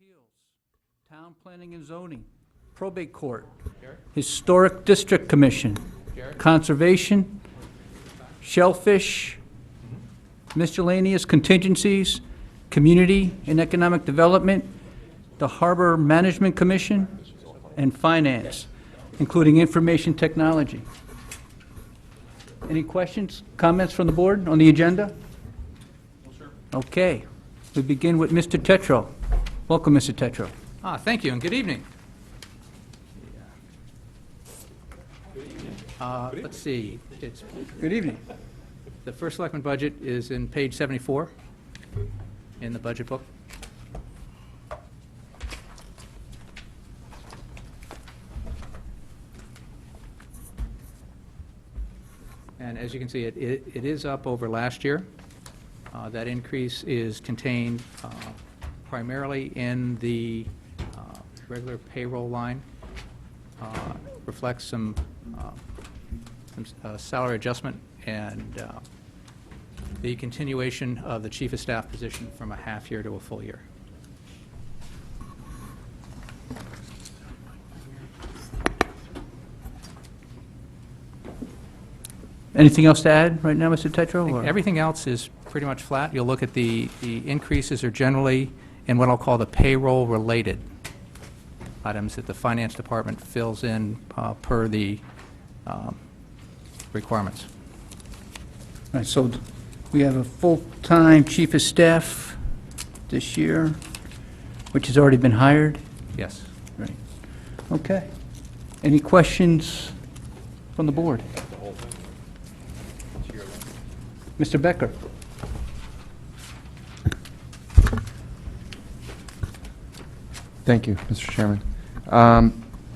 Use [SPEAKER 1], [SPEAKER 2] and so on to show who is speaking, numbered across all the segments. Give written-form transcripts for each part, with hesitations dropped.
[SPEAKER 1] Appeals, Town Planning and Zoning, Probate Court, Historic District Commission, Conservation, Shellfish, Miscellaneous Contingencies, Community and Economic Development, the Harbor Management Commission, and Finance, including Information Technology. Any questions, comments from the board on the agenda? No, sir. Okay. We begin with Mr. Tetro. Welcome, Mr. Tetro.
[SPEAKER 2] Thank you, and good evening. Let's see.
[SPEAKER 1] Good evening.
[SPEAKER 2] The first selectman budget is in page 74 in the budget book. And as you can see, it is up over last year. That increase is contained primarily in the regular payroll line. Reflects some salary adjustment and the continuation of the chief of staff position from a half year to a full year.
[SPEAKER 1] Anything else to add right now, Mr. Tetro? or-
[SPEAKER 2] Everything else is pretty much flat. You'll look at the increases are generally in what I'll call the payroll-related items that the finance department fills in per the requirements.
[SPEAKER 1] All right, so we have a full-time chief of staff this year, which has already been hired.
[SPEAKER 2] Yes.
[SPEAKER 1] Right. Okay. Any questions from the board? Mr. Becker?
[SPEAKER 3] Thank you, Mr. Chairman.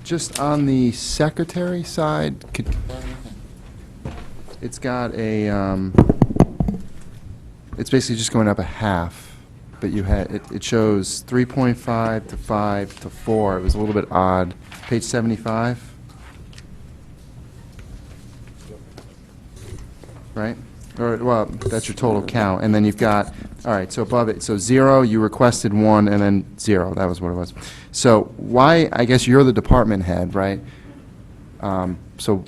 [SPEAKER 3] Just on the secretary side, it's got a, it's basically just going up a half, but you had, it shows 3.5 to 5 to 4. It was a little bit odd. Page 75. Right? Or, well, that's your total count, and then you've got, all right, so above it, so 0, you requested 1, and then 0, that was what it was. So why, I guess you're the department head, right? So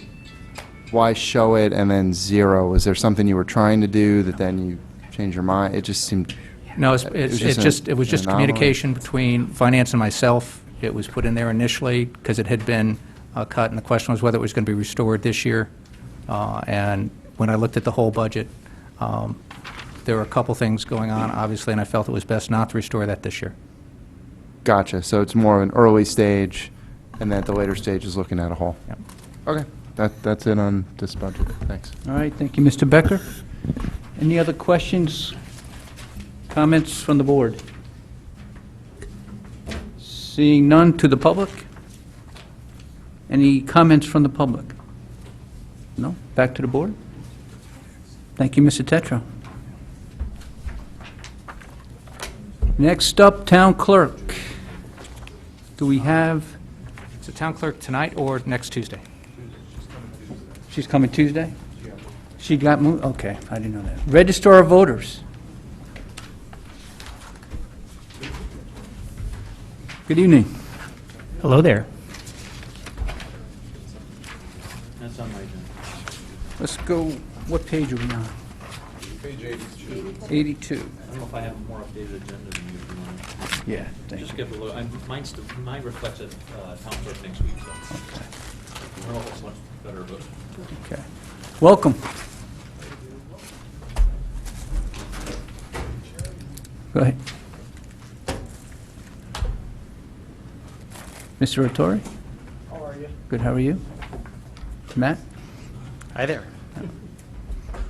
[SPEAKER 3] why show it and then 0? Was there something you were trying to do that then you changed your mind? It just seemed...
[SPEAKER 2] No, it was just
[SPEAKER 3] anomaly.
[SPEAKER 2] communication between finance and myself. It was put in there initially because it had been cut, and the question was whether it was going to be restored this year. And when I looked at the whole budget, there were a couple things going on, obviously, and I felt it was best not to restore that this year.
[SPEAKER 3] Gotcha, so it's more of an early stage, and then at the later stage is looking at a whole.
[SPEAKER 2] Yep.
[SPEAKER 3] Okay, that's it on this budget, thanks.
[SPEAKER 1] All right, thank you, Mr. Becker. Any other questions, comments from the board? Seeing none, to the public? Any comments from the public? No? Back to the board? Thank you, Mr. Tetro. Next up, town clerk. Do we have,
[SPEAKER 2] So town clerk tonight or next Tuesday?
[SPEAKER 1] she's coming Tuesday? She got moved, okay, I didn't know that. Registrar of Voters. Good evening.
[SPEAKER 4] Hello there.
[SPEAKER 5] That's on my agenda.
[SPEAKER 1] Let's go, what page are we on?
[SPEAKER 5] Page 82.
[SPEAKER 1] 82.
[SPEAKER 5] I don't know if I have a more updated agenda than you, if you want.
[SPEAKER 1] Yeah, thank
[SPEAKER 5] Just
[SPEAKER 1] you.
[SPEAKER 5] give a little, mine reflects it, town clerk next week, so
[SPEAKER 1] Okay.
[SPEAKER 5] I don't know if it's much better, but.
[SPEAKER 1] Okay. Welcome. Go ahead. Mr. Ottori?
[SPEAKER 4] How are you?
[SPEAKER 1] Good, how are you? Matt?
[SPEAKER 4] Hi there.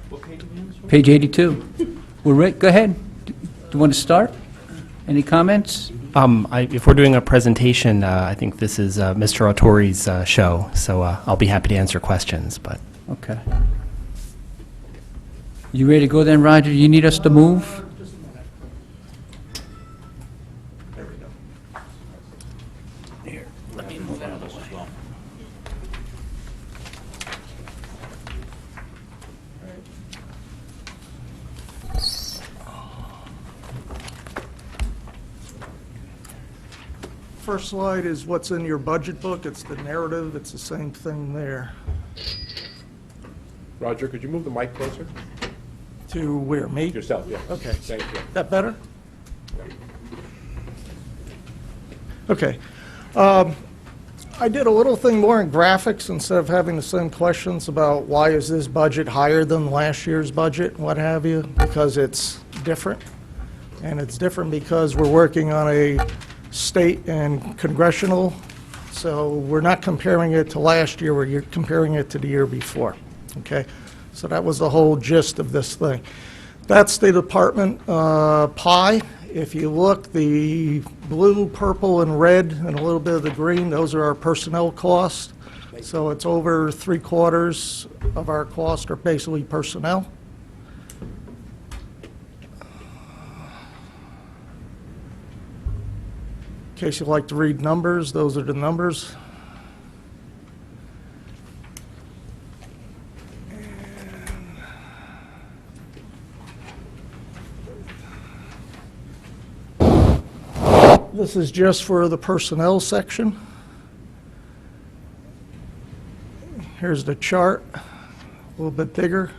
[SPEAKER 5] What page are we on, sir?
[SPEAKER 1] Page 82. We're ready, go ahead. Do you want to start? Any comments?
[SPEAKER 4] If we're doing a presentation, I think this is Mr. Autori's show, so I'll be happy to answer questions, but...
[SPEAKER 1] Okay. You ready to go then, Roger? You need us to move? Here, let me move out of the way.
[SPEAKER 5] Well,
[SPEAKER 6] First slide is what's in your budget book. It's the narrative. It's the same thing there.
[SPEAKER 7] Roger, could you move the mic closer?
[SPEAKER 6] To where, me?
[SPEAKER 7] Yourself, yeah.
[SPEAKER 6] Okay.
[SPEAKER 7] Thank you.
[SPEAKER 6] That better? Okay. I did a little thing more in graphics instead of having the same questions about why is this budget higher than last year's budget, what have you, because it's different. And it's different because we're working on a state and congressional, so we're not comparing it to last year, we're comparing it to the year before, okay? So that was the whole gist of this thing. That's the department pie. If you look, the blue, purple, and red, and a little bit of the green, those are our personnel costs. So it's over 3/4 of our costs are basically personnel. In case you like to read numbers, those are the numbers. This is just for the personnel section. Here's the chart, a little bit bigger.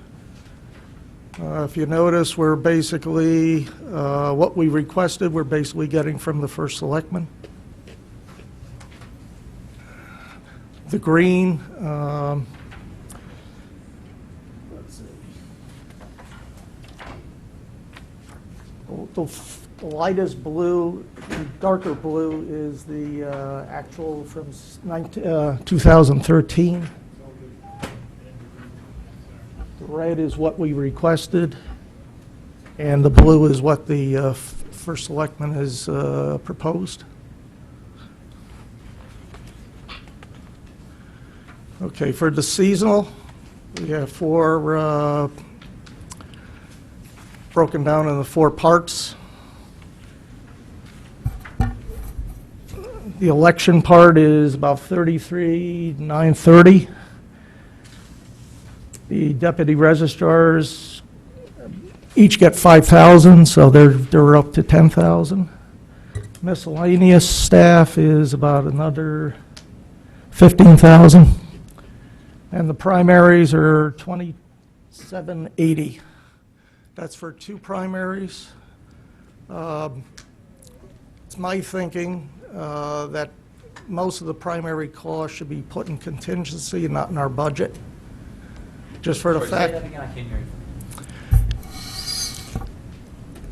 [SPEAKER 6] If you notice, we're basically, what we requested, we're basically getting from the first selectman. The green, let's see. The lightest blue, the darker blue is the actual from 2013. The red is what we requested, and the blue is what the first selectman has proposed. Okay, for the seasonal, we have four broken down into 4 parts. The election part is about 33,930. The deputy registrars each get 5,000, so they're up to 10,000. Miscellaneous staff is about another 15,000. And the primaries are 2,780. That's for 2 primaries. It's my thinking that most of the primary costs should be put in contingency and not in our budget. Just for the fact.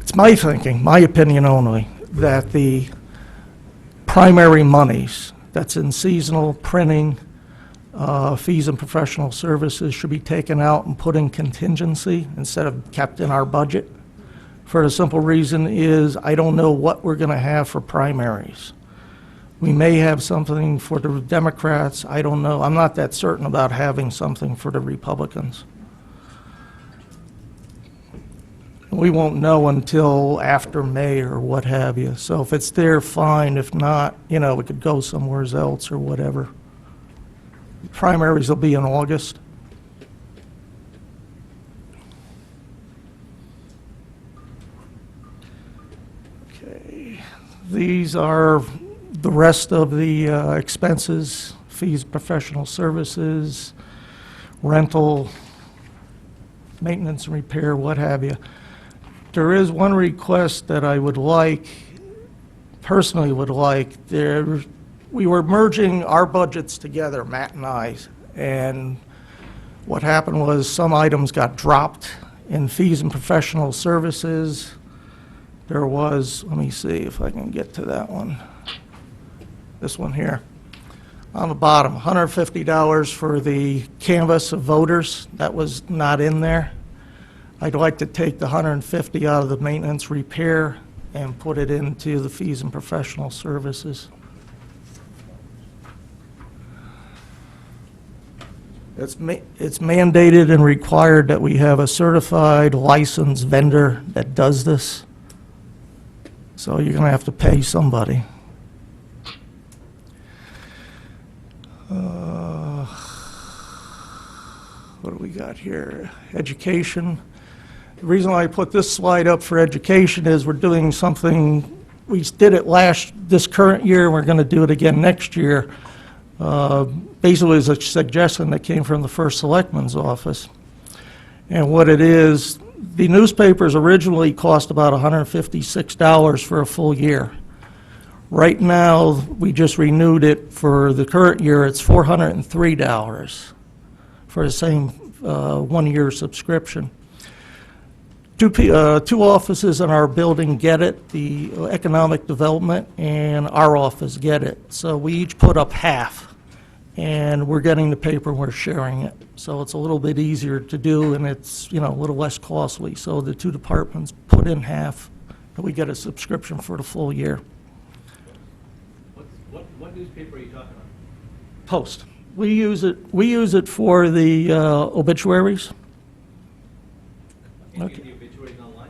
[SPEAKER 6] It's my thinking, my opinion only, that the primary monies that's in seasonal printing, fees and professional services should be taken out and put in contingency instead of kept in our budget. For the simple reason is I don't know what we're going to have for primaries. We may have something for the Democrats. I don't know. I'm not that certain about having something for the Republicans. We won't know until after May or what have you. So if it's there, fine. If not, you know, we could go somewhere else or whatever. Primaries will be in August. Okay. These are the rest of the expenses, fees, professional services, rental, maintenance and repair, what have you. There is one request that I would like, personally would like. We were merging our budgets together, Matt and I, and what happened was some items got dropped in fees and professional services. There was, let me see if I can get to that one. This one here. On the bottom, $150 for the canvas of voters. That was not in there. I'd like to take the $150 out of the maintenance repair and put it into the fees and professional services. It's mandated and required that we have a certified licensed vendor that does this. So you're going to have to pay somebody. What do we got here? Education. The reason why I put this slide up for education is we're doing something we did it this current year, and we're going to do it again next year. Basically, it was a suggestion that came from the First Selectman's office. And what it is, the newspapers originally cost about $156 for a full year. Right now, we just renewed it for the current year, it's $403 for the same one-year subscription. Two offices in our building get it, the Economic Development and our office get it. So we each put up half, and we're getting the paper, we're sharing it. So it's a little bit easier to do, and it's, a little less costly. So the two departments put in half, and we get a subscription for the full year.
[SPEAKER 5] What newspaper are you talking about?
[SPEAKER 6] Post. We use it for the obituaries.
[SPEAKER 5] Can you get the obituaries online?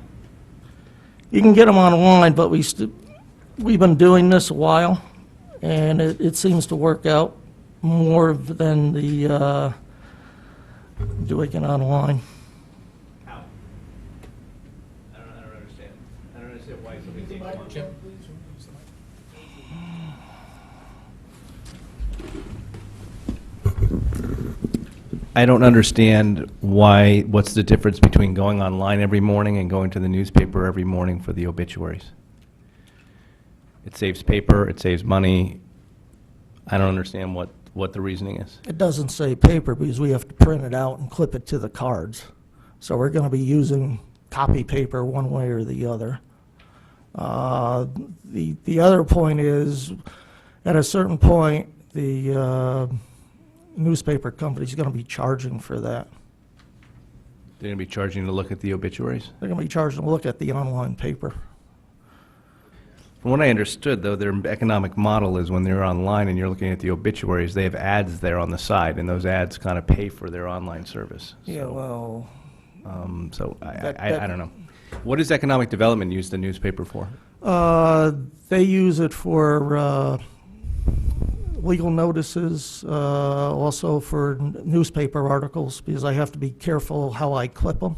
[SPEAKER 6] You can get them online, but we've been doing this a while, and it seems to work out more than the doing it online.
[SPEAKER 5] How? I don't understand. I don't understand why somebody takes one. I don't understand what's the difference between going online every morning and going to the newspaper every morning for the obituaries? It saves paper, it saves money. I don't understand what the reasoning is.
[SPEAKER 6] It doesn't say paper because we have to print it out and clip it to the cards. So we're going to be using copy paper one way or the other. The other point is, at a certain point, the newspaper company's going to be charging for that.
[SPEAKER 5] They're going to be charging to look at the obituaries?
[SPEAKER 6] They're going to be charging to look at the online paper.
[SPEAKER 5] From what I understood, though, their economic model is when they're online and you're looking at the obituaries, they have ads there on the side, and those ads kind of pay for their online service.
[SPEAKER 6] Yeah, well,
[SPEAKER 5] So
[SPEAKER 6] That-
[SPEAKER 5] I don't know. What does economic development use the newspaper for?
[SPEAKER 6] they use it for legal notices, also for newspaper articles, because I have to be careful how I clip them.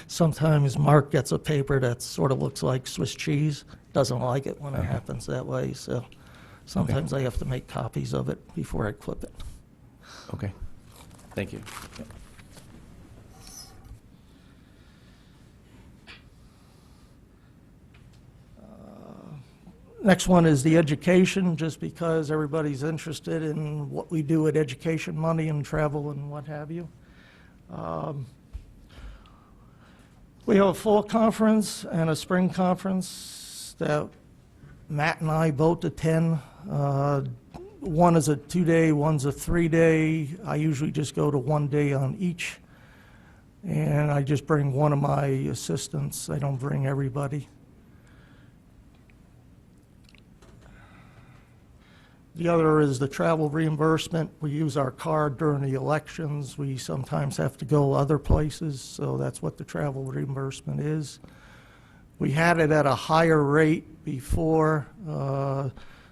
[SPEAKER 6] Sometimes Mark gets a paper that sort of looks like Swiss cheese, doesn't like it when it happens that way, so sometimes I have to make copies of it before I clip it.
[SPEAKER 5] Okay. Thank you.
[SPEAKER 6] Next one is the education, just because everybody's interested in what we do with education money and travel and what have you. We have a fall conference and a spring conference that Matt and I both attend. One is a 2-day, one's a 3-day. I usually just go to 1 day on each, and I just bring one of my assistants. I don't bring everybody. The other is the travel reimbursement. We use our card during the elections. We sometimes have to go other places, so that's what the travel reimbursement is. We had it at a higher rate before.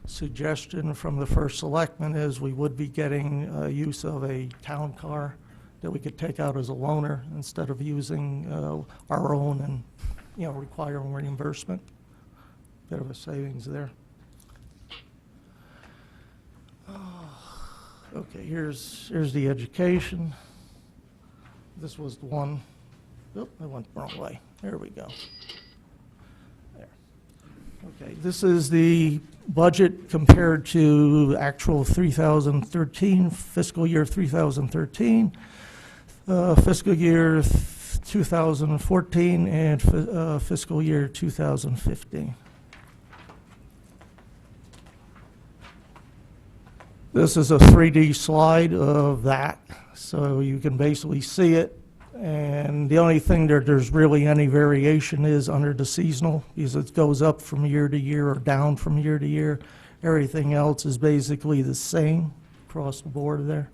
[SPEAKER 6] Suggestion from the First Selectman is we would be getting use of a town car that we could take out as a loaner instead of using our own and, requiring reimbursement. Bit of a savings there. Okay, here's the education. This was the one, oh, I went the wrong way. There we go. There. Okay, this is the budget compared to actual 2013, fiscal year 2013, fiscal year 2014, and fiscal year 2015. This is a 3D slide of that, so you can basically see it. And the only thing there's really any variation is under the seasonal, because it goes up from year to year or down from year to year. Everything else is basically the same across the board there.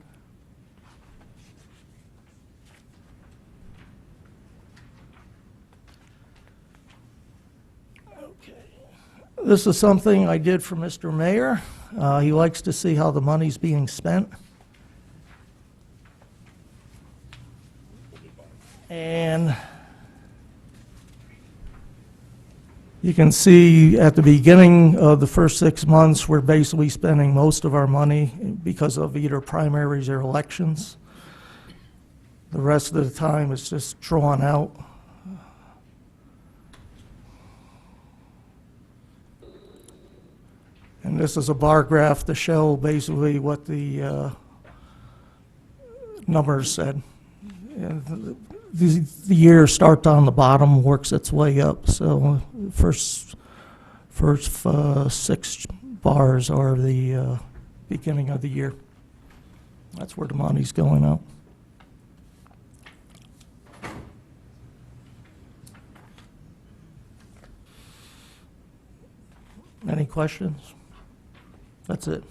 [SPEAKER 6] Okay. This is something I did for Mr. Mayor. He likes to see how the money's being spent. And You can see at the beginning of the first 6 months, we're basically spending most of our money because of either primaries or elections. The rest of the time, it's just drawn out. And this is a bar graph to show basically what the numbers said. And the year starts on the bottom, works its way up. So first 6 bars are the beginning of the year. That's where the money's going out. Any questions? That's it.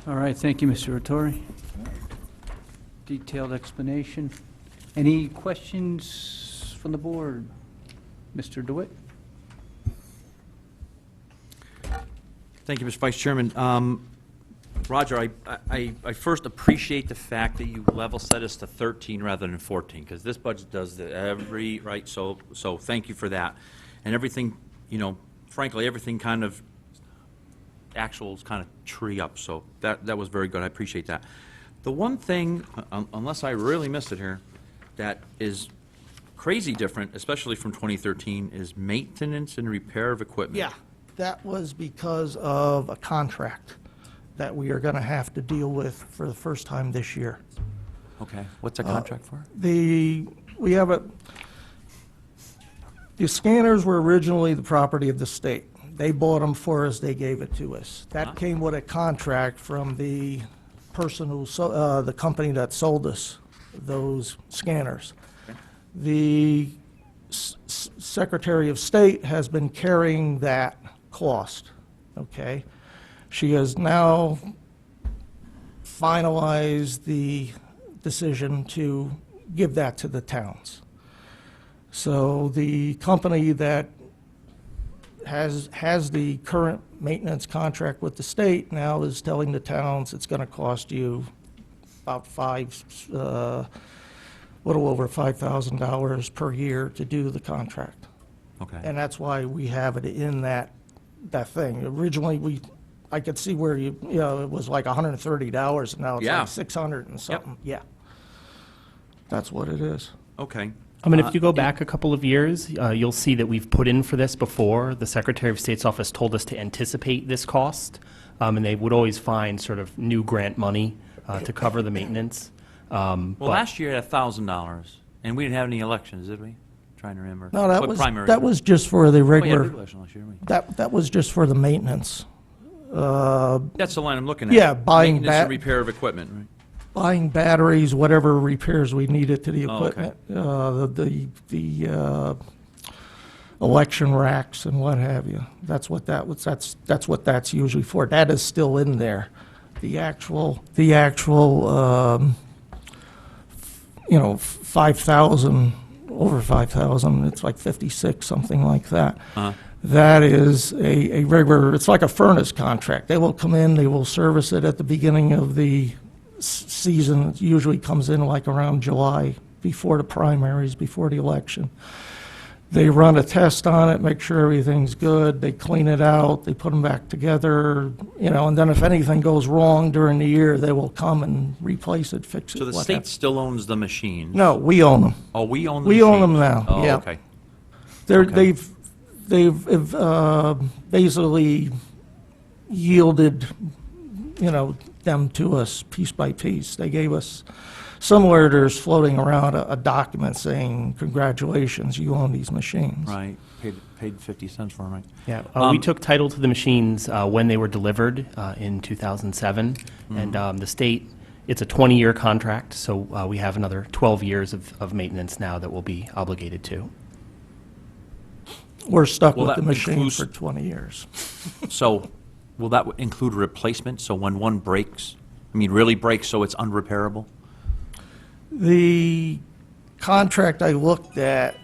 [SPEAKER 1] All right, thank you, Mr. Ratori. Detailed explanation. Any questions from the board? Mr. DeWitt?
[SPEAKER 7] Thank you, Mr. Vice Chairman. Roger, I first appreciate the fact that you level set us to 13 rather than 14, because this budget does right, so thank you for that. And everything, frankly, everything kind of, actuals kind of tree up, so that was very good, I appreciate that. The one thing, unless I really missed it here, that is crazy different, especially from 2013, is maintenance and repair of equipment.
[SPEAKER 6] Yeah, that was because of a contract that we are going to have to deal with for the first time this year.
[SPEAKER 7] Okay, what's a contract for?
[SPEAKER 6] The scanners were originally the property of the state. They bought them for us, they gave it to us. That came with a contract from the person who, the company that sold us those scanners. The Secretary of State has been carrying that cost, okay? She has now finalized the decision to give that to the towns. So the company that has the current maintenance contract with the state now is telling the towns it's going to cost you about little over $5,000 per year to do the contract.
[SPEAKER 7] Okay.
[SPEAKER 6] And that's why we have it in that thing. Originally, I could see where it was like $130, and now it's
[SPEAKER 7] Yeah.
[SPEAKER 6] like 600 and something. Yeah. That's what it is.
[SPEAKER 7] Okay.
[SPEAKER 4] I mean, if you go back a couple of years, you'll see that we've put in for this before. The Secretary of State's office told us to anticipate this cost, and they would always find sort of new grant money to cover the maintenance.
[SPEAKER 7] Well, last year at $1,000, and we didn't have any elections, did we? Trying to remember.
[SPEAKER 6] No, that
[SPEAKER 7] What
[SPEAKER 6] was,
[SPEAKER 7] primary?
[SPEAKER 6] that was just for the
[SPEAKER 7] Oh, yeah,
[SPEAKER 6] regular,
[SPEAKER 7] we had election last year, didn't we?
[SPEAKER 6] that was just for the maintenance.
[SPEAKER 7] That's the line I'm looking at.
[SPEAKER 6] Yeah, buying
[SPEAKER 7] Maintenance and
[SPEAKER 6] back-
[SPEAKER 7] repair of equipment, right?
[SPEAKER 6] Buying batteries, whatever repairs we needed to the
[SPEAKER 7] Oh, okay.
[SPEAKER 6] equipment, the election racks and what have you. That's what that was, that's what that's usually for. That is still in there. The actual, 5,000, over 5,000, it's like 56, something like that. That is a regular, it's like a furnace contract. They will come in, they will service it at the beginning of the season. It usually comes in like around July, before the primaries, before the election. They run a test on it, make sure everything's good, they clean it out, they put them back together, and then if anything goes wrong during the year, they will come and replace it, fix it.
[SPEAKER 7] So the
[SPEAKER 6] what
[SPEAKER 7] state
[SPEAKER 6] have-
[SPEAKER 7] still owns the machines?
[SPEAKER 6] No, we own them.
[SPEAKER 7] Oh, we own the
[SPEAKER 6] We
[SPEAKER 7] machines?
[SPEAKER 6] own them now,
[SPEAKER 7] Oh,
[SPEAKER 6] yeah.
[SPEAKER 7] okay.
[SPEAKER 6] They've basically yielded, them to us piece by piece. They gave us, somewhere there's floating around a document saying, congratulations, you own these machines.
[SPEAKER 7] Right, paid 50 cents for them, right?
[SPEAKER 4] Yeah, we took title to the machines when they were delivered in 2007, and the state, it's a 20-year contract, so we have another 12 years of maintenance now that we'll be obligated to.
[SPEAKER 6] We're stuck
[SPEAKER 7] Well,
[SPEAKER 6] with the
[SPEAKER 7] that
[SPEAKER 6] machine
[SPEAKER 7] includes-
[SPEAKER 6] for 20 years.
[SPEAKER 7] So will that include replacement? So when one breaks, I mean, really break so it's unrepairable?
[SPEAKER 6] The contract I looked at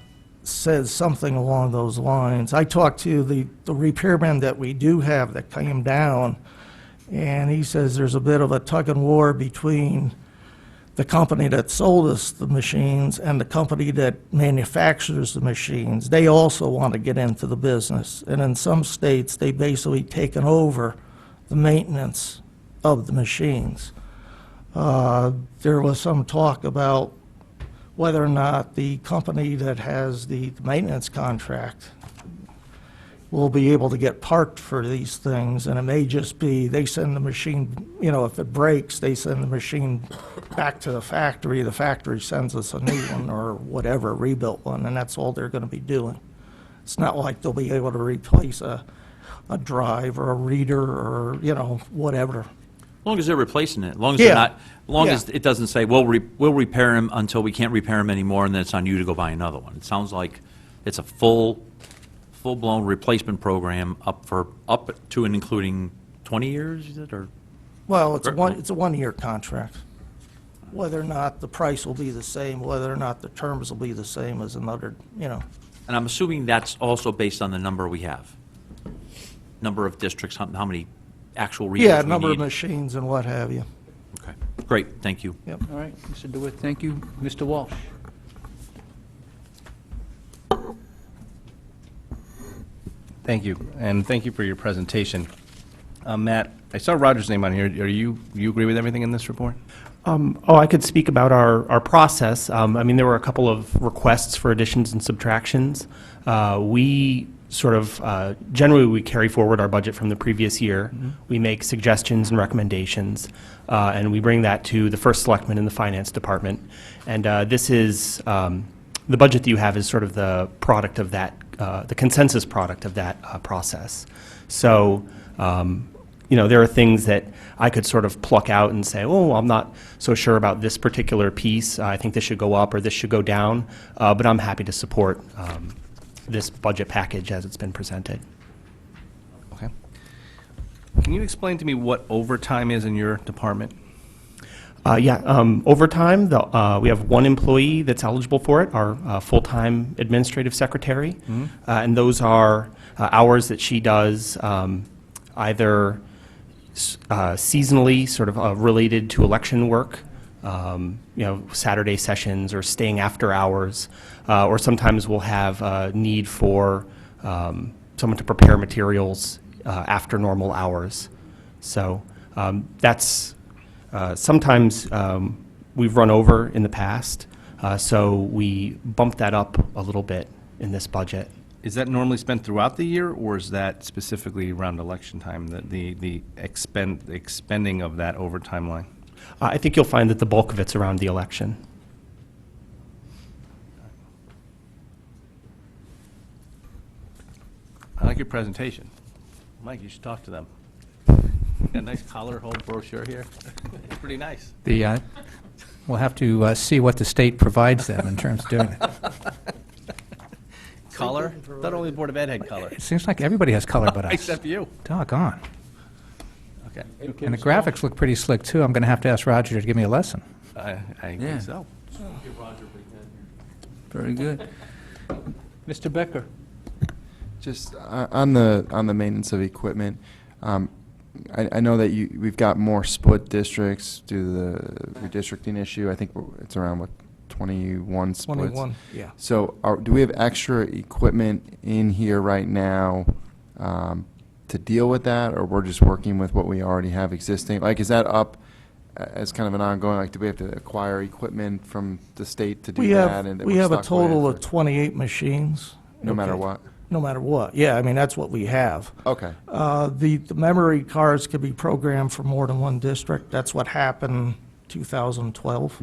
[SPEAKER 6] says something along those lines. I talked to the repairman that we do have that came down, and he says there's a bit of a tug and war between the company that sold us the machines and the company that manufactures the machines. They also want to get into the business, and in some states, they've basically taken over the maintenance of the machines. There was some talk about whether or not the company that has the maintenance contract will be able to get parked for these things, and it may just be, they send the machine, you know, if it breaks, they send the machine back to the factory sends us a new one or whatever, a rebuilt one, and that's all they're gonna be doing. It's not like they'll be able to replace a drive or a reader or, you know, whatever.
[SPEAKER 7] As long as they're replacing it, as long as
[SPEAKER 6] Yeah.
[SPEAKER 7] they're not, as long as
[SPEAKER 6] Yeah.
[SPEAKER 7] it doesn't say, we'll repair them until we can't repair them anymore, and then it's on you to go buy another one. It sounds like it's a full-blown replacement program up to and including 20 years, is it, or?
[SPEAKER 6] Well, it's a one-year contract. Whether or not the price will be the same, whether or not the terms will be the same as another, you know.
[SPEAKER 7] And I'm assuming that's also based on the number we have. Number of districts, how many actual readers we
[SPEAKER 6] Yeah,
[SPEAKER 7] need.
[SPEAKER 6] number of machines and what have you.
[SPEAKER 7] Okay, great, thank you.
[SPEAKER 6] Yep.
[SPEAKER 1] All right, Mr. DeWitt, thank you. Mr. Walsh?
[SPEAKER 5] Thank you, and thank you for your presentation. Matt, I saw Roger's name on here. You agree with everything in this report?
[SPEAKER 4] I could speak about our process. I mean, there were a couple of requests for additions and subtractions. We sort of, generally, we carry forward our budget from the previous year. We make suggestions and recommendations, and we bring that to the first selectman in the finance department. And this is, the budget that you have is sort of the product of that, the consensus product of that process. So, you know, there are things that I could sort of pluck out and say, oh, I'm not so sure about this particular piece. I think this should go up or this should go down. But I'm happy to support this budget package as it's been presented.
[SPEAKER 5] Okay. Can you explain to me what overtime is in your department?
[SPEAKER 4] Overtime, we have one employee that's eligible for it, our full-time administrative secretary. And those are hours that she does either seasonally, sort of related to election work, you know, Saturday sessions or staying after hours, or sometimes we'll have a need for someone to prepare materials after normal hours. So that's, sometimes we've run over in the past, so we bumped that up a little bit in this budget.
[SPEAKER 5] Is that normally spent throughout the year, or is that specifically around election time, the expending of that overtime line?
[SPEAKER 4] I think you'll find that the bulk of it's around the election.
[SPEAKER 5] I like your presentation. Mike, you should talk to them. Got a nice collar, whole brochure here. It's pretty nice.
[SPEAKER 2] We'll have to see what the state provides them in terms of doing it.
[SPEAKER 5] Color? Thought only the Board of Ed had color.
[SPEAKER 2] It seems like everybody has color but us.
[SPEAKER 5] Except you.
[SPEAKER 2] Doggone.
[SPEAKER 5] Okay.
[SPEAKER 2] And the graphics look pretty slick, too. I'm going to have to ask Roger to give me a lesson.
[SPEAKER 5] I
[SPEAKER 1] Yeah.
[SPEAKER 5] think so.
[SPEAKER 1] Very good. Mr. Becker?
[SPEAKER 3] Just on the maintenance of equipment, I know that we've got more split districts due to the redistricting issue. I think it's around, what, 21 splits?
[SPEAKER 6] 21, yeah.
[SPEAKER 3] So do we have extra equipment in here right now to deal with that, or we're just working with what we already have existing? Like, is that up as kind of an ongoing, like, do we have to acquire equipment from the state to do
[SPEAKER 6] We
[SPEAKER 3] that?
[SPEAKER 6] have,
[SPEAKER 3] and that
[SPEAKER 6] we
[SPEAKER 3] we're
[SPEAKER 6] have a
[SPEAKER 3] stuck with,
[SPEAKER 6] total
[SPEAKER 3] or
[SPEAKER 6] of 28 machines.
[SPEAKER 3] No matter
[SPEAKER 6] Okay.
[SPEAKER 3] what?
[SPEAKER 6] No matter what, yeah, I mean, that's what we have.
[SPEAKER 3] Okay.
[SPEAKER 6] The memory cards could be programmed for more than one district. That's what happened 2012.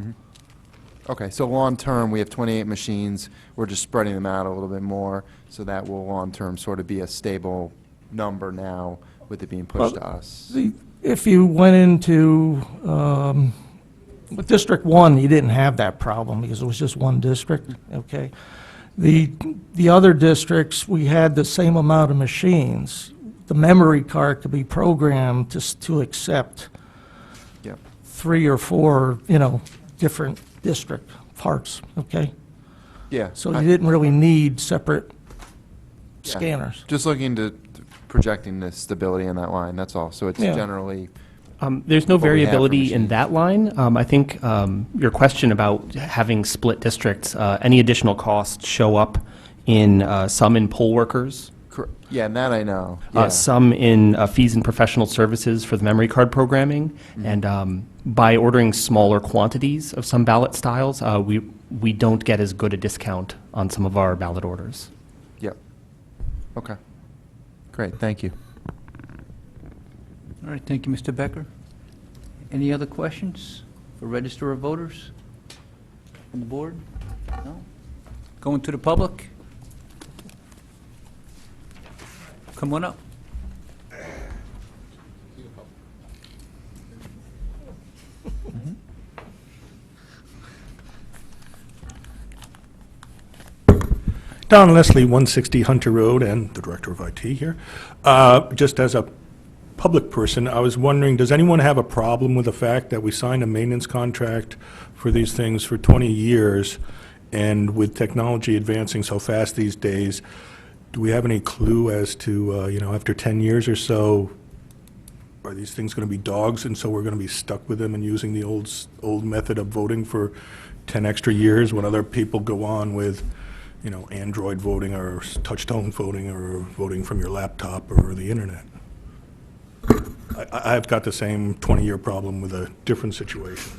[SPEAKER 3] Okay, so long-term, we have 28 machines. We're just spreading them out a little bit more, so that will long-term sort of be a stable number now with it being pushed to us.
[SPEAKER 6] If you went into with District 1, you didn't have that problem because it was just one district, okay? The other districts, we had the same amount of machines. The memory card could be programmed to accept
[SPEAKER 3] Yep.
[SPEAKER 6] 3 or 4, different district parts, okay?
[SPEAKER 3] Yeah.
[SPEAKER 6] So you didn't really need separate
[SPEAKER 3] Yeah.
[SPEAKER 6] scanners.
[SPEAKER 3] Just looking to projecting the stability in that line, that's all. So it's
[SPEAKER 6] Yeah.
[SPEAKER 3] generally,
[SPEAKER 4] There's no
[SPEAKER 3] What we have for
[SPEAKER 4] variability in
[SPEAKER 3] machines.
[SPEAKER 4] that line. I think your question about having split districts, any additional costs show up in some in poll workers,
[SPEAKER 3] yeah, and that I know. Yeah.
[SPEAKER 4] some in fees and professional services for the memory card programming, and by ordering smaller quantities of some ballot styles, we don't get as good a discount on some of our ballot orders.
[SPEAKER 3] Yep. Okay. Great, thank you.
[SPEAKER 1] All right, thank you, Mr. Becker. Any other questions for Register of Voters from the board? No? Going to the public? Come on up.
[SPEAKER 8] Don Leslie, 160 Hunter Road, and the Director of IT here. Just as a public person, I was wondering, does anyone have a problem with the fact that we signed a maintenance contract for these things for 20 years, and with technology advancing so fast these days, do we have any clue as to, after 10 years or so, are these things going to be dogs, and so we're going to be stuck with them and using the old method of voting for 10 extra years when other people go on with Android voting or touch-tone voting or voting from your laptop or the internet? I've got the same 20-year problem with a different situation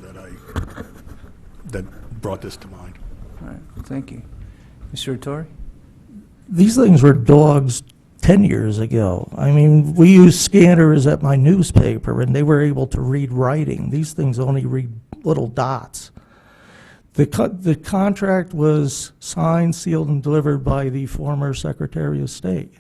[SPEAKER 8] that brought this to mind.
[SPEAKER 1] All right, thank you. Mr. Ettore?
[SPEAKER 6] These things were dogs 10 years ago. I mean, we used scanners at my newspaper, and they were able to read writing. These things only read little dots. The contract was signed, sealed, and delivered by the former Secretary of State.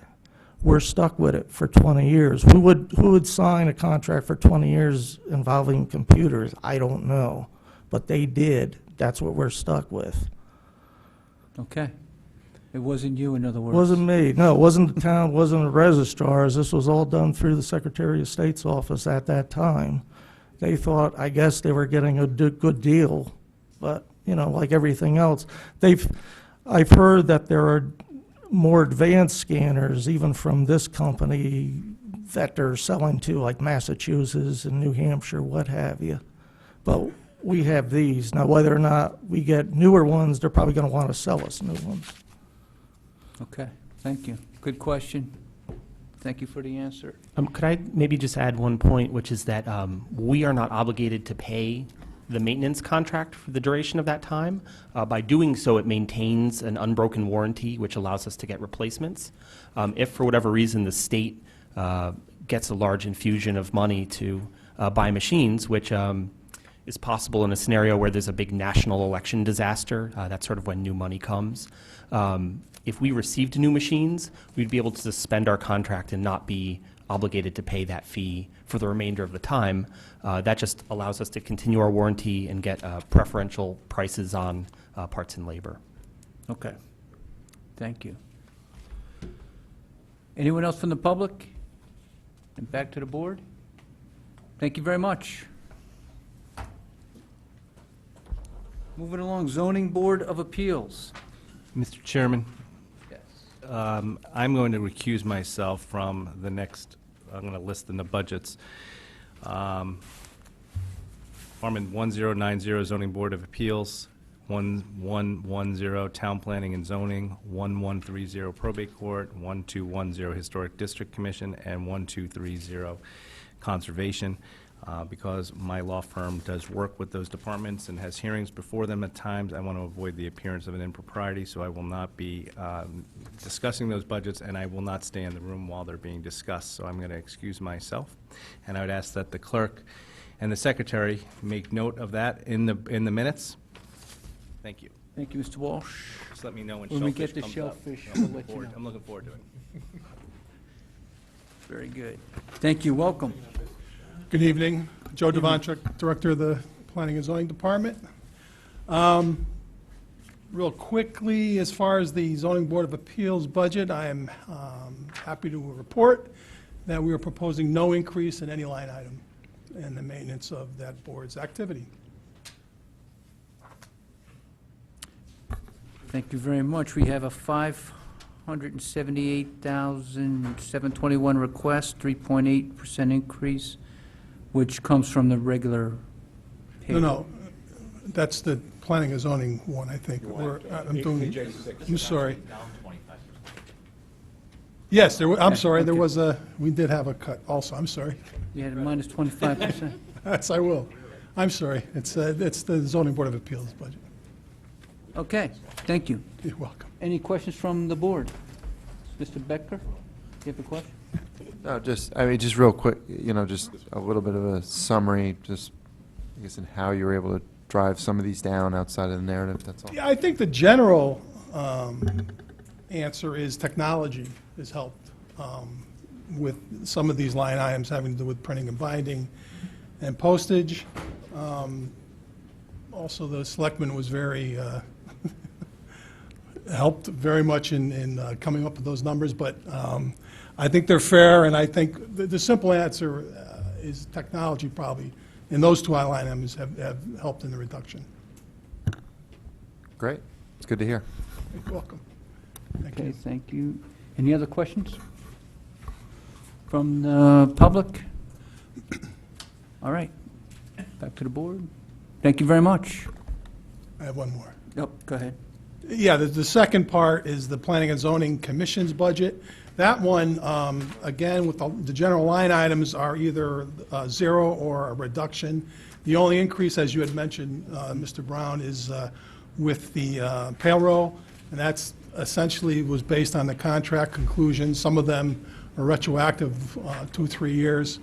[SPEAKER 6] We're stuck with it for 20 years. Who would sign a contract for 20 years involving computers? I don't know. But they did. That's what we're stuck with.
[SPEAKER 1] Okay. It wasn't you, in other words?
[SPEAKER 6] Wasn't me. No, it wasn't the town, wasn't the registrars. This was all done through the Secretary of State's office at that time. They thought, I guess they were getting a good deal, but, like everything else. I've heard that there are more advanced scanners, even from this company, that they're selling to, like Massachusetts and New Hampshire, what have you. But we have these. Now, whether or not we get newer ones, they're probably going to want to sell us new ones.
[SPEAKER 1] Okay, thank you. Good question. Thank you for the answer.
[SPEAKER 4] Could I maybe just add one point, which is that we are not obligated to pay the maintenance contract for the duration of that time. By doing so, it maintains an unbroken warranty, which allows us to get replacements. If, for whatever reason, the state gets a large infusion of money to buy machines, which is possible in a scenario where there's a big national election disaster, that's sort of when new money comes. If we received new machines, we'd be able to suspend our contract and not be obligated to pay that fee for the remainder of the time. That just allows us to continue our warranty and get preferential prices on parts and labor.
[SPEAKER 1] Okay. Thank you. Anyone else from the public? And back to the board? Thank you very much. Moving along, Zoning Board of Appeals.
[SPEAKER 5] Mr. Chairman,
[SPEAKER 1] Yes.
[SPEAKER 5] I'm going to recuse myself from the next, I'm going to list in the budgets. Farman 1090 Zoning Board of Appeals, 1110 Town Planning and Zoning, 1130 Probate Court, 1210 Historic District Commission, and 1230 Conservation. Because my law firm does work with those departments and has hearings before them at times, I want to avoid the appearance of an impropriety, so I will not be discussing those budgets, and I will not stay in the room while they're being discussed. So I'm going to excuse myself, and I would ask that the clerk and the secretary make note of that in the minutes. Thank you.
[SPEAKER 1] Thank you, Mr. Walsh.
[SPEAKER 5] Just let me know when
[SPEAKER 1] When we
[SPEAKER 5] shellfish
[SPEAKER 1] get the
[SPEAKER 5] comes up.
[SPEAKER 1] shellfish,
[SPEAKER 5] I'm
[SPEAKER 1] we'll
[SPEAKER 5] looking
[SPEAKER 1] let you
[SPEAKER 5] forward-
[SPEAKER 1] know.
[SPEAKER 5] I'm looking forward to it.
[SPEAKER 1] Very good. Thank you, welcome.
[SPEAKER 9] Good evening. Joe Devanchuk, Director of the Planning and Zoning Department. Real quickly, as far as the Zoning Board of Appeals budget, I am happy to report that we are proposing no increase in any line item and the maintenance of that board's activity.
[SPEAKER 1] Thank you very much. We have a $578,721 request, 3.8% increase, which comes from the regular pay.
[SPEAKER 9] No, that's the planning and zoning one, I think. I'm sorry. Yes, I'm sorry, there was we did have a cut also, I'm sorry.
[SPEAKER 1] You had a minus 25%.
[SPEAKER 9] Yes, I will. I'm sorry. It's the zoning board of appeals budget.
[SPEAKER 1] Okay, thank you.
[SPEAKER 9] You're welcome.
[SPEAKER 1] Any questions from the board? Mr. Becker, you have a question?
[SPEAKER 3] No, just real quick, just a little bit of a summary, just, I guess, in how you were able to drive some of these down outside of the narrative, that's all.
[SPEAKER 9] Yeah, I think the general answer is technology has helped with some of these line items having to do with printing and binding and postage. Also, the selectman was very, helped very much in coming up with those numbers, but I think they're fair, and I think the simple answer is technology probably, and those two line items have helped in the reduction.
[SPEAKER 3] Great, it's good to hear.
[SPEAKER 9] You're welcome. Thank
[SPEAKER 1] Okay,
[SPEAKER 9] you.
[SPEAKER 1] thank you. Any other questions from the public? All right, back to the board. Thank you very much.
[SPEAKER 9] I have one more.
[SPEAKER 1] Yep, go ahead.
[SPEAKER 9] Yeah, the second part is the Planning and Zoning Commission's budget. That one, again, with the general line items are either zero or a reduction. The only increase, as you had mentioned, Mr. Brown, is with the payroll, and that's essentially was based on the contract conclusion. Some of them are retroactive 2-3 years.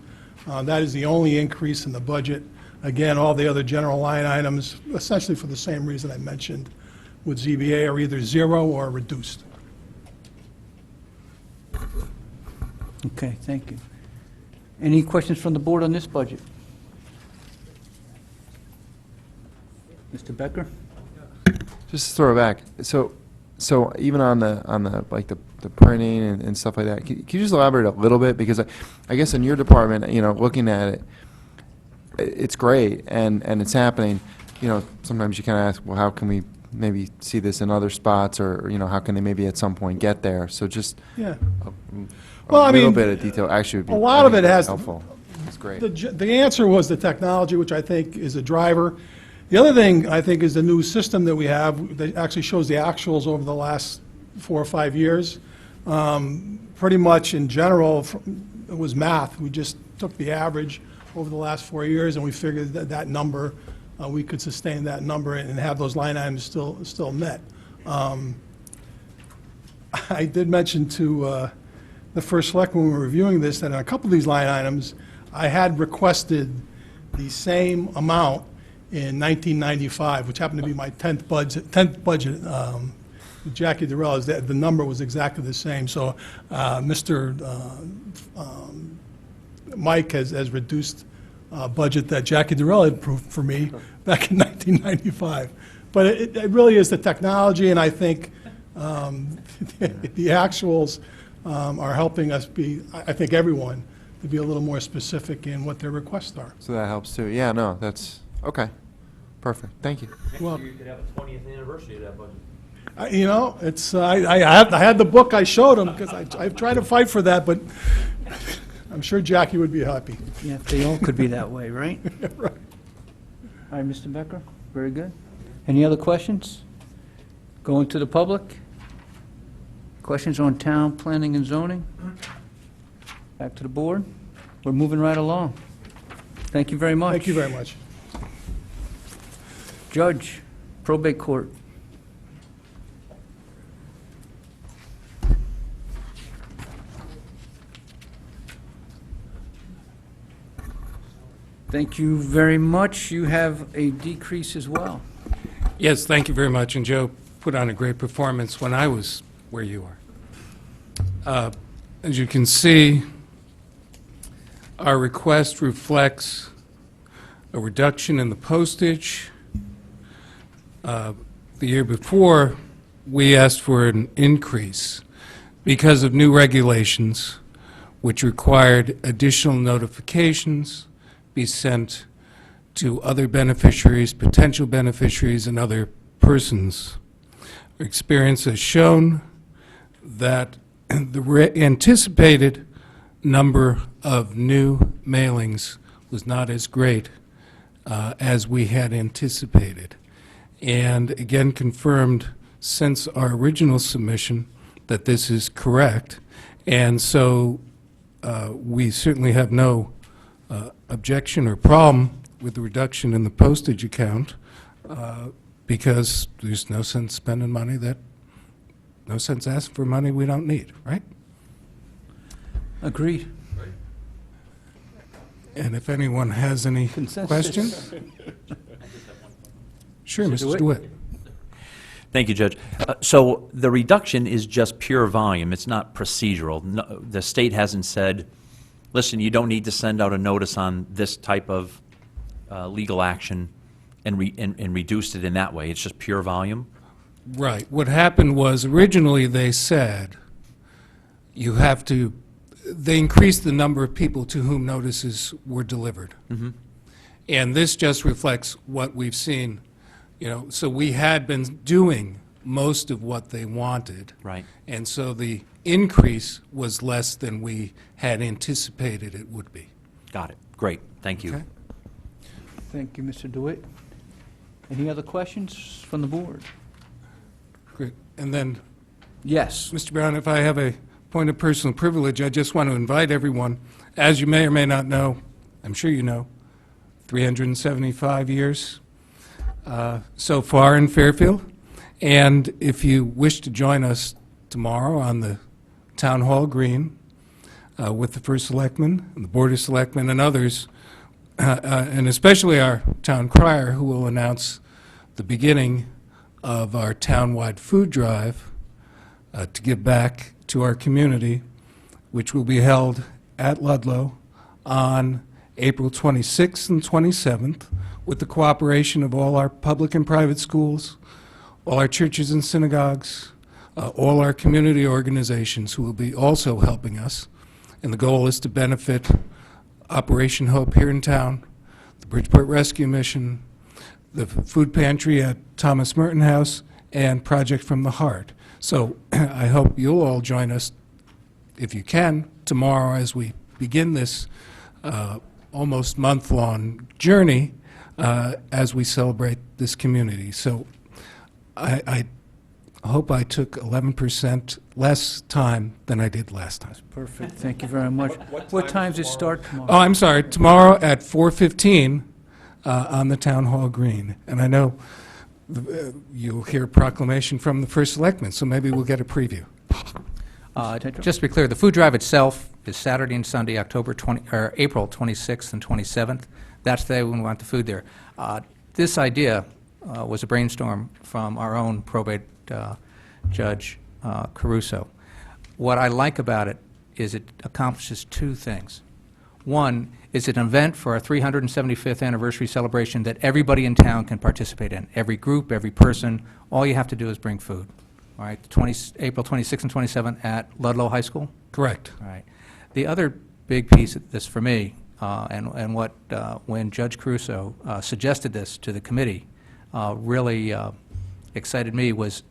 [SPEAKER 9] That is the only increase in the budget. Again, all the other general line items, essentially for the same reason I mentioned with ZBA, are either zero or reduced.
[SPEAKER 1] Okay, thank you. Any questions from the board on this budget? Mr. Becker?
[SPEAKER 3] Just to throw it back, so even on the like the printing and stuff like that, can you just elaborate a little bit? Because I guess in your department, looking at it, it's great and it's happening. Sometimes you kind of ask, well, how can we maybe see this in other spots, or how can they maybe at some point get there? So just
[SPEAKER 9] Yeah.
[SPEAKER 3] a
[SPEAKER 9] Well, I
[SPEAKER 3] little
[SPEAKER 9] mean,
[SPEAKER 3] bit of detail actually would be,
[SPEAKER 9] a lot
[SPEAKER 3] I
[SPEAKER 9] of
[SPEAKER 3] think,
[SPEAKER 9] it has-
[SPEAKER 3] helpful. It's great.
[SPEAKER 9] The answer was the technology, which I think is a driver. The other thing, I think, is the new system that we have that actually shows the actuals over the last 4 or 5 years. Pretty much in general, it was math. We just took the average over the last 4 years, and we figured that number, we could sustain that number and have those line items still met. I did mention to the first select when we were reviewing this, that on a couple of these line items, I had requested the same amount in 1995, which happened to be my 10th budget. Jackie Durrell, the number was exactly the same. So Mr. Mike has reduced budget that Jackie Durrell had approved for me back in 1995. But it really is the technology, and I think the actuals are helping us I think everyone, to be a little more specific in what their requests are.
[SPEAKER 3] So that helps too. Yeah, no, that's okay. Perfect. Thank you.
[SPEAKER 9] Well,
[SPEAKER 7] You could have a 20th anniversary of that budget.
[SPEAKER 9] It's, I had the book I showed him, because I've tried to fight for that, but I'm sure Jackie would be happy.
[SPEAKER 1] Yeah, they all could be that way, right?
[SPEAKER 9] Right.
[SPEAKER 1] All right, Mr. Becker, very good. Any other questions? Going to the public? Questions on town planning and zoning? Back to the board. We're moving right along. Thank you very much.
[SPEAKER 9] Thank you very much.
[SPEAKER 1] Judge, probate court. Thank you very much. You have a decrease as well.
[SPEAKER 10] Yes, thank you very much, and Joe put on a great performance when I was where you are. As you can see, our request reflects a reduction in the postage. The year before, we asked for an increase because of new regulations which required additional notifications be sent to other beneficiaries, potential beneficiaries, and other persons. Our experience has shown that the anticipated number of new mailings was not as great as we had anticipated. And again confirmed since our original submission that this is correct. And so we certainly have no objection or problem with the reduction in the postage account because there's no sense spending money no sense asking for money we don't need, right?
[SPEAKER 1] Agreed.
[SPEAKER 10] And if anyone has any
[SPEAKER 1] Consensus.
[SPEAKER 10] questions? Sure,
[SPEAKER 1] Mr.
[SPEAKER 10] Mr.
[SPEAKER 1] DeWitt.
[SPEAKER 10] DeWitt.
[SPEAKER 7] Thank you, Judge. So the reduction is just pure volume, it's not procedural. No, the state hasn't said, listen, you don't need to send out a notice on this type of legal action and reduced it in that way, it's just pure volume?
[SPEAKER 10] Right. What happened was originally they said you have to, they increased the number of people to whom notices were delivered. And this just reflects what we've seen, so we had been doing most of what they wanted.
[SPEAKER 7] Right.
[SPEAKER 10] And so the increase was less than we had anticipated it would be.
[SPEAKER 7] Got it. Great. Thank you.
[SPEAKER 10] Okay.
[SPEAKER 1] Thank you, Mr. DeWitt. Any other questions from the board?
[SPEAKER 10] Great. And then,
[SPEAKER 1] Yes.
[SPEAKER 10] Mr. Brown, if I have a point of personal privilege, I just want to invite everyone, as you may or may not know, I'm sure you know, 375 years so far in Fairfield. And if you wish to join us tomorrow on the Town Hall Green with the First Selectman, and the Board of Selectmen, and others, and especially our town crier, who will announce the beginning of our town-wide food drive to give back to our community, which will be held at Ludlow on April 26th and 27th, with the cooperation of all our public and private schools, all our churches and synagogues, all our community organizations who will be also helping us. And the goal is to benefit Operation Hope here in town, the Bridgeport Rescue Mission, the food pantry at Thomas Merton House, and Project from the Heart. So I hope you'll all join us, if you can, tomorrow as we begin this almost month-long journey as we celebrate this community. So I hope I took 11% less time than I did last time.
[SPEAKER 1] Perfect. Thank you very much. What time does it start tomorrow?
[SPEAKER 10] Oh, I'm sorry, tomorrow at 4:15 on the Town Hall Green. And I know you'll hear a proclamation from the First Selectman, so maybe we'll get a preview.
[SPEAKER 2] Just to be clear, the food drive itself is Saturday and Sunday, April 26th and 27th. That's the day when we want the food there. This idea was a brainstorm from our own probate judge, Caruso. What I like about it is it accomplishes two things. One is an event for our 375th anniversary celebration that everybody in town can participate in. Every group, every person, all you have to do is bring food. All right, April 26th and 27th at Ludlow High School?
[SPEAKER 10] Correct.
[SPEAKER 2] All right. The other big piece of this for me, and what, when Judge Caruso suggested this to the committee, really excited me was,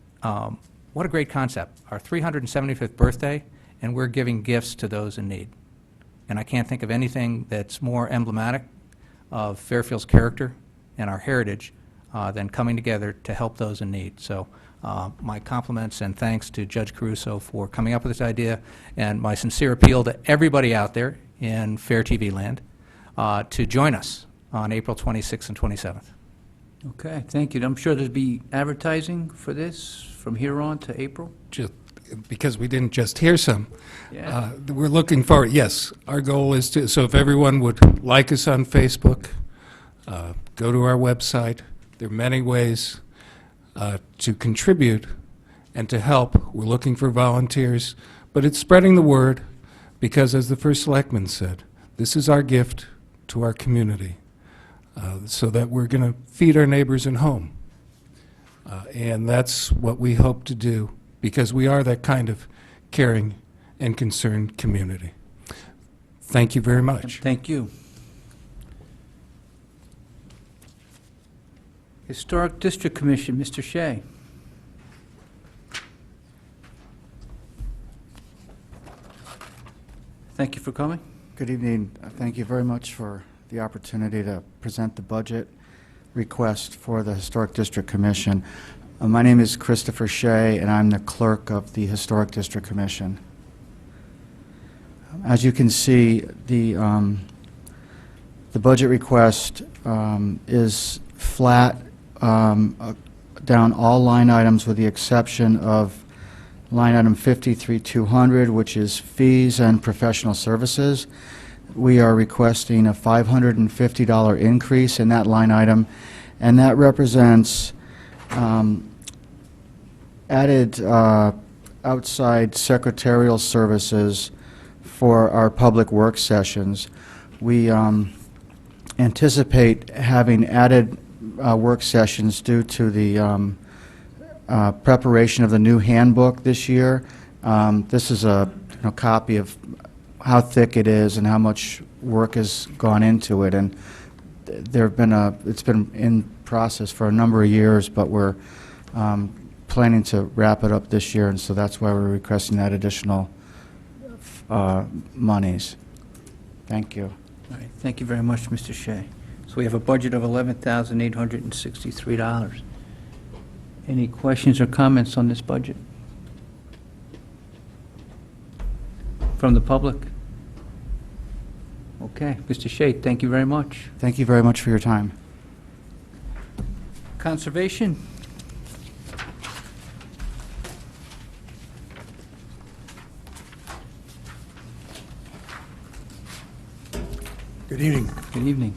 [SPEAKER 2] what a great concept. Our 375th birthday, and we're giving gifts to those in need. And I can't think of anything that's more emblematic of Fairfield's character and our heritage than coming together to help those in need. So my compliments and thanks to Judge Caruso for coming up with this idea, and my sincere appeal to everybody out there in Fair TV land to join us on April 26th and 27th.
[SPEAKER 1] Okay, thank you. I'm sure there'll be advertising for this from here on to April?
[SPEAKER 10] Just because we didn't just hear some.
[SPEAKER 1] Yeah.
[SPEAKER 10] We're looking forward, yes, our goal is to, so if everyone would like us on Facebook, go to our website. There are many ways to contribute and to help. We're looking for volunteers, but it's spreading the word because, as the First Selectman said, this is our gift to our community so that we're going to feed our neighbors at home. And that's what we hope to do because we are that kind of caring and concerned community. Thank you very much.
[SPEAKER 1] Thank you. Historic District Commission, Mr. Shea. Thank you for coming.
[SPEAKER 11] Good evening. Thank you very much for the opportunity to present the budget request for the Historic District Commission. My name is Christopher Shea, and I'm the clerk of the Historic District Commission. As you can see, the budget request is flat down all line items with the exception of line item 53-200, which is fees and professional services. We are requesting a $550 increase in that line item, and that represents added outside secretarial services for our public work sessions. We anticipate having added work sessions due to the preparation of the new handbook this year. This is a copy of how thick it is and how much work has gone into it, and it's been in process for a number of years, but we're planning to wrap it up this year, and so that's why we're requesting that additional monies. Thank you.
[SPEAKER 1] All right, thank you very much, Mr. Shea. So we have a budget of $11,863. Any questions or comments on this budget? From the public? Okay, Mr. Shea, thank you very much.
[SPEAKER 11] Thank you very much for your time.
[SPEAKER 1] Conservation?
[SPEAKER 12] Good evening.
[SPEAKER 1] Good evening.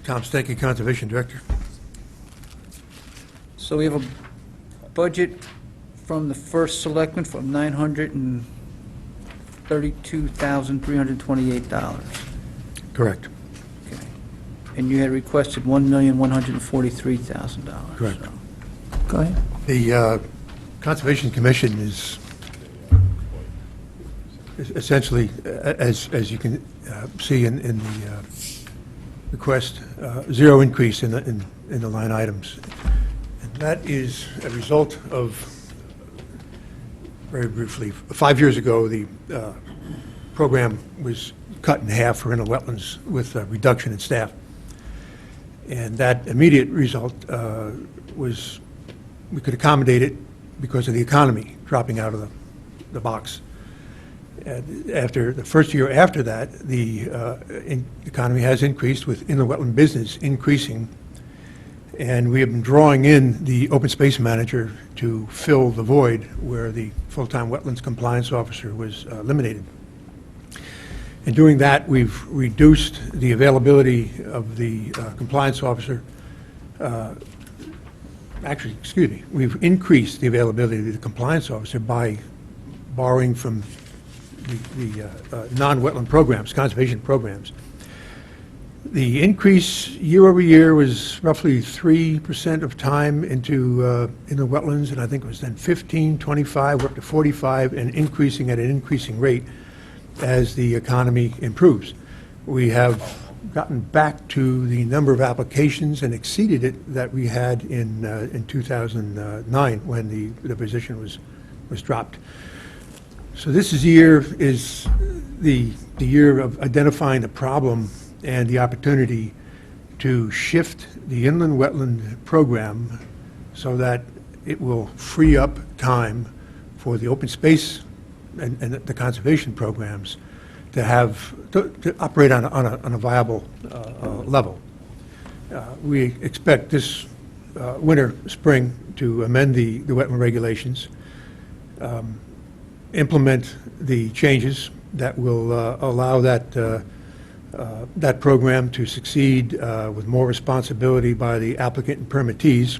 [SPEAKER 12] Tom Stanky, Conservation Director.
[SPEAKER 1] So we have a budget from the first selectman from $932,328.
[SPEAKER 12] Correct.
[SPEAKER 1] Okay. And you had requested $1,143,000.
[SPEAKER 12] Correct.
[SPEAKER 1] So- Go ahead.
[SPEAKER 12] The Conservation Commission is essentially, as you can see in the request, zero increase in the line items. And that is a result of, very briefly, 5 years ago, the program was cut in half for inland wetlands with a reduction in staff. And that immediate result was, we could accommodate it because of the economy dropping out of the box. And after the first year after that, the economy has increased with inland wetland business increasing, and we have been drawing in the open space manager to fill the void where the full-time wetlands compliance officer was eliminated. In doing that, we've reduced the availability of the compliance officer. Actually, excuse me, we've increased the availability of the compliance officer by borrowing from the non-wetland programs, conservation programs. The increase year over year was roughly 3% of time into the wetlands, and I think it was then 15, 25, we're up to 45, and increasing at an increasing rate as the economy improves. We have gotten back to the number of applications and exceeded it that we had in 2009 when the position was dropped. So this year is the year of identifying the problem and the opportunity to shift the inland wetland program so that it will free up time for the open space and the conservation programs to operate on a viable level. We expect this winter, spring, to amend the wetland regulations, implement the changes that will allow that program to succeed with more responsibility by the applicant and permittees,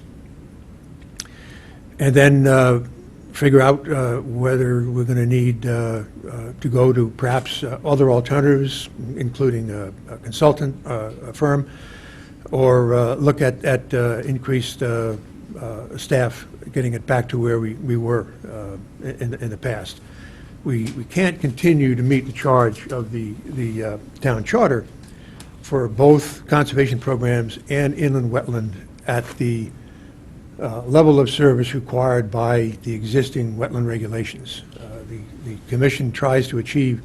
[SPEAKER 12] and then figure out whether we're going to need to go to perhaps other alternatives, including a consultant firm, or look at increased staff, getting it back to where we were in the past. We can't continue to meet the charge of the town charter for both conservation programs and inland wetland at the level of service required by the existing wetland regulations. The commission tries to achieve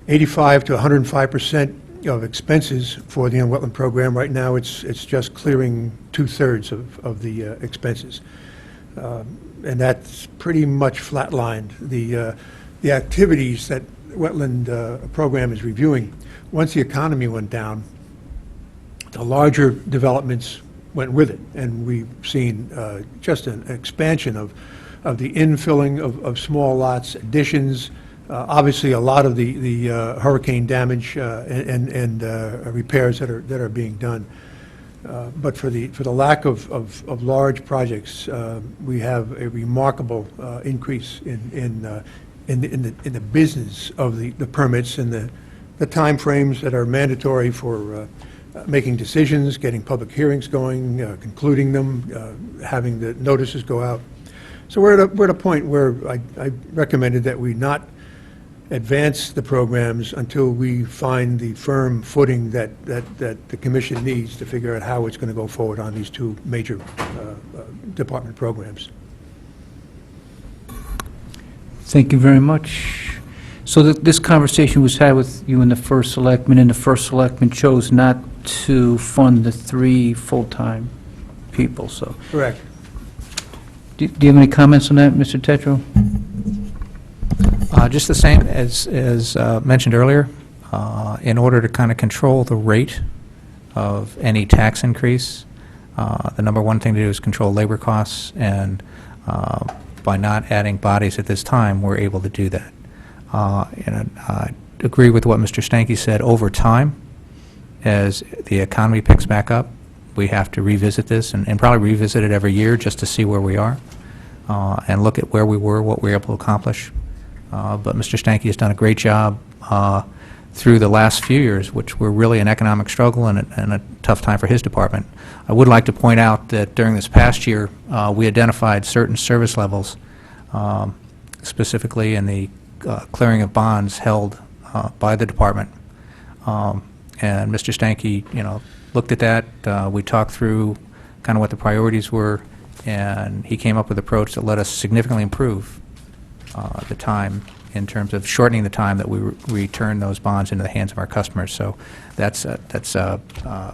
[SPEAKER 12] 85 to 105% of expenses for the wetland program. Right now, it's just clearing 2/3 of the expenses. And that's pretty much flatlined. The activities that wetland program is reviewing, once the economy went down, the larger developments went with it, and we've seen just an expansion of the infilling of small lots, additions, obviously a lot of the hurricane damage and repairs that are being done. But for the lack of large projects, we have a remarkable increase in the business of the permits and the timeframes that are mandatory for making decisions, getting public hearings going, concluding them, having the notices go out. So we're at a point where I recommended that we not advance the programs until we find the firm footing that the commission needs to figure out how it's going to go forward on these two major department programs.
[SPEAKER 1] Thank you very much. So this conversation was had with you and the first selectman, and the first selectman chose not to fund the 3 full-time people, so.
[SPEAKER 12] Correct.
[SPEAKER 1] Do you have any comments on that, Mr. Tetro?
[SPEAKER 2] Just the same as mentioned earlier, in order to kind of control the rate of any tax increase, the number one thing to do is control labor costs, and by not adding bodies at this time, we're able to do that. And I agree with what Mr. Stanky said. Over time, as the economy picks back up, we have to revisit this, and probably revisit it every year just to see where we are, and look at where we were, what we were able to accomplish. But Mr. Stanky has done a great job through the last few years, which were really an economic struggle and a tough time for his department. I would like to point out that during this past year, we identified certain service levels, specifically in the clearing of bonds held by the department. And Mr. Stanky, looked at that. We talked through kind of what the priorities were, and he came up with an approach that let us significantly improve the time in terms of shortening the time that we return those bonds into the hands of our customers. So that's a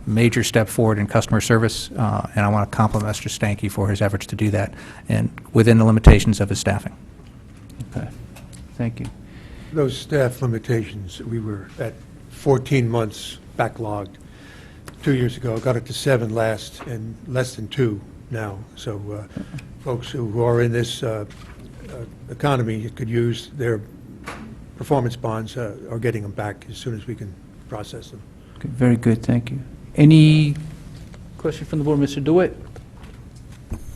[SPEAKER 2] major step forward in customer service, and I want to compliment Mr. Stanky for his efforts to do that, and within the limitations of his staffing.
[SPEAKER 1] Okay, thank you.
[SPEAKER 12] Those staff limitations, we were at 14 months backlogged 2 years ago, got it to 7 last, and less than 2 now. So folks who are in this economy could use their performance bonds are getting them back as soon as we can process them.
[SPEAKER 1] Okay, very good, thank you. Any question from the board, Mr. DeWitt?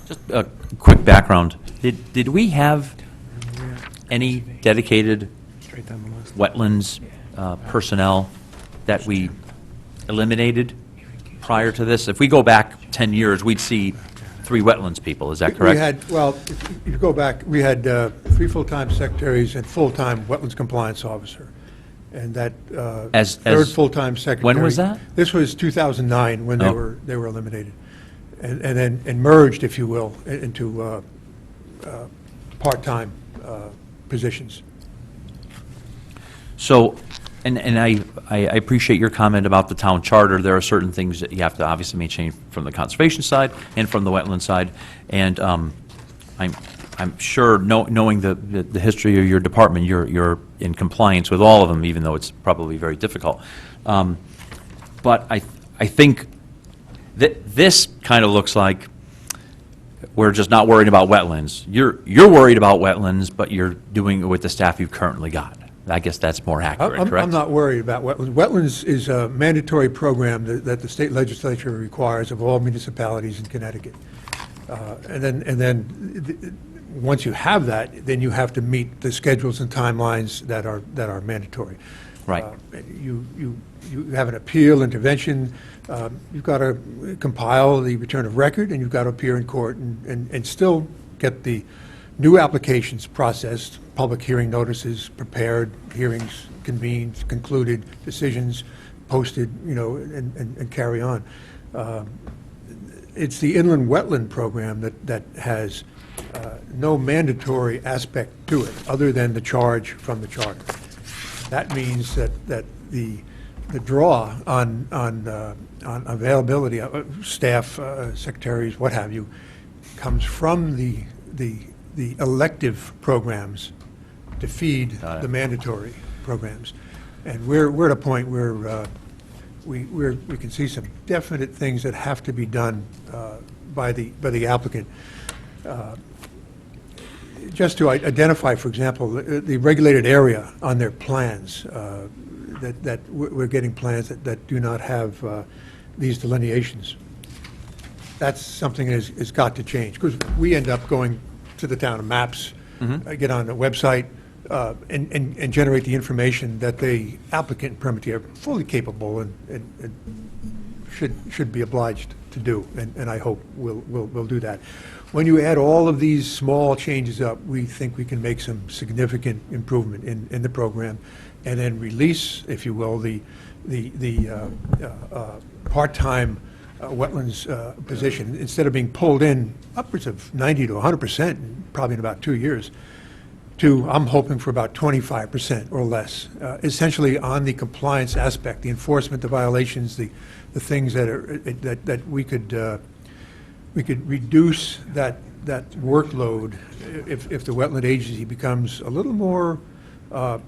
[SPEAKER 7] Just a quick background. Did we have any dedicated wetlands personnel that we eliminated prior to this? If we go back 10 years, we'd see 3 wetlands people, is that correct?
[SPEAKER 12] We had, well, if you go back, we had 3 full-time secretaries and full-time wetlands compliance officer. And that third full-time secretary.
[SPEAKER 7] When was that?
[SPEAKER 12] This was 2009 when
[SPEAKER 7] Oh.
[SPEAKER 12] they were eliminated. And then merged, if you will, into part-time positions.
[SPEAKER 7] So, and I appreciate your comment about the town charter. There are certain things that you have to obviously maintain from the conservation side and from the wetland side. And I'm sure, knowing the history of your department, you're in compliance with all of them, even though it's probably very difficult. But I think that this kind of looks like we're just not worried about wetlands. You're worried about wetlands, but you're doing it with the staff you've currently got. I guess that's more accurate, correct?
[SPEAKER 12] I'm not worried about wetlands. Wetlands is a mandatory program that the state legislature requires of all municipalities in Connecticut. And then once you have that, then you have to meet the schedules and timelines that are mandatory.
[SPEAKER 7] Right.
[SPEAKER 12] You have an appeal, intervention, you've got to compile the return of record, and you've got to appear in court and still get the new applications processed, public hearing notices prepared, hearings convened, concluded, decisions posted, and carry on. it's the inland wetland program that has no mandatory aspect to it, other than the charge from the charter. That means that the draw on availability of staff, secretaries, what have you, comes from the elective programs to feed the mandatory programs. And we're at a point where we can see some definite things that have to be done by the applicant. Just to identify, for example, the regulated area on their plans, that we're getting plans that do not have these delineations. That's something that has got to change, because we end up going to the town of maps, get on the website, and generate the information that the applicant and permittee are fully capable and should be obliged to do, and I hope we'll do that. When you add all of these small changes up, we think we can make some significant improvement in the program, and then release, if you will, the part-time wetlands position, instead of being pulled in upwards of 90 to 100%, probably in about 2 years, to, I'm hoping for about 25% or less, essentially on the compliance aspect, the enforcement, the violations, the things that are that we could reduce that workload if the wetland agency becomes a little more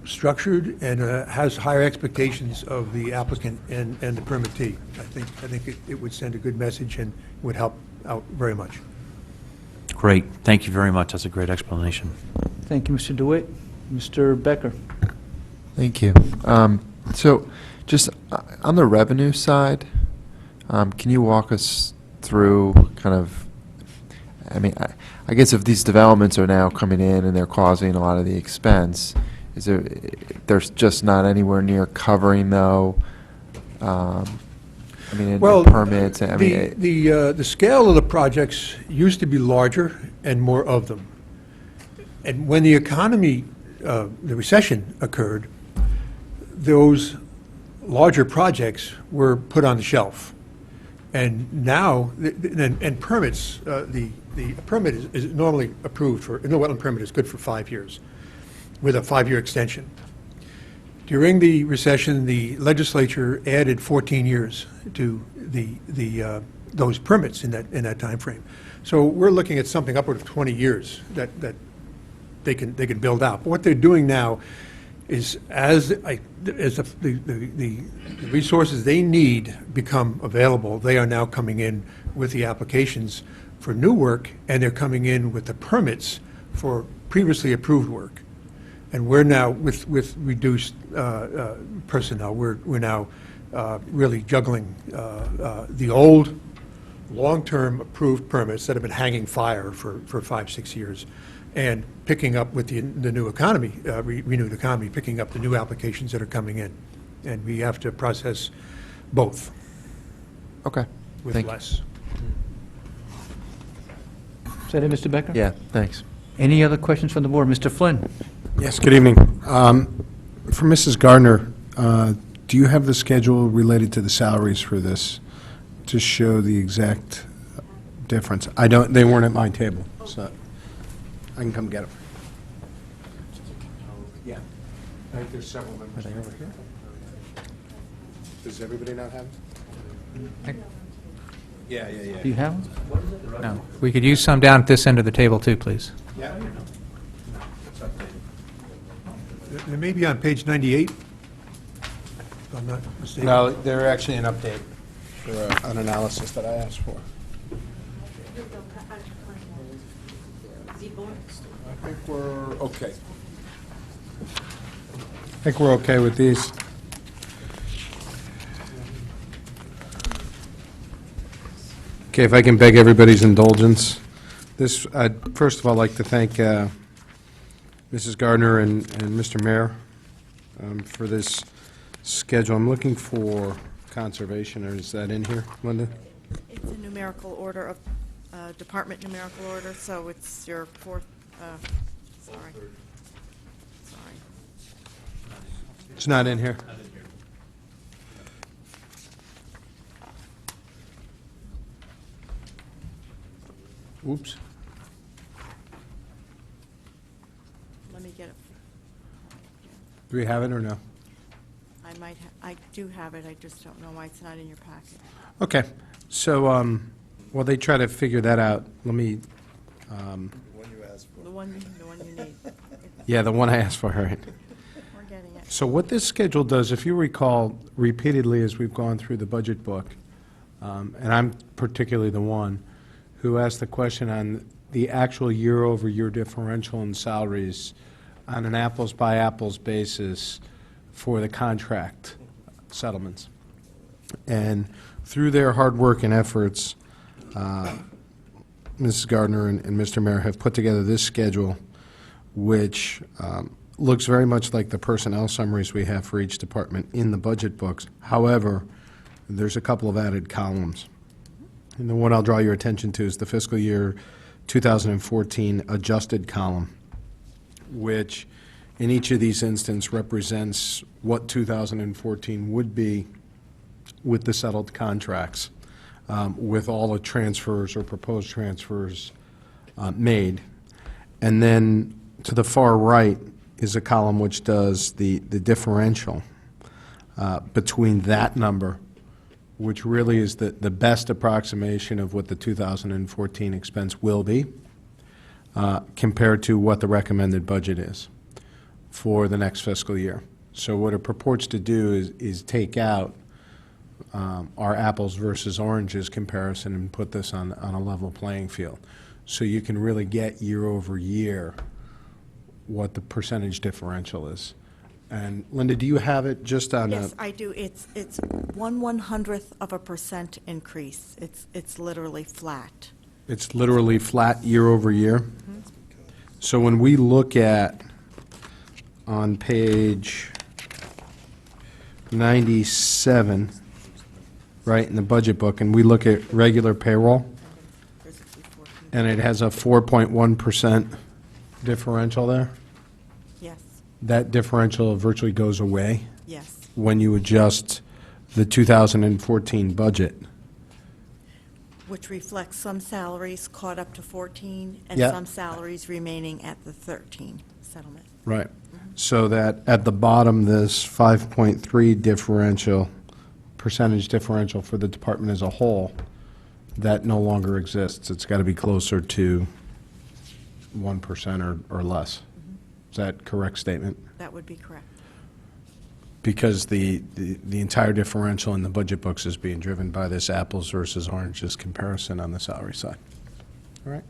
[SPEAKER 12] structured and has higher expectations of the applicant and the permittee. I think it would send a good message and would help out very much.
[SPEAKER 7] Great. Thank you very much. That's a great explanation.
[SPEAKER 1] Thank you, Mr. DeWitt. Mr. Becker?
[SPEAKER 3] Thank you. So just on the revenue side, can you walk us through kind of, I mean, I guess if these developments are now coming in and they're causing a lot of the expense, there's just not anywhere near covering though, I mean,
[SPEAKER 12] Well,
[SPEAKER 3] permits, I mean.
[SPEAKER 12] the scale of the projects used to be larger and more of them. And when the economy, the recession occurred, those larger projects were put on the shelf. And now, and permits, the permit is normally approved for, no wetland permit is good for 5 years, with a 5-year extension. During the recession, the legislature added 14 years to those permits in that time frame. So we're looking at something upward of 20 years that they can build out. But what they're doing now is as the resources they need become available, they are now coming in with the applications for new work, and they're coming in with the permits for previously approved work. And we're now, with reduced personnel, we're now really juggling the old, long-term approved permits that have been hanging fire for 5-6 years, and picking up with the new economy, renewed economy, picking up the new applications that are coming in. And we have to process both
[SPEAKER 3] Okay.
[SPEAKER 12] with
[SPEAKER 3] Thank you.
[SPEAKER 12] less.
[SPEAKER 1] Is that it, Mr. Becker?
[SPEAKER 3] Yeah, thanks.
[SPEAKER 1] Any other questions from the board? Mr. Flynn?
[SPEAKER 13] Yes, good evening. For Mrs. Gardner, do you have the schedule related to the salaries for this to show the exact difference? I don't, they weren't at my table, so I can come get them. Yeah. I think there's several members over here. Does everybody not have them? Yeah.
[SPEAKER 1] Do you have them?
[SPEAKER 2] No. We could use some down at this end of the table too, please.
[SPEAKER 13] Yeah.
[SPEAKER 12] They may be on page 98, if I'm not mistaken.
[SPEAKER 13] No, they're actually an update for an analysis that I asked for. I think we're okay. I think we're okay with these. Okay, if I can beg everybody's indulgence. This, I'd first of all like to thank Mrs. Gardner and Mr. Mayor for this schedule. I'm looking for conservation, or is that in here, Linda?
[SPEAKER 14] It's a numerical order of, department numerical order, so it's your fourth, sorry.
[SPEAKER 13] It's not in here. Whoops.
[SPEAKER 14] Let me get it.
[SPEAKER 13] Do we have it or no?
[SPEAKER 14] I do have it, I just don't know why it's not in your packet.
[SPEAKER 13] Okay, so, while they try to figure that out, let me,
[SPEAKER 14] The one you need.
[SPEAKER 13] yeah, the one I asked for, all right.
[SPEAKER 14] We're getting it.
[SPEAKER 13] So what this schedule does, if you recall repeatedly as we've gone through the budget book, and I'm particularly the one who asked the question on the actual year-over-year differential in salaries on an apples-by-apples basis for the contract settlements. And through their hard work and efforts, Mrs. Gardner and Mr. Mayor have put together this schedule, which looks very much like the personnel summaries we have for each department in the budget books. However, there's a couple of added columns. And the one I'll draw your attention to is the fiscal year 2014 adjusted column, which in each of these instances represents what 2014 would be with the settled contracts, with all the transfers or proposed transfers made. And then to the far right is a column which does the differential between that number, which really is the best approximation of what the 2014 expense will be, compared to what the recommended budget is for the next fiscal year. So what it purports to do is take out our apples versus oranges comparison and put this on a level playing field. So you can really get year over year what the percentage differential is. And Linda, do you have it just on
[SPEAKER 14] Yes, I do. It's 1/100% increase. It's literally flat.
[SPEAKER 13] It's literally flat year over year? So when we look at, on page 97, right, in the budget book, and we look at regular payroll, and it has a 4.1% differential there,
[SPEAKER 14] Yes,
[SPEAKER 13] that differential virtually goes away
[SPEAKER 14] yes.
[SPEAKER 13] when you adjust the 2014 budget.
[SPEAKER 14] Which reflects some salaries caught up to 14 and
[SPEAKER 13] Yeah.
[SPEAKER 14] some salaries remaining at the 13 settlement.
[SPEAKER 13] Right. So that at the bottom, this 5.3 differential, percentage differential for the department as a whole, that no longer exists. It's got to be closer to 1% or less. Is that correct statement?
[SPEAKER 14] That would be correct.
[SPEAKER 13] Because the entire differential in the budget books is being driven by this apples versus oranges comparison on the salary side. All right?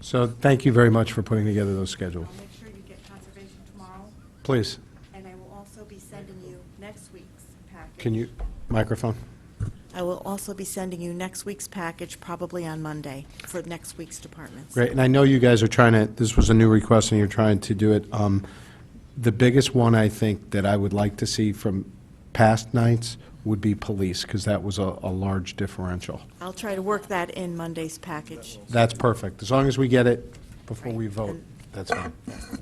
[SPEAKER 13] So thank you very much for putting together those schedules.
[SPEAKER 14] I'll make sure you get conservation tomorrow,
[SPEAKER 13] Please,
[SPEAKER 14] and I will also be sending you next week's package.
[SPEAKER 13] can you, microphone?
[SPEAKER 14] I will also be sending you next week's package probably on Monday for next week's departments.
[SPEAKER 13] Great, and I know you guys are trying to, this was a new request and you're trying to do it. The biggest one I think that I would like to see from past nights would be police, because that was a large differential.
[SPEAKER 14] I'll try to work that in Monday's package.
[SPEAKER 13] That's perfect. As long as we get it before we vote, that's fine.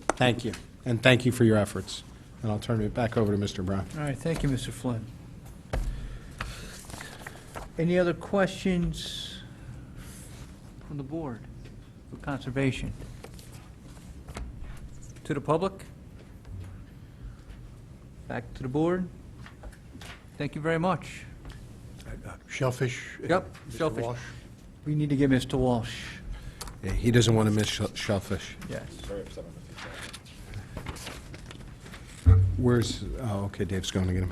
[SPEAKER 13] Thank you, and thank you for your efforts. And I'll turn it back over to Mr. Brown.
[SPEAKER 1] All right, thank you, Mr. Flynn. Any other questions from the board for conservation? To the public? Back to the board? Thank you very much.
[SPEAKER 12] Shellfish?
[SPEAKER 1] Yep,
[SPEAKER 12] Mr.
[SPEAKER 1] shellfish.
[SPEAKER 12] Walsh?
[SPEAKER 1] We need to get Mr. Walsh.
[SPEAKER 13] Yeah, he doesn't want to miss shellfish.
[SPEAKER 1] Yes.
[SPEAKER 13] Where's, oh, okay, Dave's going to get him.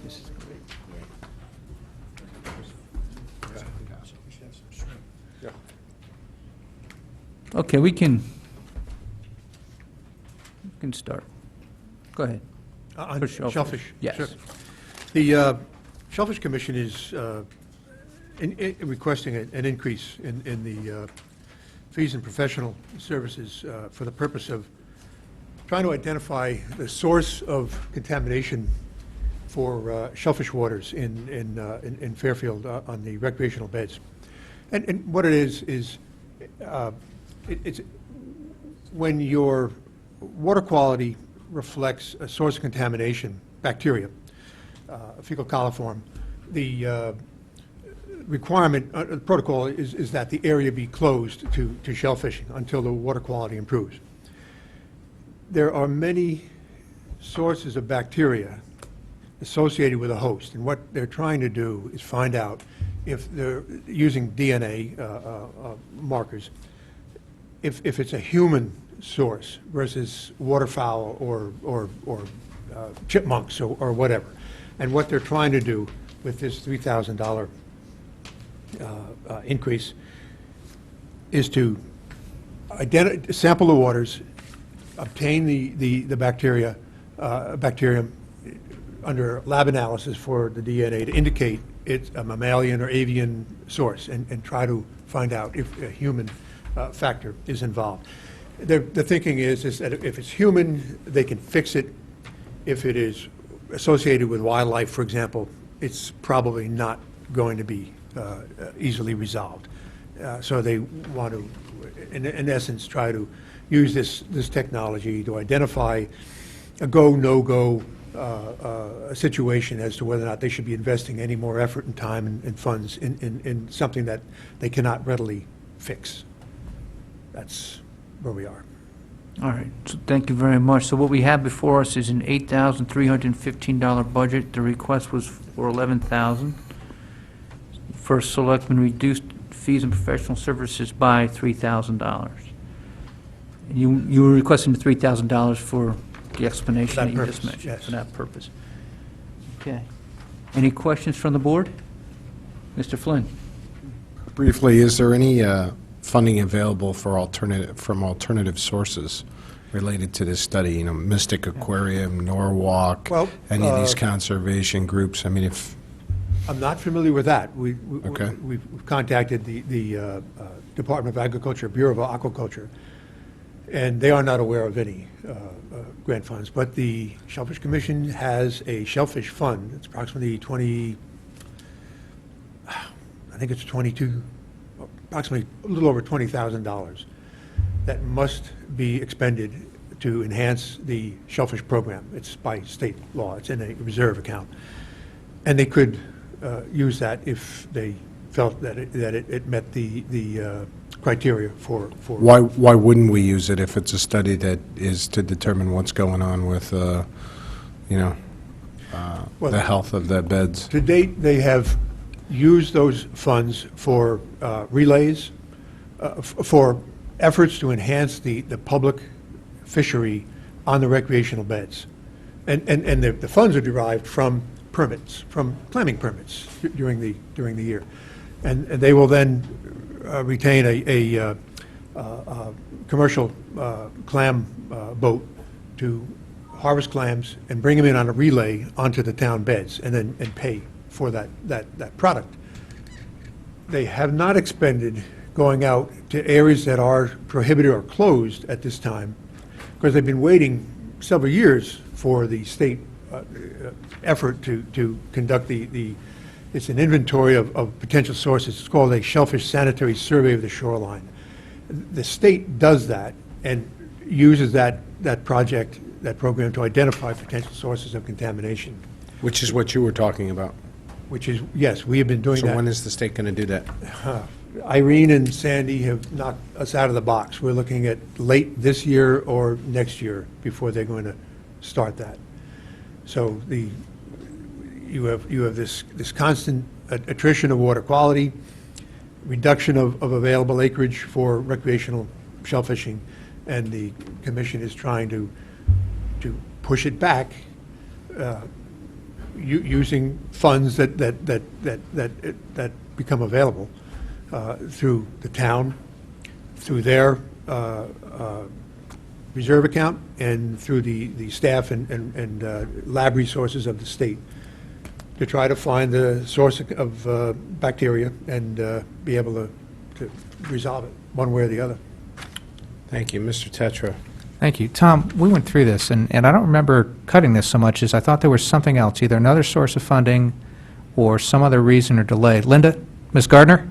[SPEAKER 1] This is great. Okay, we can start. Go ahead.
[SPEAKER 12] On
[SPEAKER 1] For shellfish.
[SPEAKER 12] shellfish?
[SPEAKER 1] Yes.
[SPEAKER 12] Sure. The Shellfish Commission is requesting an increase in the fees and professional services for the purpose of trying to identify the source of contamination for shellfish waters in Fairfield on the recreational beds. And what it is it's when you're water quality reflects a source of contamination, bacteria, fecal coliform. The requirement, the protocol is that the area be closed to shell fishing until the water quality improves. There are many sources of bacteria associated with a host, and what they're trying to do is find out if they're using DNA markers, if it's a human source versus waterfowl or chipmunks or whatever. And what they're trying to do with this $3,000 increase is to sample the waters, obtain the bacterium under lab analysis for the DNA to indicate it's a mammalian or avian source, and try to find out if a human factor is involved. The thinking is that if it's human, they can fix it. If it is associated with wildlife, for example, it's probably not going to be easily resolved. So they want to, in essence, try to use this technology to identify a go, no-go situation as to whether or not they should be investing any more effort and time and funds in something that they cannot readily fix. That's where we are.
[SPEAKER 1] All right, so thank you very much. So what we have before us is an $8,315 budget. The request was for $11,000. First Selectman reduced fees and professional services by $3,000. You were requesting the $3,000 for the explanation that you just mentioned.
[SPEAKER 12] Yes.
[SPEAKER 1] For that purpose. Okay. Any questions from the board? Mr. Flynn?
[SPEAKER 13] Briefly, is there any funding available from alternative sources related to this study? You know, Mystic Aquarium, Norwalk,
[SPEAKER 12] Well,
[SPEAKER 13] any of these conservation groups? I mean, if...
[SPEAKER 12] I'm not familiar with that.
[SPEAKER 13] Okay.
[SPEAKER 12] We've contacted the Department of Agriculture, Bureau of Aquaculture, and they are not aware of any grant funds. But the Shellfish Commission has a shellfish fund. It's approximately approximately a little over $20,000 that must be expended to enhance the shellfish program. It's by state law. It's in a reserve account. And they could use that if they felt that it met the criteria for.
[SPEAKER 13] Why wouldn't we use it if it's a study that is to determine what's going on with, the health of the beds?
[SPEAKER 12] To date, they have used those funds for relays, for efforts to enhance the public fishery on the recreational beds. And the funds are derived from permits, from clamming permits during the year. And they will then retain a commercial clam boat to harvest clams and bring them in on a relay onto the town beds and pay for that product. They have not expended going out to areas that are prohibited or closed at this time, because they've been waiting several years for the state effort to conduct it's an inventory of potential sources. It's called a Shellfish Sanitary Survey of the Shoreline. The state does that and uses that program to identify potential sources of contamination.
[SPEAKER 13] Which is what you were talking about.
[SPEAKER 12] Which is, yes, we have been doing that.
[SPEAKER 13] So when is the state going to do that?
[SPEAKER 12] Irene and Sandy have knocked us out of the box. We're looking at late this year or next year before they're going to start that. So you have this constant attrition of water quality, reduction of available acreage for recreational shellfishing, and the commission is trying to push it back using funds that become available through the town, through their reserve account, and through the staff and lab resources of the state, to try to find the source of bacteria and be able to resolve it one way or the other.
[SPEAKER 13] Thank you. Mr. Tetra.
[SPEAKER 2] Thank you. Tom, we went through this, and I don't remember cutting this so much as I thought there was something else, either another source of funding or some other reason or delay. Linda, Ms. Gardner,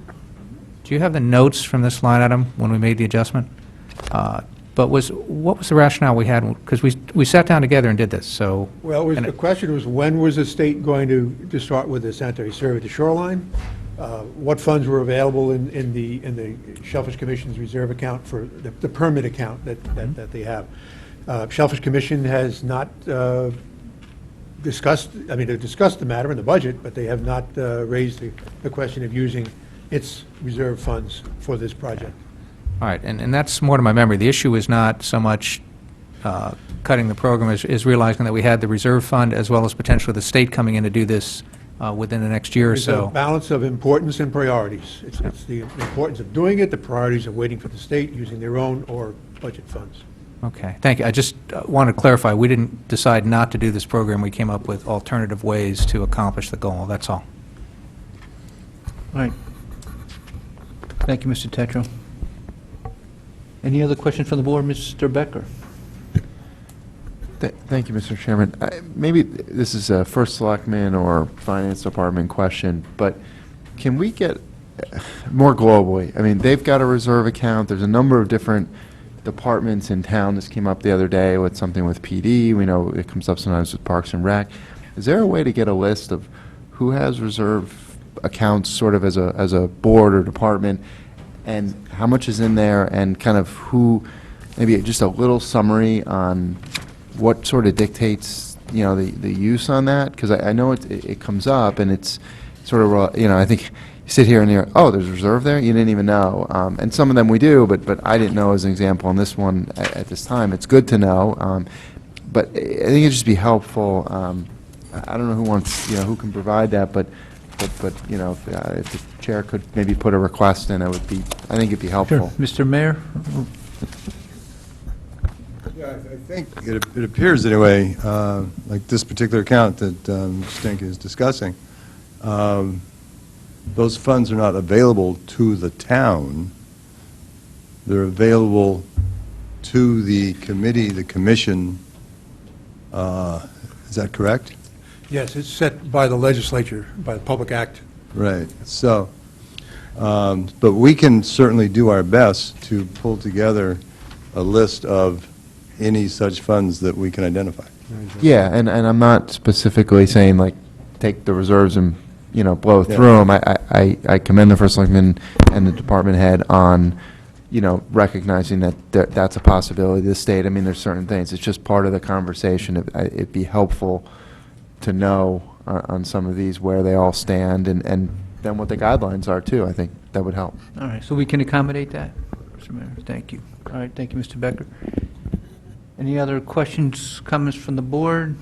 [SPEAKER 2] do you have the notes from this line item when we made the adjustment? But what was the rationale we had? Because we sat down together and did this, so.
[SPEAKER 12] Well,
[SPEAKER 2] and
[SPEAKER 12] the question was, when was the state going to start with the sanitary survey of the shoreline? What funds were available in the Shellfish Commission's reserve account for the permit account that they have? Shellfish Commission has not discussed, I mean, they've discussed the matter in the budget, but they have not raised the question of using its reserve funds for this project.
[SPEAKER 2] All right, and that's more to my memory. The issue is not so much cutting the program, is realizing that we had the reserve fund as well as potentially the state coming in to do this within the next year or
[SPEAKER 12] It's a
[SPEAKER 2] so.
[SPEAKER 12] balance of importance and priorities. It's the importance of doing it, the priorities of waiting for the state using their own or budget funds.
[SPEAKER 2] Okay, thank you. I just wanted to clarify, we didn't decide not to do this program. We came up with alternative ways to accomplish the goal, that's all.
[SPEAKER 1] All right. Thank you, Mr. Tetro. Any other questions from the board? Mr. Becker?
[SPEAKER 3] Thank you, Mr. Chairman. Maybe this is a first selectman or finance department question, but can we get more globally? I mean, they've got a reserve account. There's a number of different departments in town. This came up the other day with something with PD. We know it comes up sometimes with Parks and Rec. Is there a way to get a list of who has reserve accounts sort of as a board or department, and how much is in there, and kind of who, maybe just a little summary on what sort of dictates, the use on that? Because I know it comes up, and it's sort of, I think you sit here and you're, oh, there's reserve there? You didn't even know. And some of them we do, but I didn't know as an example on this one at this time. It's good to know. But I think it'd just be helpful. I don't know who wants, who can provide that, but if the chair could maybe put a request in, I think it'd be helpful.
[SPEAKER 1] Mr. Mayor?
[SPEAKER 15] Yeah, I think it appears anyway, like this particular account that Mr. Stink is discussing, those funds are not available to the town. They're available to the committee, the commission. Is that correct?
[SPEAKER 12] Yes, it's set by the legislature, by the Public Act.
[SPEAKER 15] Right. So, but we can certainly do our best to pull together a list of any such funds that we can identify.
[SPEAKER 3] Yeah, and I'm not specifically saying, like, take the reserves and, blow
[SPEAKER 15] Yeah.
[SPEAKER 3] through them. I commend the first selectman and the department head on, recognizing that that's a possibility of the state. I mean, there's certain things. It's just part of the conversation. It'd be helpful to know on some of these where they all stand, and then what the guidelines are, too. I think that would help.
[SPEAKER 1] All right, so we can accommodate that, Mr. Mayor. Thank you. All right, thank you, Mr. Becker. Any other questions, comments from the board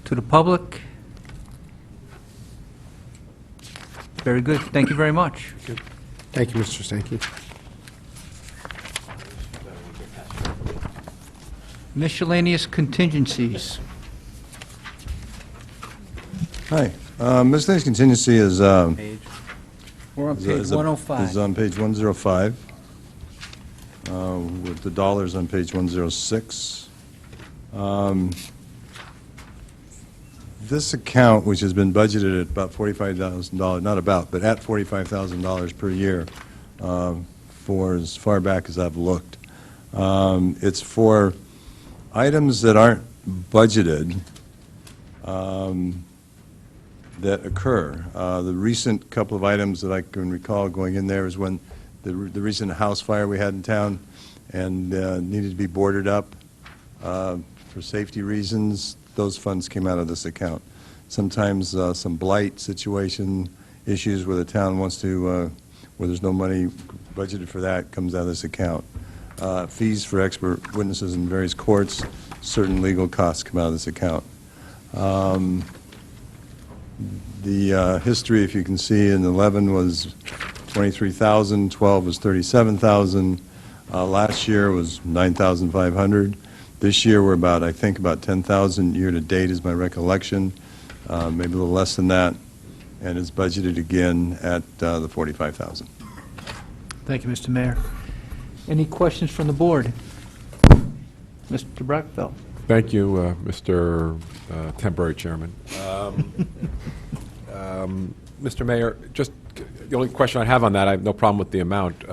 [SPEAKER 1] to the public? Very good. Thank you very much.
[SPEAKER 13] Thank you, Mr. Stanky.
[SPEAKER 1] Miscellaneous contingencies.
[SPEAKER 15] Hi. Miscellaneous contingency is,
[SPEAKER 1] We're on
[SPEAKER 15] is
[SPEAKER 1] page
[SPEAKER 15] is
[SPEAKER 1] 105.
[SPEAKER 15] is on page 105, with the dollars on page 106. This account, which has been budgeted at about $45,000, not about, but at $45,000 per year for as far back as I've looked. It's for items that aren't budgeted that occur. The recent couple of items that I can recall going in there is when the recent house fire we had in town and needed to be boarded up for safety reasons. Those funds came out of this account. Sometimes some blight situation issues where the town wants to, where there's no money budgeted for that, comes out of this account. Fees for expert witnesses in various courts, certain legal costs come out of this account. The history, if you can see, in 11 was 23,000, 12 was 37,000. Last year was 9,500. This year, we're about, I think, about 10,000 year-to-date is my recollection, maybe a little less than that, and it's budgeted again at the 45,000.
[SPEAKER 1] Thank you, Mr. Mayor. Any questions from the board? Mr. Brockfeld?
[SPEAKER 16] Thank you, Mr. Temporary Chairman. Mr. Mayor, just the only question I have on that, I have no problem with the amount.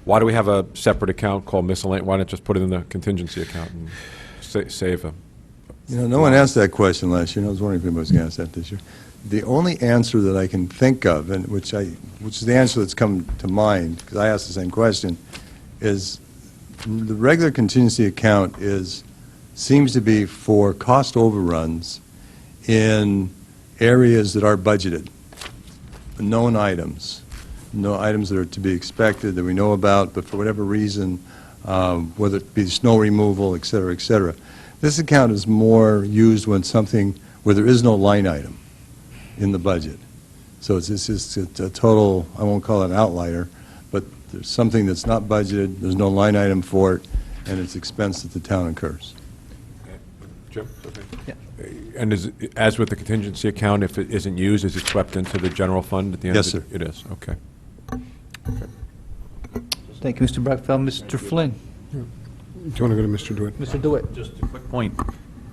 [SPEAKER 16] Why do we have a separate account called miscellaneous? Why not just put it in the contingency account and save a?
[SPEAKER 15] No one asked that question last year, and I was wondering if anybody was going to ask that this year. The only answer that I can think of, and which is the answer that's come to mind, because I asked the same question, is the regular contingency account seems to be for cost overruns in areas that are budgeted, known items, no items that are to be expected, that we know about, but for whatever reason, whether it be snow removal, et cetera, et cetera. This account is more used when where there is no line item in the budget. So it's just a total, I won't call it an outlier, but there's something that's not budgeted, there's no line item for it, and it's expense that the town incurs.
[SPEAKER 16] Jim? And as with the contingency account, if it isn't used, is it swept into the general fund at the end?
[SPEAKER 15] Yes,
[SPEAKER 16] of
[SPEAKER 15] sir.
[SPEAKER 16] It is, okay.
[SPEAKER 1] Thank you, Mr. Brockfeld. Mr. Flynn?
[SPEAKER 13] Do you want to go to Mr. DeWitt?
[SPEAKER 1] Mr. DeWitt?
[SPEAKER 7] Just a quick point.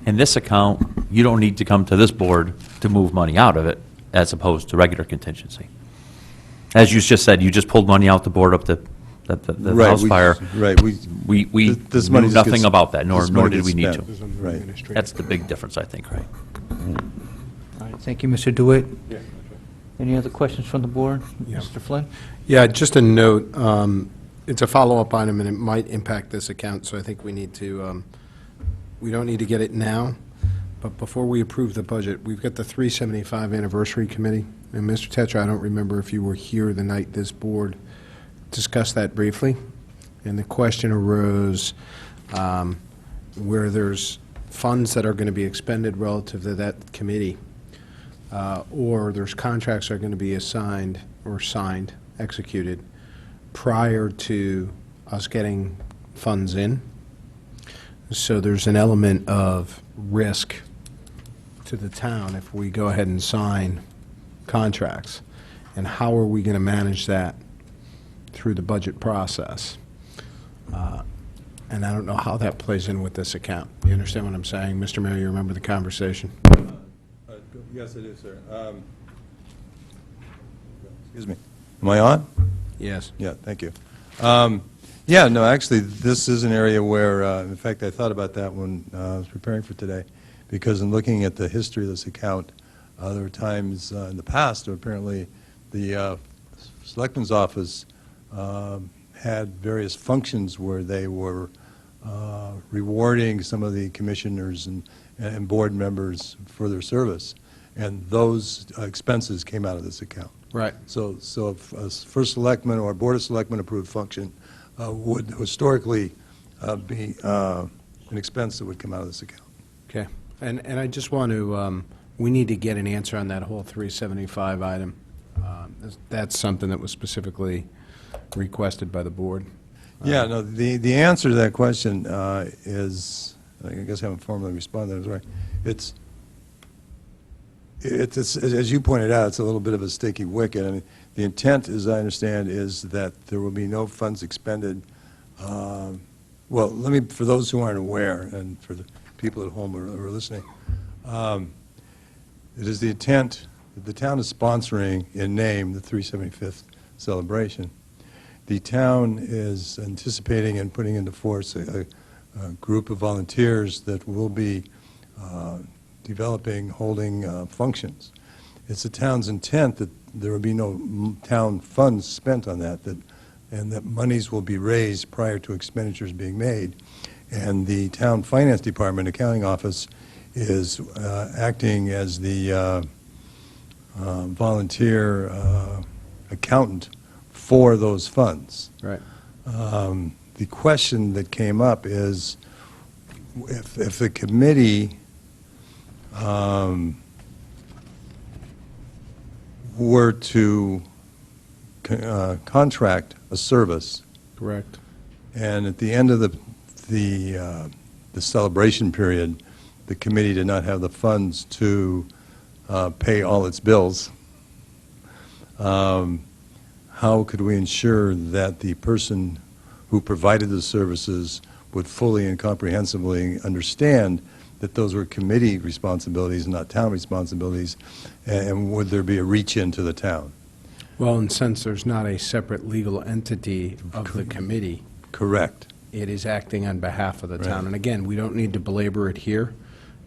[SPEAKER 7] In this account, you don't need to come to this board to move money out of it, as opposed to regular contingency. As you just said, you just pulled money out to board up the
[SPEAKER 15] Right,
[SPEAKER 7] house fire.
[SPEAKER 15] Right.
[SPEAKER 7] We
[SPEAKER 15] This
[SPEAKER 7] knew
[SPEAKER 15] money just
[SPEAKER 7] nothing
[SPEAKER 15] gets-
[SPEAKER 7] about that, nor
[SPEAKER 15] this money
[SPEAKER 7] did we need
[SPEAKER 15] gets
[SPEAKER 7] to.
[SPEAKER 15] spent. Right.
[SPEAKER 7] That's the big difference, I think, right?
[SPEAKER 1] All right, thank you, Mr. DeWitt. Any other questions from the board? Mr. Flynn?
[SPEAKER 13] Yeah, just a note, it's a follow-up item, and it might impact this account, so I think we need to, we don't need to get it now, but before we approve the budget, we've got the 375 Anniversary Committee, and Mr. Tetra, I don't remember if you were here the night this board discussed that briefly, and the question arose where there's funds that are going to be expended relative to that committee, or there's contracts that are going to be assigned or signed, executed, prior to us getting funds in. So there's an element of risk to the town if we go ahead and sign contracts. And how are we going to manage that through the budget process? And I don't know how that plays in with this account. You understand what I'm saying? Mr. Mayor, you remember the conversation?
[SPEAKER 15] Yes, I do, sir. Excuse me. Am I on?
[SPEAKER 13] Yes.
[SPEAKER 15] Yeah, thank you. Yeah, no, actually, this is an area where, in fact, I thought about that when I was preparing for today, because in looking at the history of this account, there were times in the past where apparently the Selectman's office had various functions where they were rewarding some of the commissioners and board members for their service, and those expenses came out of this account.
[SPEAKER 13] Right.
[SPEAKER 15] So if a first selectman or a board of selectmen approved function would historically be an expense that would come out of this account.
[SPEAKER 13] Okay. And I just want to, we need to get an answer on that whole 375 item. That's something that was specifically requested by the board.
[SPEAKER 15] Yeah, no, the answer to that question is, I guess I haven't formally responded, right? It's, as you pointed out, it's a little bit of a sticky wicket. I mean, the intent, as I understand, is that there will be no funds expended. Well, let me, for those who aren't aware, and for the people at home who are listening, it is the intent that the town is sponsoring in name the 375th celebration. The town is anticipating and putting into force a group of volunteers that will be developing, holding functions. It's the town's intent that there will be no town funds spent on that, and that monies will be raised prior to expenditures being made. And the town finance department, accounting office, is acting as the volunteer accountant for those funds.
[SPEAKER 13] Right.
[SPEAKER 15] The question that came up is if the committee were to contract a service.
[SPEAKER 13] Correct.
[SPEAKER 15] And at the end of the celebration period, the committee did not have the funds to pay all its bills. How could we ensure that the person who provided the services would fully and comprehensively understand that those were committee responsibilities, not town responsibilities, and would there be a reach into the town?
[SPEAKER 13] Well, and since there's not a separate legal entity of the committee,
[SPEAKER 15] Correct.
[SPEAKER 13] it is acting on behalf of the town.
[SPEAKER 15] Right.
[SPEAKER 13] And again, we don't need to belabor it here,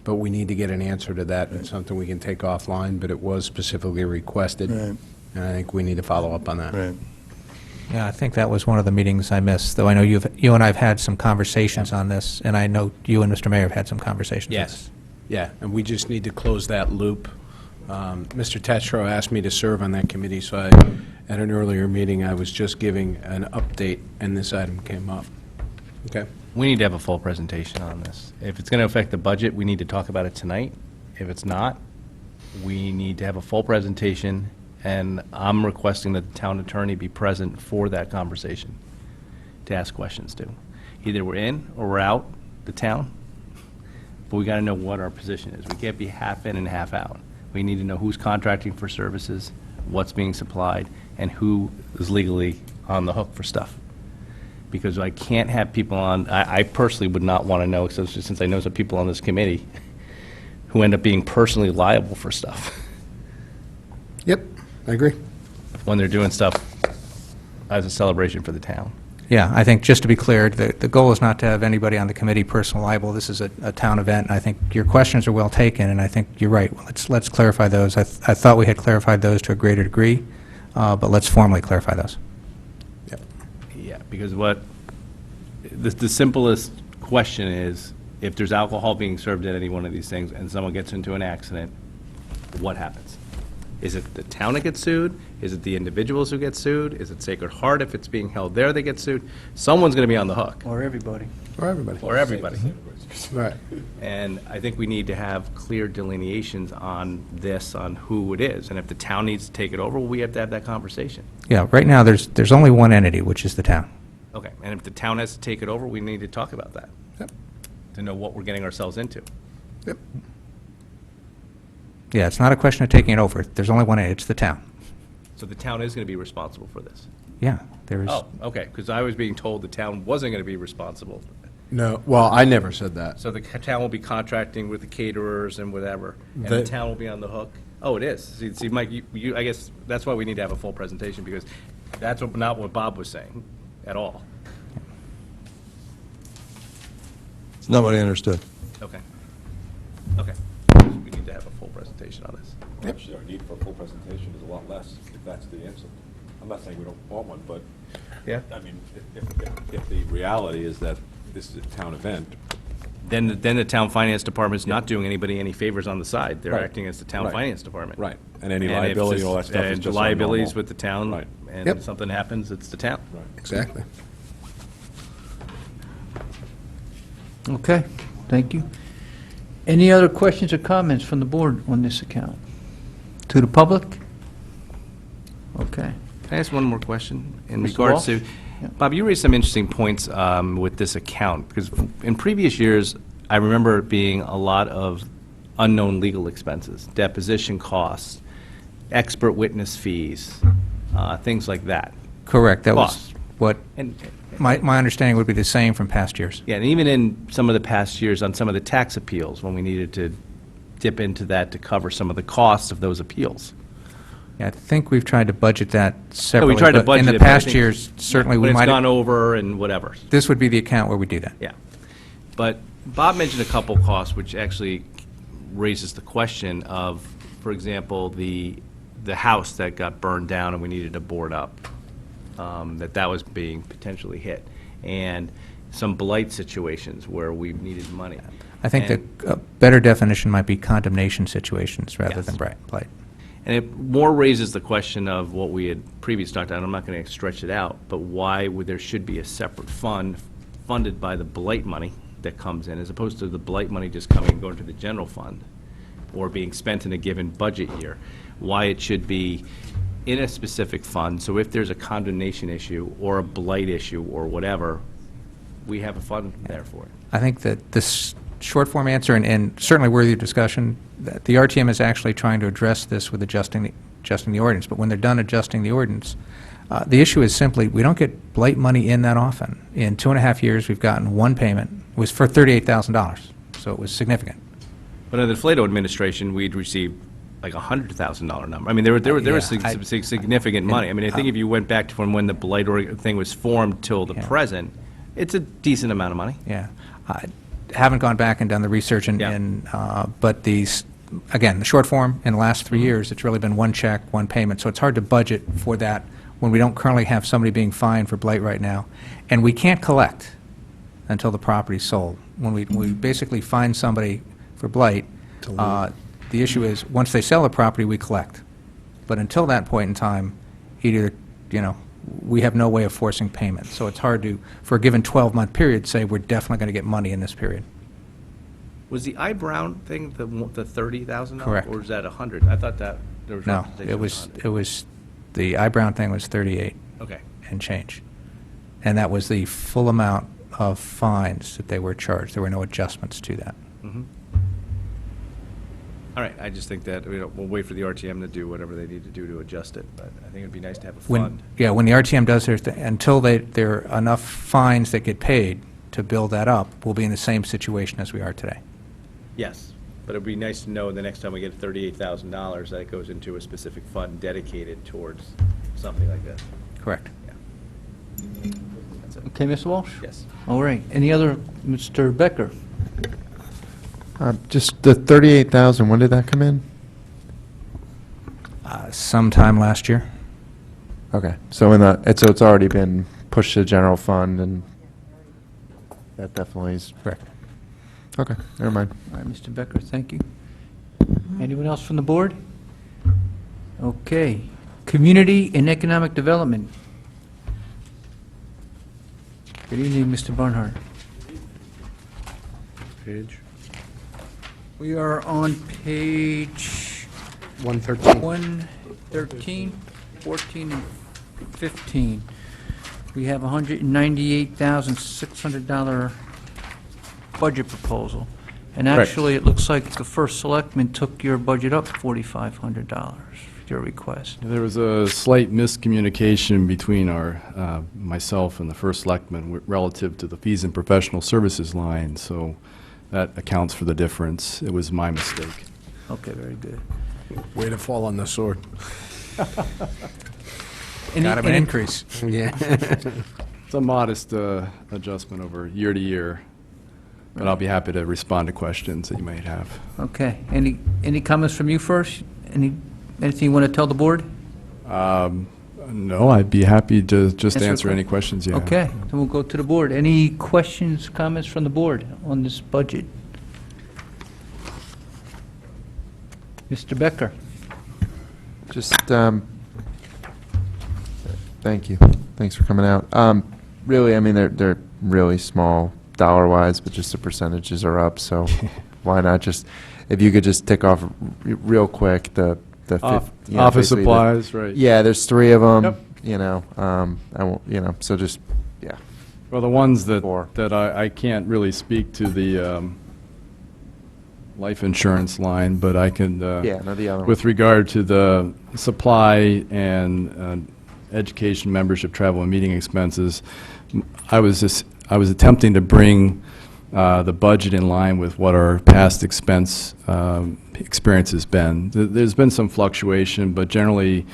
[SPEAKER 13] but we need to get an answer to that. It's something we can take offline, but it was specifically requested.
[SPEAKER 15] Right.
[SPEAKER 13] And I think we need to follow up on that.
[SPEAKER 15] Right.
[SPEAKER 2] Yeah, I think that was one of the meetings I missed, though I know you and I have had some conversations on this, and I know you and Mr. Mayor have had some conversations. on
[SPEAKER 13] Yes.
[SPEAKER 2] this.
[SPEAKER 13] Yeah, and we just need to close that loop. Mr. Tetro asked me to serve on that committee, so at an earlier meeting, I was just giving an update, and this item came up. Okay?
[SPEAKER 5] We need to have a full presentation on this. If it's going to affect the budget, we need to talk about it tonight. If it's not, we need to have a full presentation, and I'm requesting that the town attorney be present for that conversation to ask questions to. Either we're in or we're out the town, but we got to know what our position is. We can't be half in and half out. We need to know who's contracting for services, what's being supplied, and who is legally on the hook for stuff. Because I can't have people on, I personally would not want to know, since I know some people on this committee who end up being personally liable for stuff
[SPEAKER 13] Yep, I agree.
[SPEAKER 5] when they're doing stuff as a celebration for the town.
[SPEAKER 2] Yeah, I think, just to be clear, the goal is not to have anybody on the committee personally liable. This is a town event, and I think your questions are well taken, and I think you're right. Let's clarify those. I thought we had clarified those to a greater degree, but let's formally clarify those.
[SPEAKER 5] Yeah, because the simplest question is, if there's alcohol being served at any one of these things and someone gets into an accident, what happens? Is it the town that gets sued? Is it the individuals who get sued? Is it Sacred Heart if it's being held there that gets sued? Someone's going to be on the hook.
[SPEAKER 1] Or everybody.
[SPEAKER 13] For everybody.
[SPEAKER 5] Or everybody.
[SPEAKER 13] Right.
[SPEAKER 5] And I think we need to have clear delineations on this, on who it is. And if the town needs to take it over, we have to have that conversation.
[SPEAKER 2] Yeah, right now, there's only one entity, which is the town.
[SPEAKER 5] Okay, and if the town has to take it over, we need to talk about that.
[SPEAKER 13] Yep.
[SPEAKER 5] To know what we're getting ourselves into.
[SPEAKER 13] Yep.
[SPEAKER 2] Yeah, it's not a question of taking it over. There's only one entity, it's the town.
[SPEAKER 5] So the town is going to be responsible for this?
[SPEAKER 2] Yeah, there is.
[SPEAKER 5] Oh, okay, because I was being told the town wasn't going to be responsible.
[SPEAKER 13] No, well, I never said that.
[SPEAKER 5] So the town will be contracting with the caterers and whatever, and the
[SPEAKER 13] The-
[SPEAKER 5] town will be on the hook? Oh, it is. See, Mike, I guess that's why we need to have a full presentation, because that's not what Bob was saying at all.
[SPEAKER 15] It's not what I understood.
[SPEAKER 5] Okay. Okay. We need to have a full presentation on this.
[SPEAKER 16] Actually, our need for a full presentation is a lot less, if that's the answer. I'm not saying we don't want one, but,
[SPEAKER 5] Yeah.
[SPEAKER 16] I mean, if the reality is that this is a town event,
[SPEAKER 5] Then the town finance department's not doing anybody any favors on the side. They're
[SPEAKER 16] Right.
[SPEAKER 5] acting as the town
[SPEAKER 16] Right.
[SPEAKER 5] finance department.
[SPEAKER 16] right, and any
[SPEAKER 5] if
[SPEAKER 16] liability,
[SPEAKER 5] it's-
[SPEAKER 16] all that stuff is
[SPEAKER 5] and
[SPEAKER 16] just
[SPEAKER 5] liabilities
[SPEAKER 16] normal.
[SPEAKER 5] with the town,
[SPEAKER 16] Right.
[SPEAKER 5] and
[SPEAKER 13] Yep.
[SPEAKER 5] something happens, it's the town.
[SPEAKER 16] Right.
[SPEAKER 13] Exactly.
[SPEAKER 1] Okay, thank you. Any other questions or comments from the board on this account? To the public? Okay.
[SPEAKER 5] Can I ask one more question? In
[SPEAKER 1] Mr.
[SPEAKER 5] regards to,
[SPEAKER 1] Walsh? Yeah.
[SPEAKER 5] Bob, you raised some interesting points with this account, because in previous years, I remember it being a lot of unknown legal expenses, deposition costs, expert witness fees, things like that.
[SPEAKER 2] Correct, that was
[SPEAKER 5] Costs.
[SPEAKER 2] what,
[SPEAKER 5] And,
[SPEAKER 2] my understanding would be the same from past years.
[SPEAKER 5] yeah, and even in some of the past years on some of the tax appeals, when we needed to dip into that to cover some of the costs of those appeals.
[SPEAKER 2] Yeah, I think we've tried to budget that separately.
[SPEAKER 5] We tried to
[SPEAKER 2] but
[SPEAKER 5] budget it.
[SPEAKER 2] In the
[SPEAKER 5] but I
[SPEAKER 2] past
[SPEAKER 5] think-
[SPEAKER 2] years, certainly we
[SPEAKER 5] When it's
[SPEAKER 2] might
[SPEAKER 5] gone
[SPEAKER 2] have,
[SPEAKER 5] over and whatever.
[SPEAKER 2] this would be the account where we do that.
[SPEAKER 5] Yeah. But Bob mentioned a couple costs, which actually raises the question of, for example, the house that got burned down and we needed to board up, that was being potentially hit, and some blight situations where we needed money.
[SPEAKER 2] I think
[SPEAKER 5] And-
[SPEAKER 2] the better definition might be condemnation situations rather
[SPEAKER 5] Yes.
[SPEAKER 2] than blight.
[SPEAKER 5] And it more raises the question of what we had previously talked about, I'm not going to stretch it out, but why would there should be a separate fund funded by the blight money that comes in, as opposed to the blight money just coming and going to the general fund, or being spent in a given budget year? Why it should be in a specific fund, so if there's a condemnation issue, or a blight issue, or whatever, we have a fund there for it.
[SPEAKER 2] I think that this short form answer, and certainly worthy of discussion, that the RTM is actually trying to address this with adjusting the ordinance. But when they're done adjusting the ordinance, the issue is simply, we don't get blight money in that often. In 2.5 years, we've gotten one payment. It was for $38,000, so it was significant.
[SPEAKER 5] But under the Flato administration, we'd received like a $100,000 number. I mean, there was significant money. I mean, I think if you went back from when the blight thing was formed till the present, it's a decent amount of money.
[SPEAKER 2] Yeah. I haven't gone back and done the research, but again, the short form, in the last 3 years, it's really been one check, one payment, so it's hard to budget for that when we don't currently have somebody being fined for blight right now. And we can't collect until the property's sold. When we basically fine somebody for blight, the issue is, once they sell the property, we collect. But until that point in time, either, we have no way of forcing payment. So it's hard to, for a given 12-month period, say we're definitely going to get money in this period.
[SPEAKER 5] Was the I. Brown thing the $30,000?
[SPEAKER 2] Correct.
[SPEAKER 5] Or was that 100? I thought that there was
[SPEAKER 2] No,
[SPEAKER 5] representation
[SPEAKER 2] it
[SPEAKER 5] of
[SPEAKER 2] was,
[SPEAKER 5] 100.
[SPEAKER 2] the I. Brown thing was 38
[SPEAKER 5] Okay.
[SPEAKER 2] and change. And that was the full amount of fines that they were charged. There were no adjustments to that.
[SPEAKER 5] Mm-hmm. All right, I just think that we'll wait for the RTM to do whatever they need to do to adjust it, but I think it'd be nice to have a fund.
[SPEAKER 2] When the RTM does their thing, until there are enough fines that get paid to build that up, we'll be in the same situation as we are today.
[SPEAKER 5] Yes, but it'd be nice to know the next time we get $38,000 that it goes into a specific fund dedicated towards something like this.
[SPEAKER 2] Correct.
[SPEAKER 5] That's it.
[SPEAKER 1] Okay, Mr. Walsh?
[SPEAKER 5] Yes.
[SPEAKER 1] All right. Any other, Mr. Becker?
[SPEAKER 3] Just the 38,000, when did that come in?
[SPEAKER 2] Sometime last year.
[SPEAKER 3] Okay, so so it's already been pushed to the general fund, and that definitely is...
[SPEAKER 2] Correct.
[SPEAKER 3] Okay, never mind.
[SPEAKER 1] All right, Mr. Becker, thank you. Anyone else from the board? Okay. Community and Economic Development. Good evening, Mr. Barnhart.
[SPEAKER 13] Page
[SPEAKER 1] We are on page
[SPEAKER 13] 113.
[SPEAKER 1] 113, 14, and 15. We have a $198,600 budget proposal. And
[SPEAKER 13] Correct.
[SPEAKER 1] actually, it looks like the first selectman took your budget up $4,500, your request.
[SPEAKER 17] There was a slight miscommunication between myself and the first selectman relative to the fees and professional services line, so that accounts for the difference. It was my mistake.
[SPEAKER 1] Okay, very good.
[SPEAKER 13] Way to fall on the sword.
[SPEAKER 2] Got him an increase.
[SPEAKER 13] Yeah.
[SPEAKER 17] It's a modest adjustment over year to year, but I'll be happy to respond to questions that you might have.
[SPEAKER 1] Okay. Any comments from you first? Anything you want to tell the board?
[SPEAKER 17] No, I'd be happy to just
[SPEAKER 1] Answer
[SPEAKER 17] answer
[SPEAKER 1] a
[SPEAKER 17] any questions you have.
[SPEAKER 1] Okay, then we'll go to the board. Any questions, comments from the board on this budget? Mr. Becker?
[SPEAKER 3] Just, thank you. Thanks for coming out. Really, I mean, they're really small dollar-wise, but just the percentages are up, so why not just, if you could just tick off real quick
[SPEAKER 17] Office
[SPEAKER 3] basically
[SPEAKER 17] supplies, right.
[SPEAKER 3] Yeah, there's 3 of them,
[SPEAKER 17] Yep.
[SPEAKER 3] I won't, so just, yeah.
[SPEAKER 17] Well, the ones
[SPEAKER 3] Four.
[SPEAKER 17] that I can't really speak to the life insurance line, but I can,
[SPEAKER 3] Yeah, no, the other one.
[SPEAKER 17] with regard to the supply and education, membership, travel, and meeting expenses, I was attempting to bring the budget in line with what our past experience has been. There's been some fluctuation, but generally,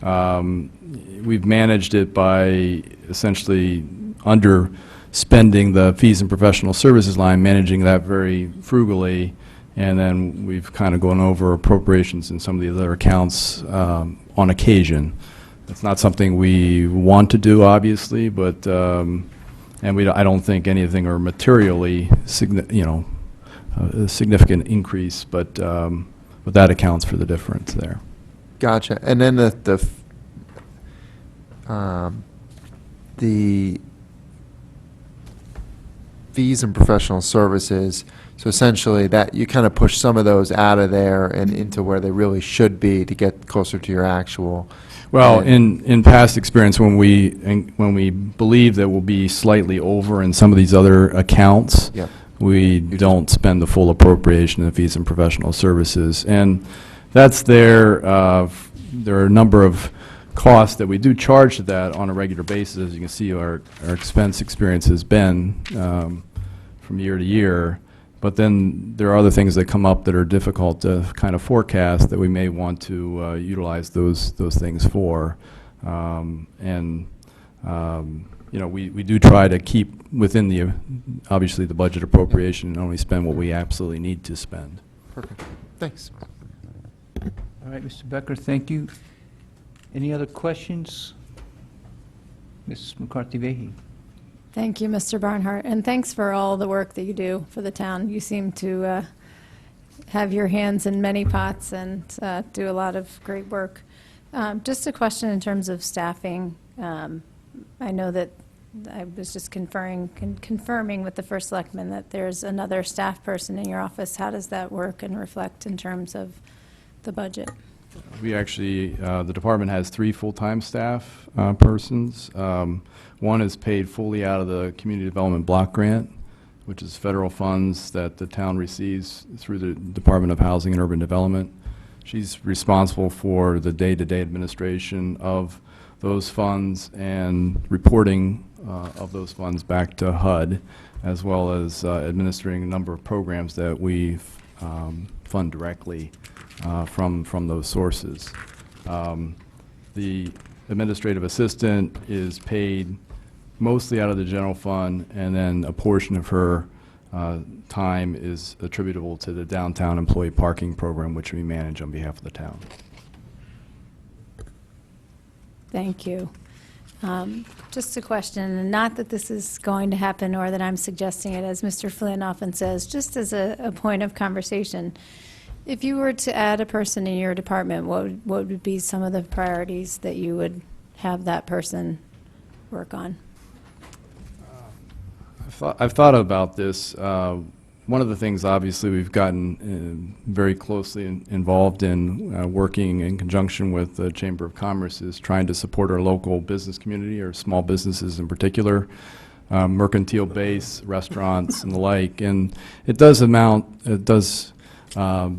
[SPEAKER 17] we've managed it by essentially underspending the fees and professional services line, managing that very frugally, and then we've kind of gone over appropriations in some of the other accounts on occasion. It's not something we want to do, obviously, but and I don't think anything are materially a significant increase, but that accounts for the difference there.
[SPEAKER 3] Gotcha. And then the fees and professional services, so essentially that you kind of push some of those out of there and into where they really should be to get closer to your actual.
[SPEAKER 17] Well,
[SPEAKER 3] And-
[SPEAKER 17] in past experience, when we believe that we'll be slightly over in some of these other accounts,
[SPEAKER 3] Yep.
[SPEAKER 17] we don't spend the full appropriation of fees and professional services. And that's there. There are a number of costs that we do charge to that on a regular basis. As you can see, our expense experience has been from year to year. But then there are other things that come up that are difficult to kind of forecast that we may want to utilize those things for. We do try to keep within the, obviously, the budget appropriation and only spend what we absolutely need to spend.
[SPEAKER 3] Perfect. Thanks.
[SPEAKER 1] All right, Mr. Becker, thank you. Any other questions? Mrs. McCarthy-Vehy.
[SPEAKER 18] Thank you, Mr. Barnhart, and thanks for all the work that you do for the town. You seem to have your hands in many pots and do a lot of great work. Just a question in terms of staffing. I know that I was just confirming with the first selectman that there's another staff person in your office. How does that work and reflect in terms of the budget?
[SPEAKER 17] We actually, the department has 3 full-time staff persons. One is paid fully out of the Community Development Block Grant, which is federal funds that the town receives through the Department of Housing and Urban Development. She's responsible for the day-to-day administration of those funds and reporting of those funds back to HUD, as well as administering a number of programs that we fund directly from those sources. The administrative assistant is paid mostly out of the general fund, and then a portion of her time is attributable to the downtown employee parking program, which we manage on behalf of the town.
[SPEAKER 18] Thank you. Just a question, and not that this is going to happen or that I'm suggesting it, as Mr. Flynn often says, just as a point of conversation. If you were to add a person in your department, what would be some of the priorities that you would have that person work on?
[SPEAKER 17] I've thought about this. One of the things, obviously, we've gotten very closely involved in working in conjunction with the Chamber of Commerce is trying to support our local business community, or small businesses in particular, mercantile base, restaurants, and the like. And it does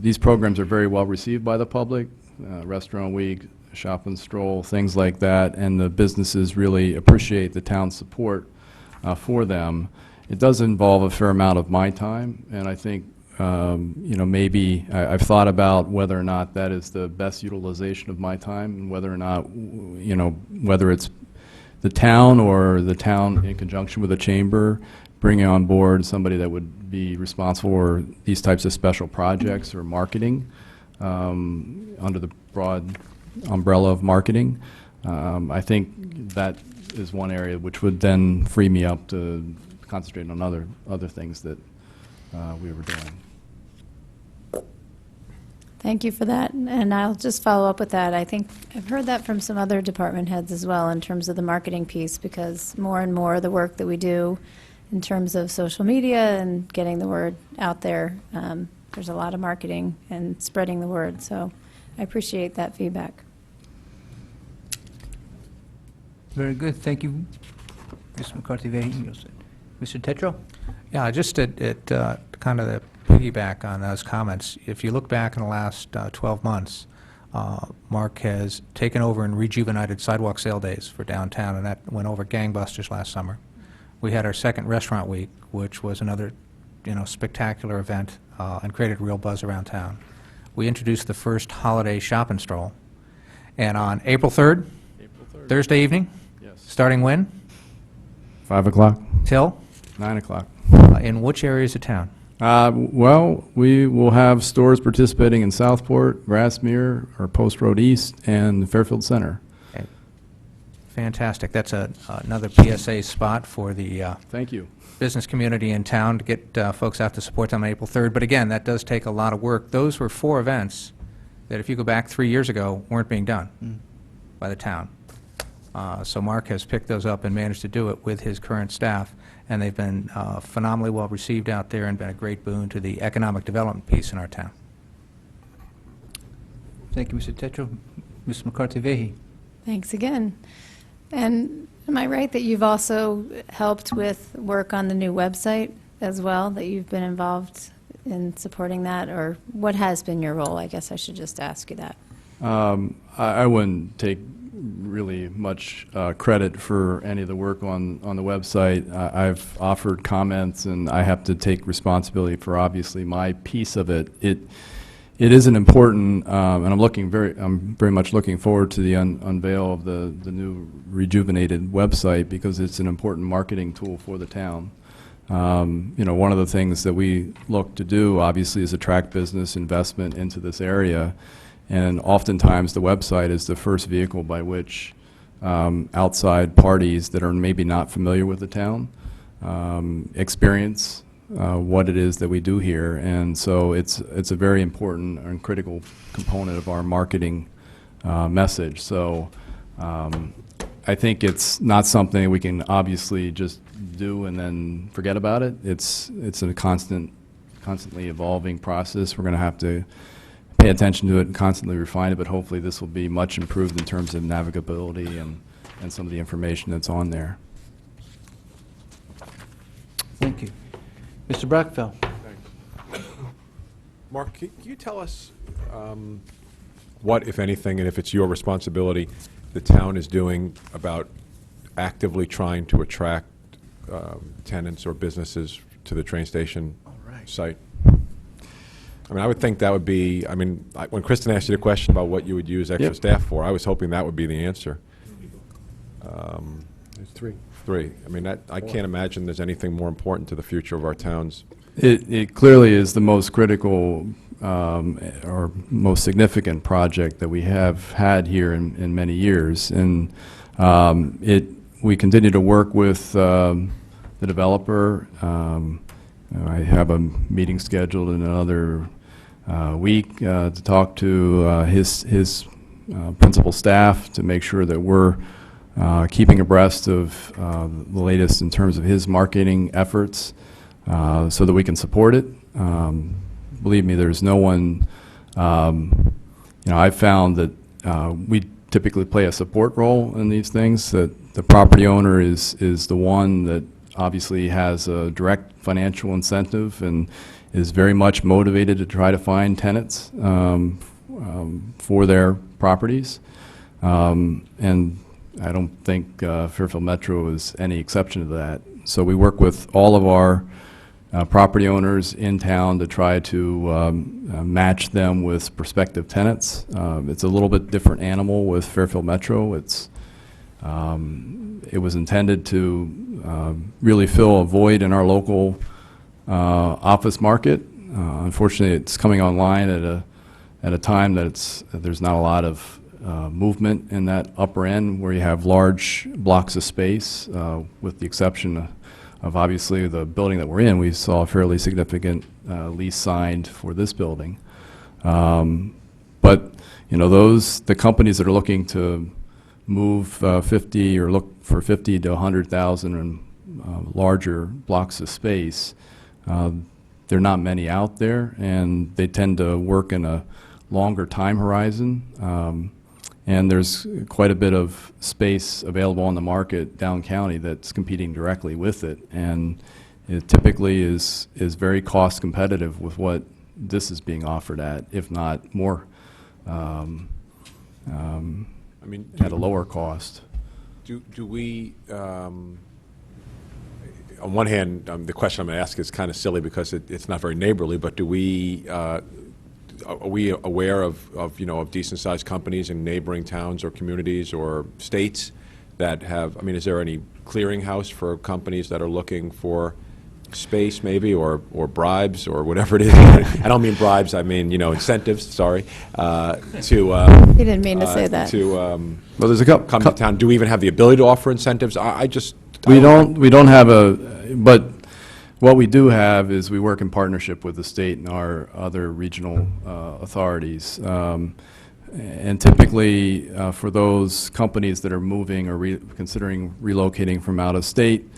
[SPEAKER 17] these programs are very well received by the public, Restaurant Week, Shop and Stroll, things like that, and the businesses really appreciate the town's support for them. It does involve a fair amount of my time, and I think, maybe I've thought about whether or not that is the best utilization of my time, and whether or not, whether it's the town or the town in conjunction with the chamber, bringing on board somebody that would be responsible for these types of special projects or marketing under the broad umbrella of marketing. I think that is one area which would then free me up to concentrate on other things that we were doing.
[SPEAKER 18] Thank you for that, and I'll just follow up with that. I think I've heard that from some other department heads as well in terms of the marketing piece, because more and more the work that we do in terms of social media and getting the word out there, there's a lot of marketing and spreading the word, so I appreciate that feedback.
[SPEAKER 1] Very good, thank you, Ms. McCarthy-Vehy. Mr. Tetreault?
[SPEAKER 2] Yeah, just at kind of the piggyback on those comments, if you look back in the last 12 months, Mark has taken over and rejuvenated sidewalk sale days for downtown, and that went over gangbusters last summer. We had our second Restaurant Week, which was another, spectacular event and created real buzz around town. We introduced the first holiday shop and stroll, and on April 3rd, Thursday evening, starting when?
[SPEAKER 17] 5 o'clock.
[SPEAKER 2] Till?
[SPEAKER 17] 9 o'clock.
[SPEAKER 2] In which areas of town?
[SPEAKER 17] Well, we will have stores participating in Southport, Grassmere, or Post Road East, and Fairfield Center.
[SPEAKER 2] Okay. Fantastic. That's another PSA spot for the
[SPEAKER 17] Thank you.
[SPEAKER 2] business community in town to get folks out to support them on April 3rd. But again, that does take a lot of work. Those were 4 events that, if you go back 3 years ago, weren't being done by the town. So Mark has picked those up and managed to do it with his current staff, and they've been phenomenally well received out there and been a great boon to the economic development piece in our town.
[SPEAKER 1] Thank you, Mr. Tetreault. Ms. McCarthy-Vehy?
[SPEAKER 18] Thanks again. And am I right that you've also helped with work on the new website as well, that you've been involved in supporting that, or what has been your role? I guess I should just ask you that.
[SPEAKER 17] I wouldn't take really much credit for any of the work on the website. I've offered comments, and I have to take responsibility for obviously my piece of it. It is an important, and I'm very much looking forward to the unveil of the new rejuvenated website, because it's an important marketing tool for the town. One of the things that we look to do, obviously, is attract business investment into this area. And oftentimes, the website is the first vehicle by which outside parties that are maybe not familiar with the town experience what it is that we do here. And so it's a very important and critical component of our marketing message. So I think it's not something we can obviously just do and then forget about it. It's a constantly evolving process. We're going to have to pay attention to it and constantly refine it, but hopefully this will be much improved in terms of navigability and some of the information that's on there.
[SPEAKER 1] Thank you. Mr. Brockfeld.
[SPEAKER 16] Mark, can you tell us what, if anything, and if it's your responsibility, the town is doing about actively trying to attract tenants or businesses to the train station site? I mean, I would think that would be, when Kristen asked you the question about what you would use extra staff for, I was hoping that would be the answer.
[SPEAKER 13] There's three.
[SPEAKER 16] Three. I mean, I can't imagine there's anything more important to the future of our towns.
[SPEAKER 17] It clearly is the most critical or most significant project that we have had here in many years. And we continue to work with the developer. I have a meeting scheduled in another week to talk to his principal staff to make sure that we're keeping abreast of the latest in terms of his marketing efforts so that we can support it. Believe me, there's no one, I've found that we typically play a support role in these things, that the property owner is the one that obviously has a direct financial incentive and is very much motivated to try to find tenants for their properties. And I don't think Fairfield Metro is any exception to that. So we work with all of our property owners in town to try to match them with prospective tenants. It's a little bit different animal with Fairfield Metro. It was intended to really fill a void in our local office market. Unfortunately, it's coming online at a time that there's not a lot of movement in that upper end where you have large blocks of space, with the exception of obviously the building that we're in. We saw a fairly significant lease signed for this building. But the companies that are looking to move 50 or look for 50 to 100,000 and larger blocks of space, there are not many out there, and they tend to work in a longer time horizon. And there's quite a bit of space available on the market down county that's competing directly with it. And it typically is very cost competitive with what this is being offered at, if not more, at a lower cost.
[SPEAKER 16] Do we, on one hand, the question I'm going to ask is kind of silly because it's not very neighborly, but are we aware of decent-sized companies in neighboring towns or communities or states that have, is there any clearinghouse for companies that are looking for space maybe, or bribes or whatever it is? I don't mean bribes, I mean, incentives, sorry, to...
[SPEAKER 18] He didn't mean to say that.
[SPEAKER 17] Well, there's a couple...
[SPEAKER 16] come to town. Do we even have the ability to offer incentives?
[SPEAKER 17] We don't have but what we do have is we work in partnership with the state and our other regional authorities. And typically, for those companies that are moving or considering relocating from out of state,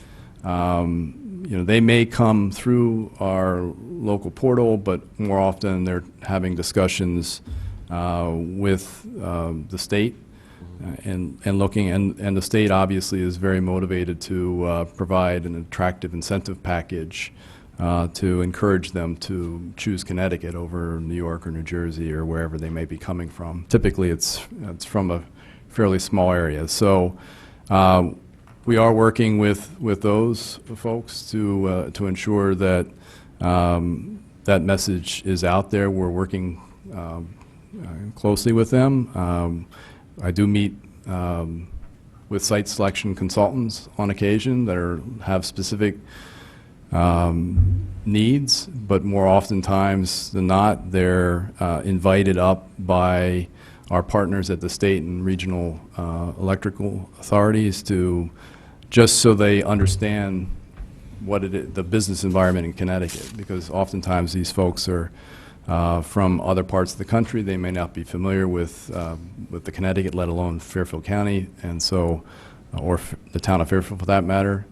[SPEAKER 17] they may come through our local portal, but more often they're having discussions with the state and looking, and the state obviously is very motivated to provide an attractive incentive package to encourage them to choose Connecticut over New York or New Jersey or wherever they may be coming from. Typically, it's from a fairly small area. So we are working with those folks to ensure that that message is out there. We're working closely with them. I do meet with site selection consultants on occasion that have specific needs, but more oftentimes than not, they're invited up by our partners at the state and regional electrical authorities to, just so they understand what it is, the business environment in Connecticut, because oftentimes these folks are from other parts of the country. They may not be familiar with the Connecticut, let alone Fairfield County, and so, or the town of Fairfield for that matter.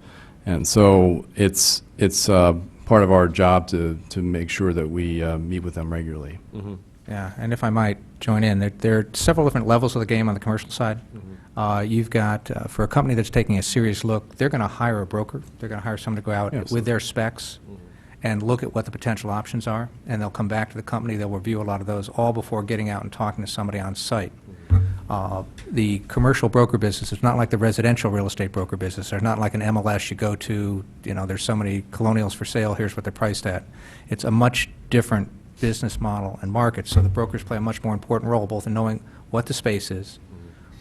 [SPEAKER 17] And so it's part of our job to make sure that we meet with them regularly.
[SPEAKER 2] Mm-hmm. Yeah, and if I might join in, there are several different levels of the game on the commercial side. Mm-hmm. You've got, for a company that's taking a serious look, they're going to hire a broker. They're going to hire someone to go out with their specs and look at what the potential options are, and they'll come back to the company. They'll review a lot of those, all before getting out and talking to somebody on site. The commercial broker business is not like the residential real estate broker business. They're not like an MLS you go to, there's so many colonials for sale, here's what they're priced at. It's a much different business model and market, so the brokers play a much more important role, both in knowing what the space is,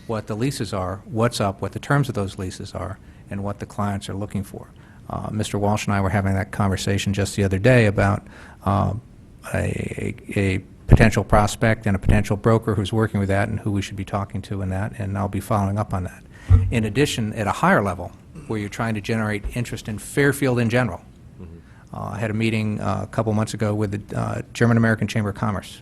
[SPEAKER 2] what the leases are, what's up, what the terms of those leases are, and what the clients are looking for. Mr. Walsh and I were having that conversation just the other day about a potential prospect and a potential broker who's working with that and who we should be talking to in that, and I'll be following up on that. In addition, at a higher level, where you're trying to generate interest in Fairfield in general, I had a meeting a couple months ago with the German-American Chamber of Commerce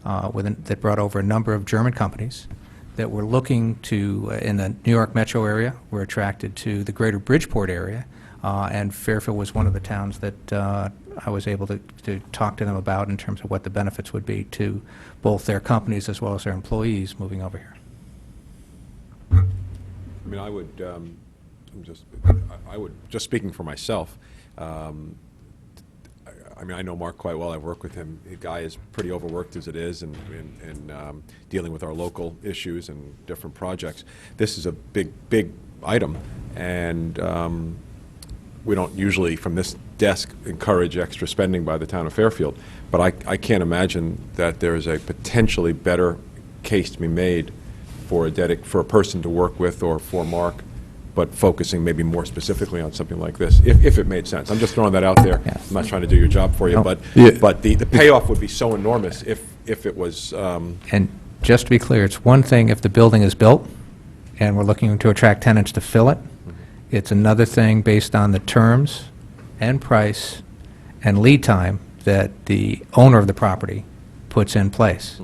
[SPEAKER 2] that brought over a number of German companies that were looking to, in the New York metro area, were attracted to the greater Bridgeport area, and Fairfield was one of the towns that I was able to talk to them about in terms of what the benefits would be to both their companies as well as their employees moving over here.
[SPEAKER 16] I mean, I would, just speaking for myself, I mean, I know Mark quite well. I've worked with him. The guy is pretty overworked as it is, and dealing with our local issues and different projects. This is a big item, and we don't usually, from this desk, encourage extra spending by the town of Fairfield. But I can't imagine that there is a potentially better case to be made for a person to work with, or for Mark, but focusing maybe more specifically on something like this, if it made sense. I'm just throwing that out there.
[SPEAKER 2] Yes.
[SPEAKER 16] I'm not trying to do your job for you,
[SPEAKER 2] No.
[SPEAKER 16] but
[SPEAKER 17] Yeah.
[SPEAKER 16] but the payoff would be so enormous if it was.
[SPEAKER 2] And just to be clear, it's one thing if the building is built and we're looking to attract tenants to fill it. It's another thing based on the terms and price and lead time that the owner of the property puts in place.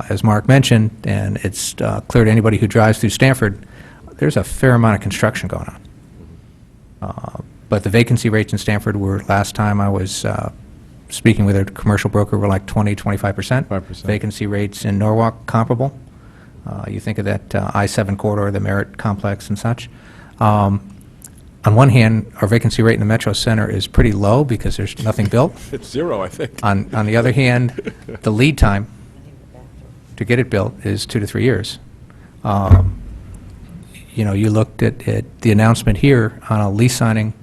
[SPEAKER 2] As Mark mentioned, and it's clear to anybody who drives through Stamford, there's a fair amount of construction going on. But the vacancy rates in Stamford were, last time I was speaking with a commercial broker, were like 20-25%.
[SPEAKER 17] 5%.
[SPEAKER 2] Vacancy rates in Norwalk comparable. You think of that I-7 corridor, the Merritt complex and such. On one hand, our vacancy rate in the Metro Center is pretty low because there's nothing built.
[SPEAKER 16] It's zero, I think.
[SPEAKER 2] On the other hand, the lead time to get it built is 2 to 3 years. You looked at the announcement here on a lease signing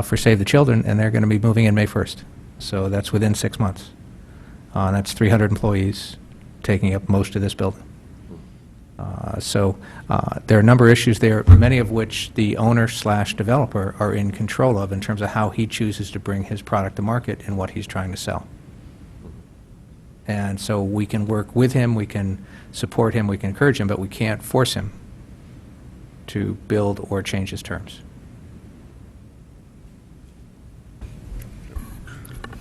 [SPEAKER 2] for Save the Children, and they're going to be moving in May 1st. So that's within 6 months. That's 300 employees taking up most of this building. So there are a number of issues there, many of which the owner/developer are in control of in terms of how he chooses to bring his product to market and what he's trying to sell. And so we can work with him, we can support him, we can encourage him, but we can't force him to build or change his terms.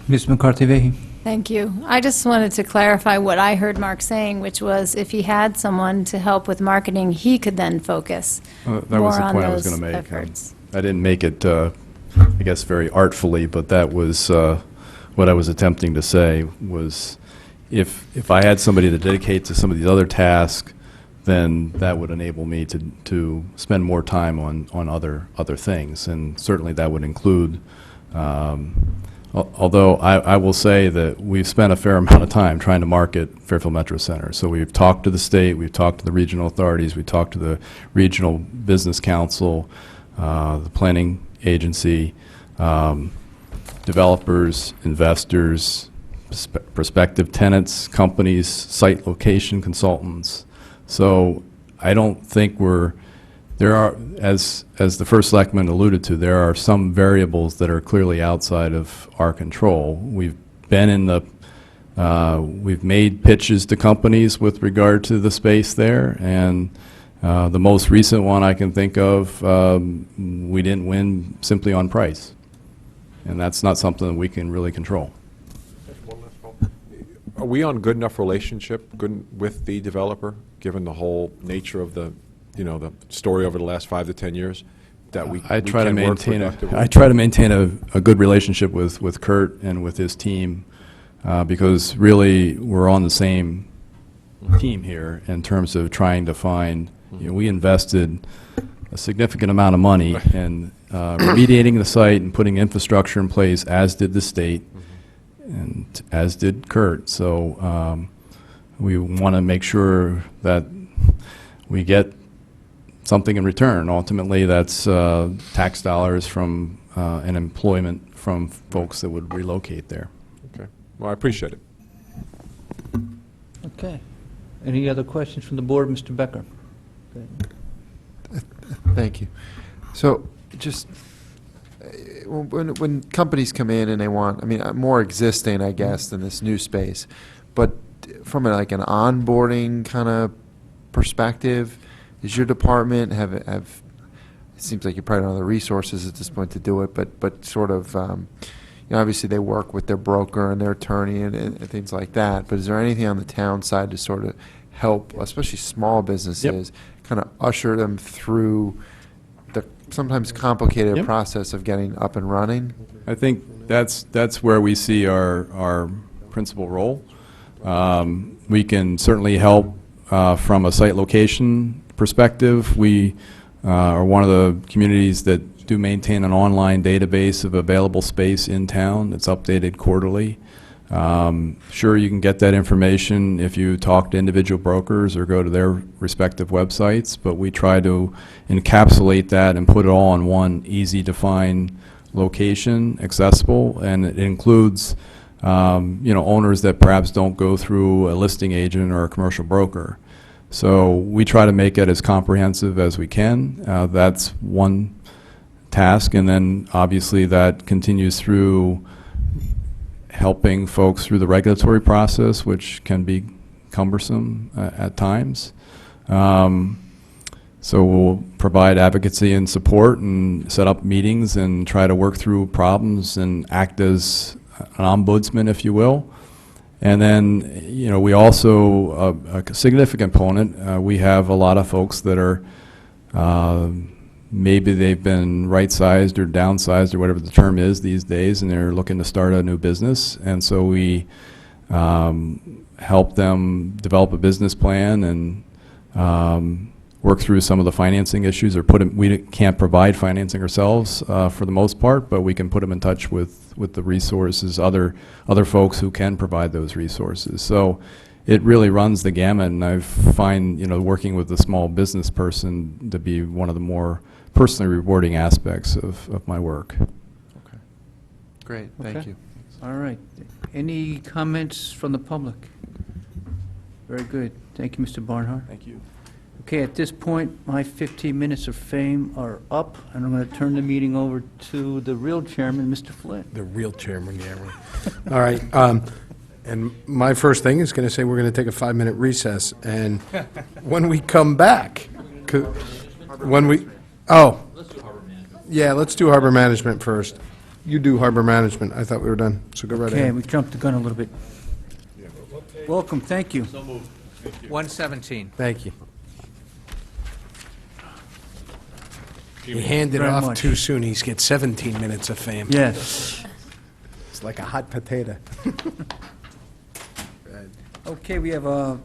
[SPEAKER 1] Ms. McCarthy-Vehy.
[SPEAKER 18] Thank you. I just wanted to clarify what I heard Mark saying, which was if he had someone to help with marketing, he could then focus
[SPEAKER 17] That
[SPEAKER 18] more
[SPEAKER 17] was the
[SPEAKER 18] on
[SPEAKER 17] point I was
[SPEAKER 18] those
[SPEAKER 17] going to make.
[SPEAKER 18] efforts.
[SPEAKER 17] I didn't make it, I guess, very artfully, but that was what I was attempting to say, was if I had somebody to dedicate to some of these other tasks, then that would enable me to spend more time on other things. And certainly that would include Although I will say that we've spent a fair amount of time trying to market Fairfield Metro Center. So we've talked to the state, we've talked to the regional authorities, we talked to the regional business council, the planning agency, developers, investors, prospective tenants, companies, site location consultants. So I don't think there are, as the first selectman alluded to, there are some variables that are clearly outside of our control. We've been in we've made pitches to companies with regard to the space there, and the most recent one I can think of, we didn't win simply on price. And that's not something that we can really control.
[SPEAKER 16] Are we on good enough relationship with the developer, given the whole nature of the story over the last 5 to 10 years, that we
[SPEAKER 17] I try to
[SPEAKER 16] can work
[SPEAKER 17] maintain
[SPEAKER 16] productively?
[SPEAKER 17] I try to maintain a good relationship with Kurt and with his team, because really we're on the same team here in terms of trying to find. We invested a significant amount of money in remediating the site and putting infrastructure in place, as did the state, and as did Kurt. So we want to make sure that we get something in return. Ultimately, that's tax dollars from and employment from folks that would relocate there.
[SPEAKER 16] Okay. Well, I appreciate it.
[SPEAKER 1] Okay. Any other questions from the board, Mr. Becker?
[SPEAKER 3] Thank you. So, just, when companies come in and they want, I mean, more existing, I guess, than this new space, but from like an onboarding kind of perspective, does your department have, it seems like you probably don't have the resources at this point to do it, but sort of, obviously they work with their broker and their attorney and things like that, but is there anything on the town side to sort of help, especially small businesses, kind of usher them through the sometimes complicated process of getting up and running?
[SPEAKER 17] I think that's where we see our principal role. We can certainly help from a site location perspective. We are one of the communities that do maintain an online database of available space in town that's updated quarterly. Sure, you can get that information if you talk to individual brokers or go to their respective websites, but we try to encapsulate that and put it all in one easy-to-find location, accessible, and it includes owners that perhaps don't go through a listing agent or a commercial broker. So we try to make it as comprehensive as we can. That's one task, and then obviously that continues through helping folks through the regulatory process, which can be cumbersome at times. So we'll provide advocacy and support and set up meetings and try to work through problems and act as an ombudsman, if you will. And then, we also, a significant component, we have a lot of folks that are, maybe they've been right-sized or downsized or whatever the term is these days, and they're looking to start a new business. And so we help them develop a business plan and work through some of the financing issues, or we can't provide financing ourselves for the most part, but we can put them in touch with the resources, other folks who can provide those resources. So it really runs the gamut, and I find, working with a small business person to be one of the more personally rewarding aspects of my work.
[SPEAKER 3] Okay. Great, thank
[SPEAKER 1] Okay.
[SPEAKER 3] you.
[SPEAKER 1] All right. Any comments from the public? Very good. Thank you, Mr. Barnhart.
[SPEAKER 17] Thank you.
[SPEAKER 1] Okay, at this point, my 15 minutes of fame are up, and I'm going to turn the meeting over to the real chairman, Mr. Flynn.
[SPEAKER 13] The real chairman, yeah. All right. And my first thing is going to say we're going to take a 5-minute recess, and when we come back, let's do harbor management first. You do harbor management. I thought we were done, so go right
[SPEAKER 1] Okay,
[SPEAKER 13] ahead.
[SPEAKER 1] we jumped the gun a little bit. Welcome, thank you.
[SPEAKER 2] 117.
[SPEAKER 13] Thank you. He handed
[SPEAKER 1] Very
[SPEAKER 13] off
[SPEAKER 1] much.
[SPEAKER 13] too soon. He's get 17 minutes of fame.
[SPEAKER 1] Yes.
[SPEAKER 13] It's like a hot potato.
[SPEAKER 1] Okay, we have a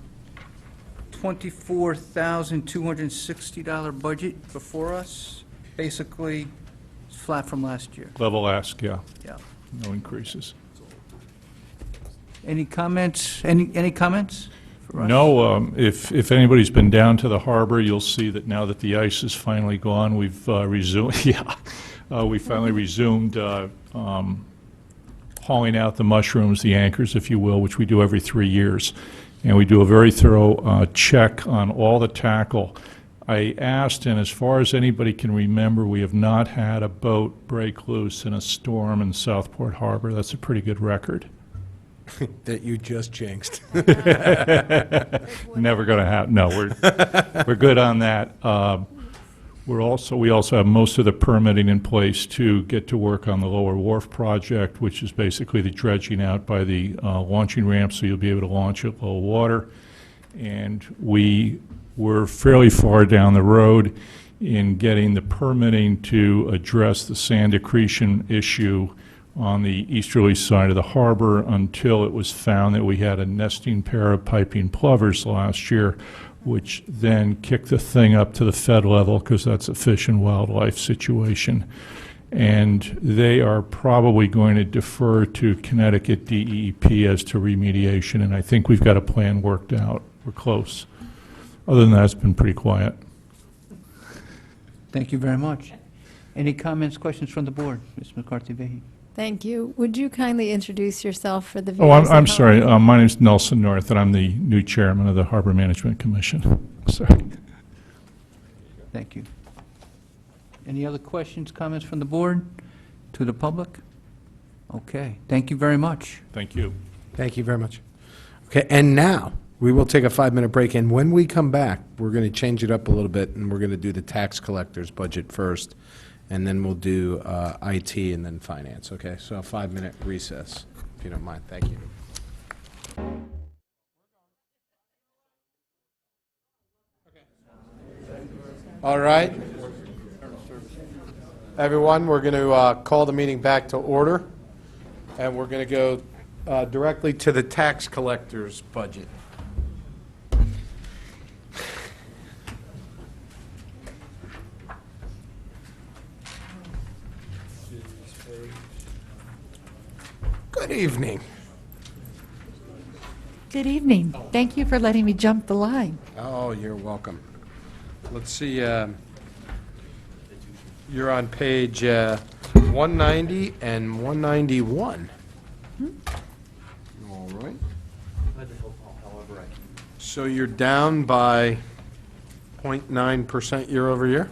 [SPEAKER 1] $24,260 budget before us. Basically, it's flat from last year.
[SPEAKER 8] Level ask, yeah.
[SPEAKER 1] Yeah.
[SPEAKER 19] no increases.
[SPEAKER 1] Any comments, any comments for us?
[SPEAKER 19] No, if anybody's been down to the harbor, you'll see that now that the ice is finally gone, we've resumed, we finally resumed hauling out the mushrooms, the anchors, if you will, which we do every 3 years. And we do a very thorough check on all the tackle. I asked, and as far as anybody can remember, we have not had a boat break loose in a storm in Southport Harbor. That's a pretty good record.
[SPEAKER 13] That you just jinxed.
[SPEAKER 19] Never going to happen. No, we're good on that. We also have most of the permitting in place to get to work on the Lower Wharf project, which is basically the dredging out by the launching ramp, so you'll be able to launch at low water. And we're fairly far down the road in getting the permitting to address the sand accretion issue on the easterly side of the harbor until it was found that we had a nesting pair of piping plovers last year, which then kicked the thing up to the Fed level because that's a fish and wildlife situation. And they are probably going to defer to Connecticut DEP as to remediation, and I think we've got a plan worked out. We're close. Other than that, it's been pretty quiet.
[SPEAKER 1] Thank you very much. Any comments, questions from the board? Ms. McCarthy-Vahey.
[SPEAKER 18] Thank you. Would you kindly introduce yourself for the viewers?
[SPEAKER 19] Oh,
[SPEAKER 18] at
[SPEAKER 19] I'm
[SPEAKER 18] home?
[SPEAKER 19] sorry. My name's Nelson North, and I'm the new chairman of the Harbor Management Commission. Sorry.
[SPEAKER 1] Thank you. Any other questions, comments from the board to the public? Okay, thank you very much.
[SPEAKER 19] Thank you.
[SPEAKER 13] Thank you very much. Okay, and now, we will take a 5-minute break, and when we come back, we're going to change it up a little bit, and we're going to do the tax collector's budget first, and then we'll do IT and then finance, okay? So a 5-minute recess, if you don't mind. Thank you. All right. Everyone, we're going to call the meeting back to order, and we're going to go directly to the tax collector's budget. Good evening.
[SPEAKER 20] Good evening. Thank you for letting me jump the line.
[SPEAKER 13] Oh, you're welcome. Let's see, you're on page 190 and 191. All right. So you're down by 0.9% year over year?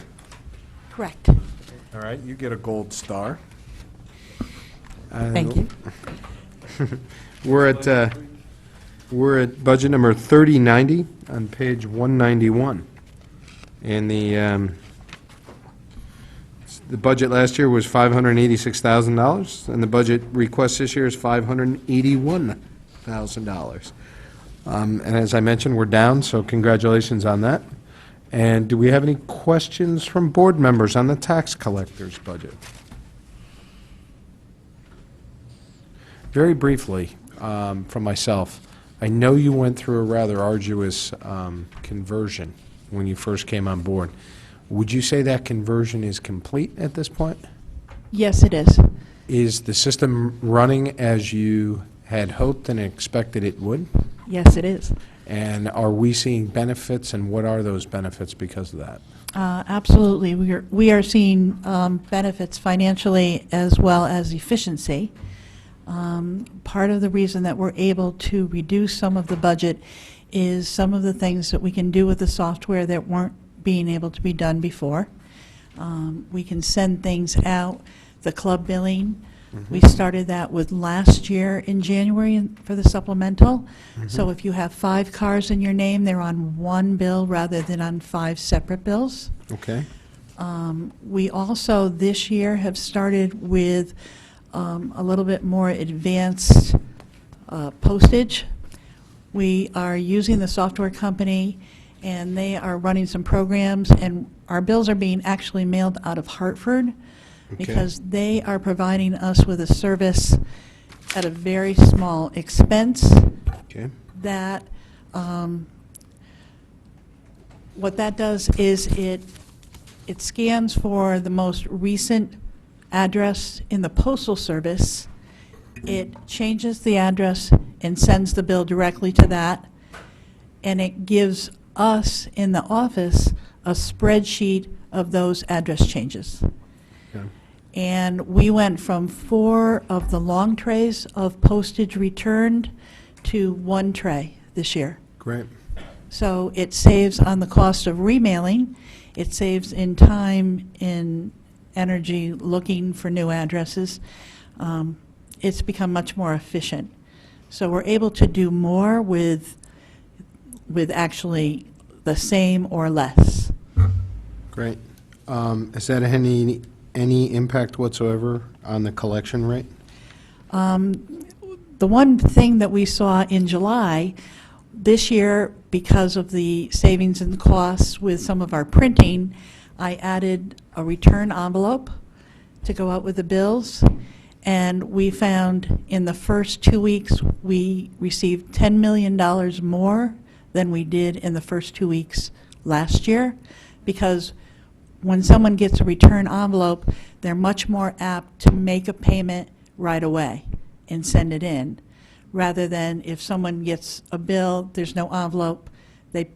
[SPEAKER 20] Correct.
[SPEAKER 13] All right, you get a gold star.
[SPEAKER 20] Thank you.
[SPEAKER 13] We're at budget number 3090 on page 191. And the budget last year was $586,000, and the budget request this year is $581,000. And as I mentioned, we're down, so congratulations on that. And do we have any questions from board members on the tax collector's budget? Very briefly, from myself, I know you went through a rather arduous conversion when you first came on board. Would you say that conversion is complete at this point?
[SPEAKER 20] Yes, it is.
[SPEAKER 13] Is the system running as you had hoped and expected it would?
[SPEAKER 20] Yes, it is.
[SPEAKER 13] And are we seeing benefits, and what are those benefits because of that?
[SPEAKER 20] Absolutely. We are seeing benefits financially as well as efficiency. Part of the reason that we're able to reduce some of the budget is some of the things that we can do with the software that weren't being able to be done before. We can send things out, the club billing. We started that with last year in January for the supplemental. So if you have 5 cars in your name, they're on one bill rather than on 5 separate bills.
[SPEAKER 13] Okay.
[SPEAKER 20] We also this year have started with a little bit more advanced postage. We are using the software company, and they are running some programs, and our bills are being actually mailed out of Hartford because they are providing us with a service at a very small expense.
[SPEAKER 13] Okay.
[SPEAKER 20] That what that does is it scans for the most recent address in the Postal Service, it changes the address and sends the bill directly to that, and it gives us in the office a spreadsheet of those address changes. And we went from 4 of the long trays of postage returned to 1 tray this year.
[SPEAKER 13] Great.
[SPEAKER 20] So it saves on the cost of remailing, it saves in time, in energy, looking for new addresses. It's become much more efficient. So we're able to do more with actually the same or less.
[SPEAKER 13] Great. Is that any impact whatsoever on the collection rate?
[SPEAKER 20] The one thing that we saw in July, this year, because of the savings and costs with some of our printing, I added a return envelope to go out with the bills. And we found in the first 2 weeks, we received $10 million more than we did in the first 2 weeks last year, because when someone gets a return envelope, they're much more apt to make a payment right away and send it in, rather than if someone gets a bill, there's no envelope, they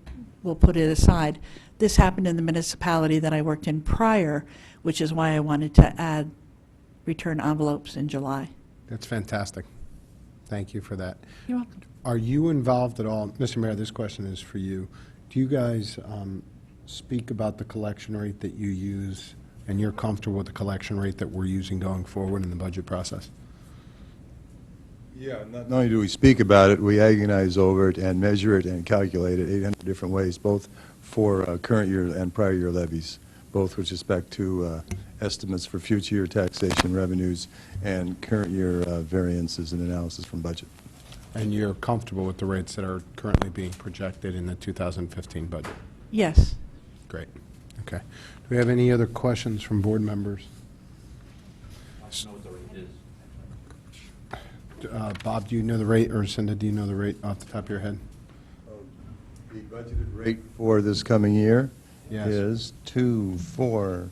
[SPEAKER 20] will put it aside. This happened in the municipality that I worked in prior, which is why I wanted to add return envelopes in July.
[SPEAKER 13] That's fantastic. Thank you for that.
[SPEAKER 20] You're welcome.
[SPEAKER 13] Are you involved at all, Mr. Mayor, this question is for you. Do you guys speak about the collection rate that you use, and you're comfortable with the collection rate that we're using going forward in the budget process?
[SPEAKER 15] Yeah, not only do we speak about it, we agonize over it and measure it and calculate it 800 different ways, both for current year and prior year levies, both with respect to estimates for future year taxation revenues and current year variances and analysis from budget.
[SPEAKER 13] And you're comfortable with the rates that are currently being projected in the 2015 budget?
[SPEAKER 20] Yes.
[SPEAKER 13] Great. Okay. Do we have any other questions from board members? Bob, do you know the rate, or Cinda, do you know the rate off the top of your head?
[SPEAKER 15] The budgeted rate for this coming year
[SPEAKER 13] Yes.
[SPEAKER 15] is 2.4.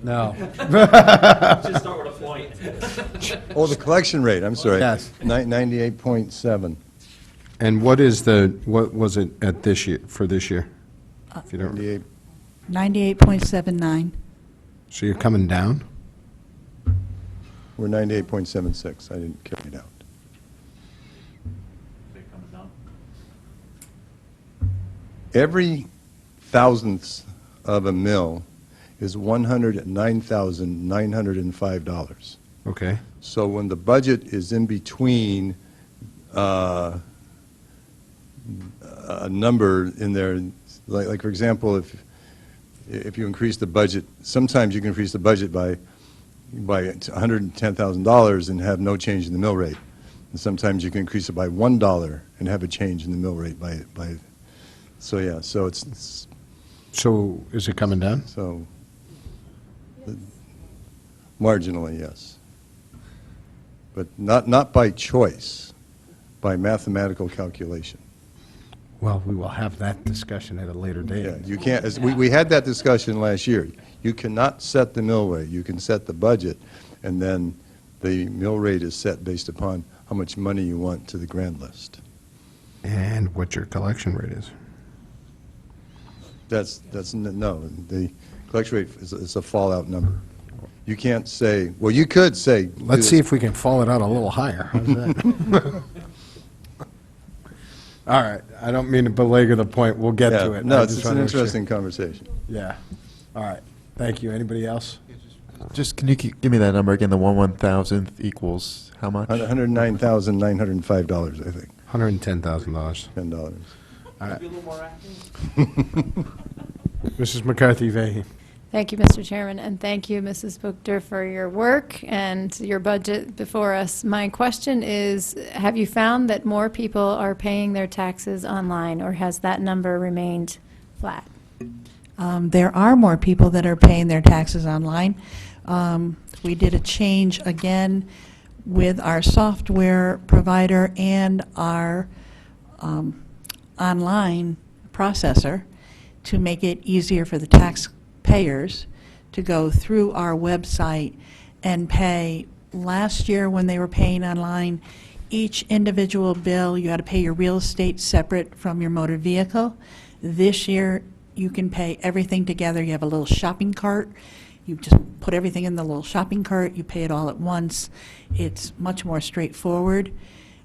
[SPEAKER 13] No.
[SPEAKER 7] Just start with a point.
[SPEAKER 15] Oh, the collection rate, I'm sorry.
[SPEAKER 13] Yes.
[SPEAKER 15] 98.7.
[SPEAKER 13] And what is what was it at this year, for this year? If you don't,
[SPEAKER 15] 98.
[SPEAKER 20] 98.79.
[SPEAKER 13] so you're coming down?
[SPEAKER 15] We're 98.76. I didn't carry it out. Every thousandth of a mil is $109,905.
[SPEAKER 13] Okay.
[SPEAKER 15] So when the budget is in between a number in there, like for example, if you increase the budget, sometimes you can increase the budget by $110,000 and have no change in the mill rate. And sometimes you can increase it by $1 and have a change in the mill rate by so yeah, so it's
[SPEAKER 13] So is it coming down?
[SPEAKER 15] so marginally, yes. But not by choice, by mathematical calculation.
[SPEAKER 13] Well, we will have that discussion at a later date.
[SPEAKER 15] Yeah, you can't, as we had that discussion last year. You cannot set the mill rate. You can set the budget, and then the mill rate is set based upon how much money you want to the grand list.
[SPEAKER 13] And what your collection rate is.
[SPEAKER 15] No, the collection rate is a fallout number. You can't say, well, you could say.
[SPEAKER 13] Let's see if we can fall it out a little higher. How's that? All right, I don't mean to belabor the point, we'll get to it.
[SPEAKER 15] No,
[SPEAKER 13] I
[SPEAKER 15] it's
[SPEAKER 13] just
[SPEAKER 15] an
[SPEAKER 13] wanna make sure.
[SPEAKER 15] interesting conversation.
[SPEAKER 13] Yeah, all right, thank you. Anybody else?
[SPEAKER 21] Just, can you give me that number again? The 1/1000th equals how much?
[SPEAKER 15] $109,905, I think.
[SPEAKER 13] $110,000.
[SPEAKER 15] $10.
[SPEAKER 13] All right. Mrs. McCarthy-Vehy.
[SPEAKER 18] Thank you, Mr. Chairman, and thank you, Mrs. Buchter, for your work and your budget before us. My question is, have you found that more people are paying their taxes online, or has that number remained flat?
[SPEAKER 20] There are more people that are paying their taxes online. We did a change again with our software provider and our online processor to make it easier for the taxpayers to go through our website and pay last year, when they were paying online, each individual bill, you had to pay your real estate separate from your motor vehicle. This year, you can pay everything together. You have a little shopping cart. You just put everything in the little shopping cart. You pay it all at once. It's much more straightforward.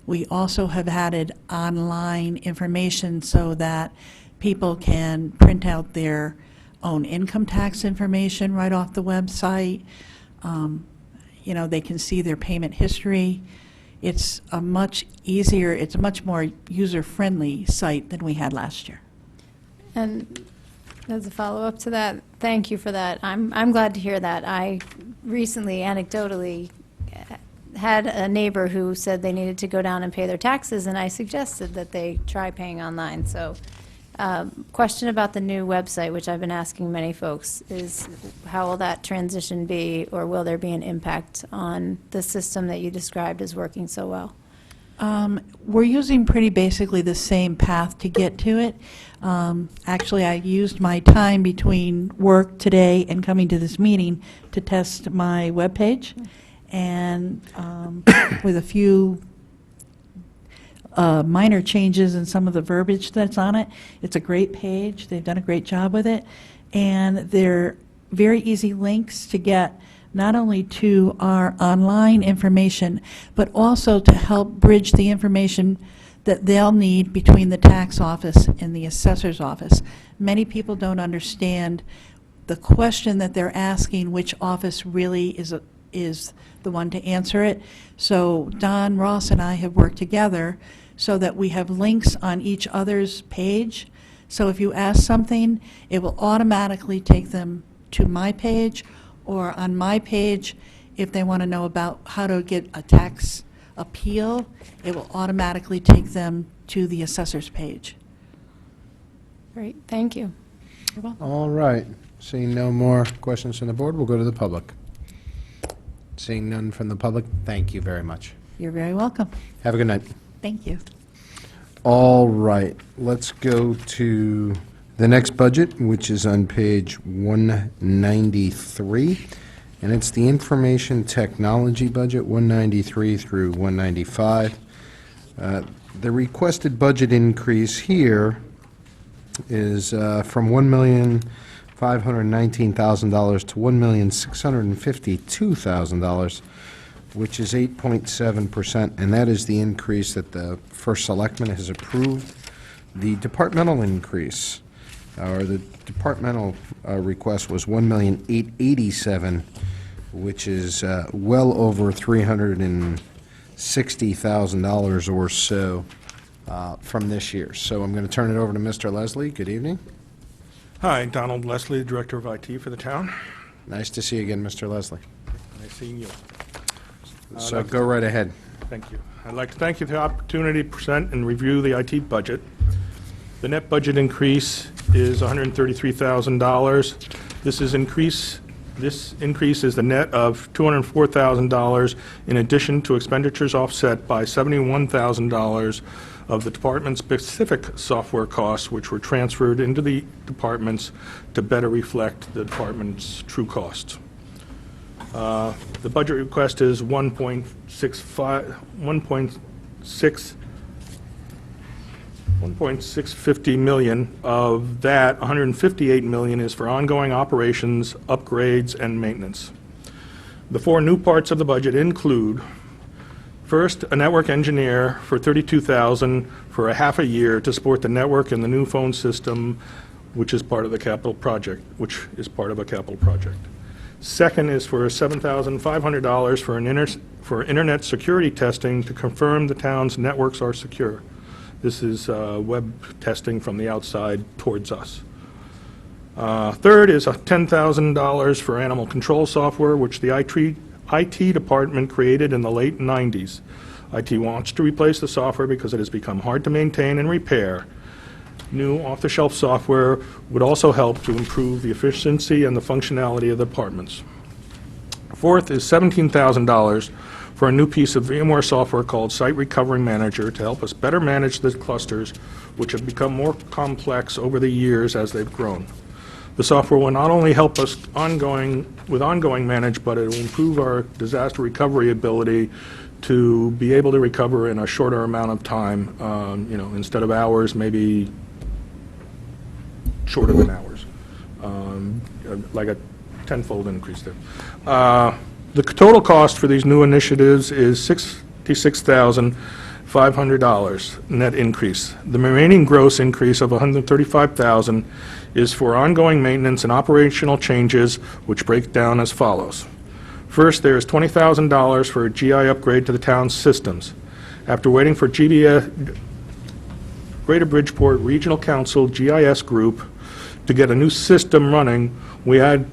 [SPEAKER 20] We also have added online information so that people can print out their own income tax information right off the website. You know, they can see their payment history. It's a much easier, it's a much more user-friendly site than we had last year.
[SPEAKER 18] And as a follow-up to that, thank you for that. I'm glad to hear that. I recently, anecdotally, had a neighbor who said they needed to go down and pay their taxes, and I suggested that they try paying online. So, question about the new website, which I've been asking many folks, is how will that transition be, or will there be an impact on the system that you described as working so well?
[SPEAKER 20] We're using pretty basically the same path to get to it. Actually, I used my time between work today and coming to this meeting to test my webpage, and with a few minor changes in some of the verbiage that's on it. It's a great page. They've done a great job with it. And they're very easy links to get not only to our online information, but also to help bridge the information that they'll need between the tax office and the assessor's office. Many people don't understand the question that they're asking, which office really is the one to answer it. So Don Ross and I have worked together so that we have links on each other's page. So if you ask something, it will automatically take them to my page, or on my page, if they want to know about how to get a tax appeal, it will automatically take them to the assessor's page.
[SPEAKER 18] Great, thank you.
[SPEAKER 20] You're welcome.
[SPEAKER 13] All right. Seeing no more questions from the board, we'll go to the public. Seeing none from the public, thank you very much.
[SPEAKER 20] You're very welcome.
[SPEAKER 13] Have a good night.
[SPEAKER 20] Thank you.
[SPEAKER 13] All right, let's go to the next budget, which is on page 193, and it's the information technology budget, 193 through 195. The requested budget increase here is from $1,519,000 to $1,652,000, which is 8.7%, and that is the increase that the First Selectman has approved. The departmental increase, or the departmental request, was $1,887,000, which is well over $360,000 or so from this year. So I'm going to turn it over to Mr. Leslie. Good evening.
[SPEAKER 8] Hi, Donald Leslie, Director of IT for the town.
[SPEAKER 13] Nice to see you again, Mr. Leslie.
[SPEAKER 8] Nice seeing you.
[SPEAKER 13] So go right ahead.
[SPEAKER 8] Thank you. I'd like to thank you for the opportunity to present and review the IT budget. The net budget increase is $133,000. This increase is the net of $204,000 in addition to expenditures offset by $71,000 of the department-specific software costs, which were transferred into the departments to better reflect the department's true costs. The budget request is $1.650 million. Of that, $158 million is for ongoing operations, upgrades, and maintenance. The four new parts of the budget include: first, a network engineer for $32,000 for a half a year to support the network and the new phone system, which is part of a capital project. Second is for $7,500 for internet security testing to confirm the town's networks are secure. This is web testing from the outside towards us. Third is $10,000 for animal control software, which the IT department created in the late 90s. IT wants to replace the software because it has become hard to maintain and repair. New off-the-shelf software would also help to improve the efficiency and the functionality of the departments. Fourth is $17,000 for a new piece of VMware software called Site Recovery Manager to help us better manage the clusters, which have become more complex over the years as they've grown. The software will not only help us with ongoing manage, but it will improve our disaster recovery ability to be able to recover in a shorter amount of time, instead of hours, maybe shorter than hours, like a tenfold increase there. The total cost for these new initiatives is $66,500 net increase. The remaining gross increase of $135,000 is for ongoing maintenance and operational changes, which break down as follows. First, there is $20,000 for a GI upgrade to the town's systems. After waiting for Greater Bridgeport Regional Council GIS Group to get a new system running, we had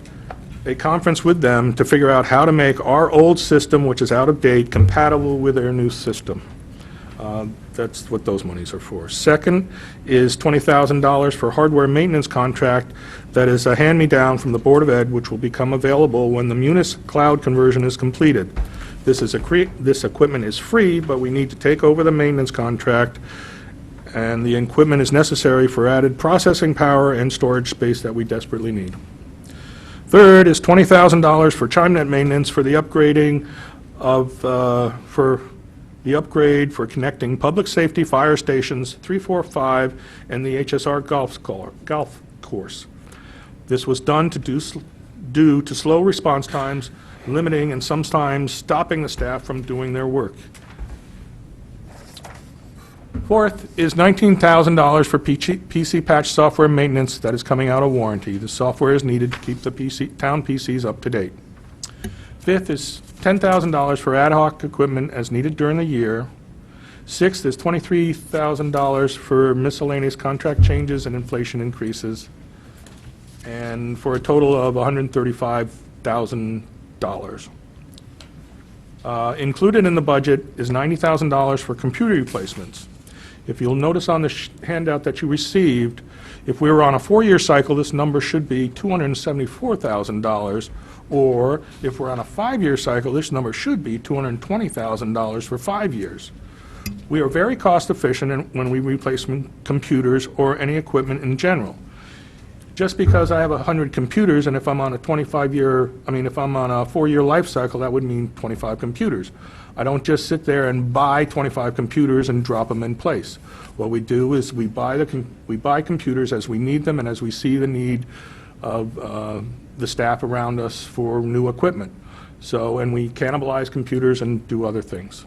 [SPEAKER 8] a conference with them to figure out how to make our old system, which is out of date, compatible with their new system. That's what those monies are for. Second is $20,000 for hardware maintenance contract that is a hand-me-down from the Board of Ed, which will become available when the Munis cloud conversion is completed. This equipment is free, but we need to take over the maintenance contract, and the equipment is necessary for added processing power and storage space that we desperately need. Third is $20,000 for ChimeNet maintenance for the upgrading upgrade for connecting public safety fire stations 345 and the HSR golf course. This was done due to slow response times, limiting and sometimes stopping the staff from doing their work. Fourth is $19,000 for PC patch software maintenance that is coming out of warranty. The software is needed to keep the town PCs up to date. Fifth is $10,000 for ad hoc equipment as needed during the year. Sixth is $23,000 for miscellaneous contract changes and inflation increases, and for a total of $135,000. Included in the budget is $90,000 for computer replacements. If you'll notice on the handout that you received, if we were on a 4-year cycle, this number should be $274,000, or if we're on a 5-year cycle, this number should be $220,000 for 5 years. We are very cost efficient when we replace computers or any equipment in general. Just because I have 100 computers, and if I'm on a if I'm on a 4-year life cycle, that would mean 25 computers. I don't just sit there and buy 25 computers and drop them in place. What we do is we buy computers as we need them and as we see the need of the staff around us for new equipment. So, and we cannibalize computers and do other things.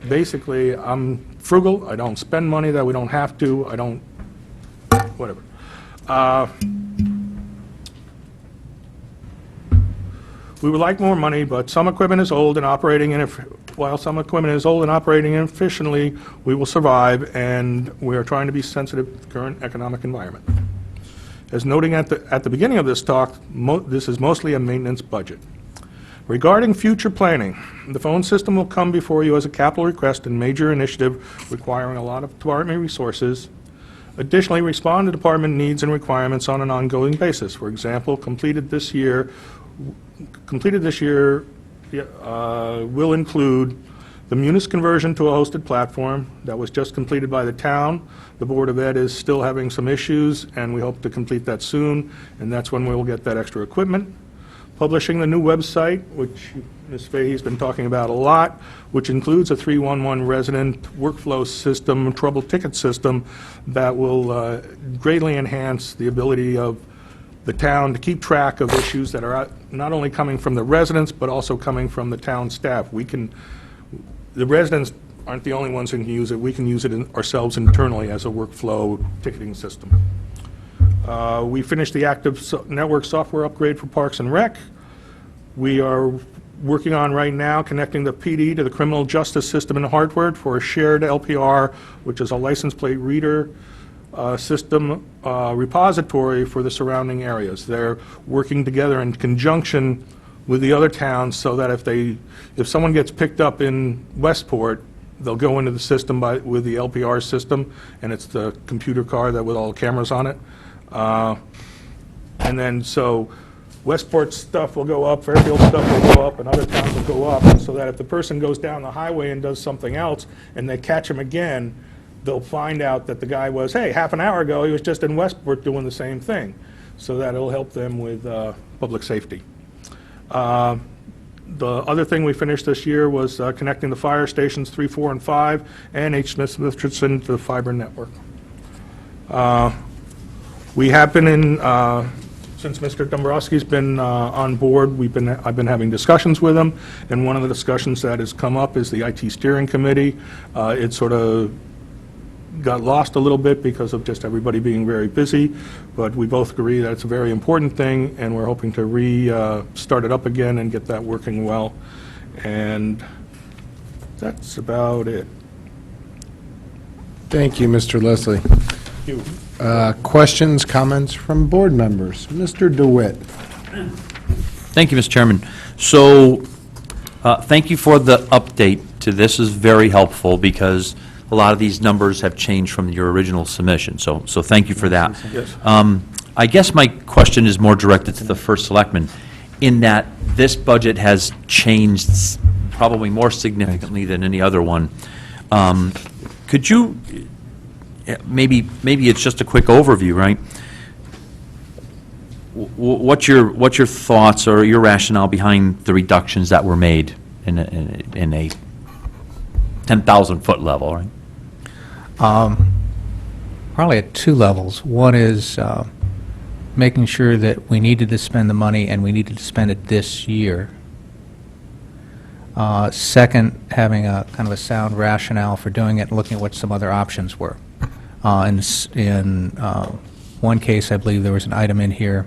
[SPEAKER 8] Basically, I'm frugal. I don't spend money that we don't have to. I don't, whatever. We would like more money, but some equipment is old and operating while some equipment is old and operating inefficiently, we will survive, and we are trying to be sensitive to the current economic environment. As noting at the beginning of this talk, this is mostly a maintenance budget. Regarding future planning, the phone system will come before you as a capital request and major initiative requiring a lot of department resources. Additionally, respond to department needs and requirements on an ongoing basis. For example, completed this year will include the Munis conversion to a hosted platform that was just completed by the town. The Board of Ed is still having some issues, and we hope to complete that soon, and that's when we will get that extra equipment. Publishing the new website, which Ms. Fahey's been talking about a lot, which includes a 311 resident workflow system, trouble ticket system, that will greatly enhance the ability of the town to keep track of issues that are not only coming from the residents, but also coming from the town staff. The residents aren't the only ones who can use it. We can use it ourselves internally as a workflow ticketing system. We finished the active network software upgrade for Parks and Rec. We are working on right now connecting the PD to the criminal justice system in Hartford for a shared LPR, which is a license plate reader system repository for the surrounding areas. They're working together in conjunction with the other towns so that if someone gets picked up in Westport, they'll go into the system with the LPR system, and it's the computer card with all the cameras on it. And then so Westport stuff will go up, Fairfield stuff will go up, and other towns will go up, so that if the person goes down the highway and does something else and they catch him again, they'll find out that the guy was, hey, half an hour ago he was just in Westport doing the same thing. so that it'll help them with public safety. The other thing we finished this year was connecting the fire stations 3, 4, and 5, and H. Smith Richardson to the fiber network. We have been in, since Mr. Dombrowski's been on board, I've been having discussions with him, and one of the discussions that has come up is the IT steering committee. It sort of got lost a little bit because of just everybody being very busy, but we both agree that it's a very important thing, and we're hoping to start it up again and get that working well. And that's about it.
[SPEAKER 13] Thank you, Mr. Leslie.
[SPEAKER 8] Thank you.
[SPEAKER 13] Questions, comments from board members? Mr. DeWitt.
[SPEAKER 7] Thank you, Mr. Chairman. So, thank you for the update to this. Is very helpful because a lot of these numbers have changed from your original submission. So thank you for that.
[SPEAKER 8] Yes.
[SPEAKER 7] I guess my question is more directed to the first selectman, in that this budget has changed probably more significantly than any other one. Could you, maybe it's just a quick overview, right? What's your thoughts or your rationale behind the reductions that were made in a 10,000-foot level, right?
[SPEAKER 2] Probably at two levels. One is making sure that we needed to spend the money and we needed to spend it this year. Second, having a kind of a sound rationale for doing it and looking at what some other options were. In one case, I believe there was an item in here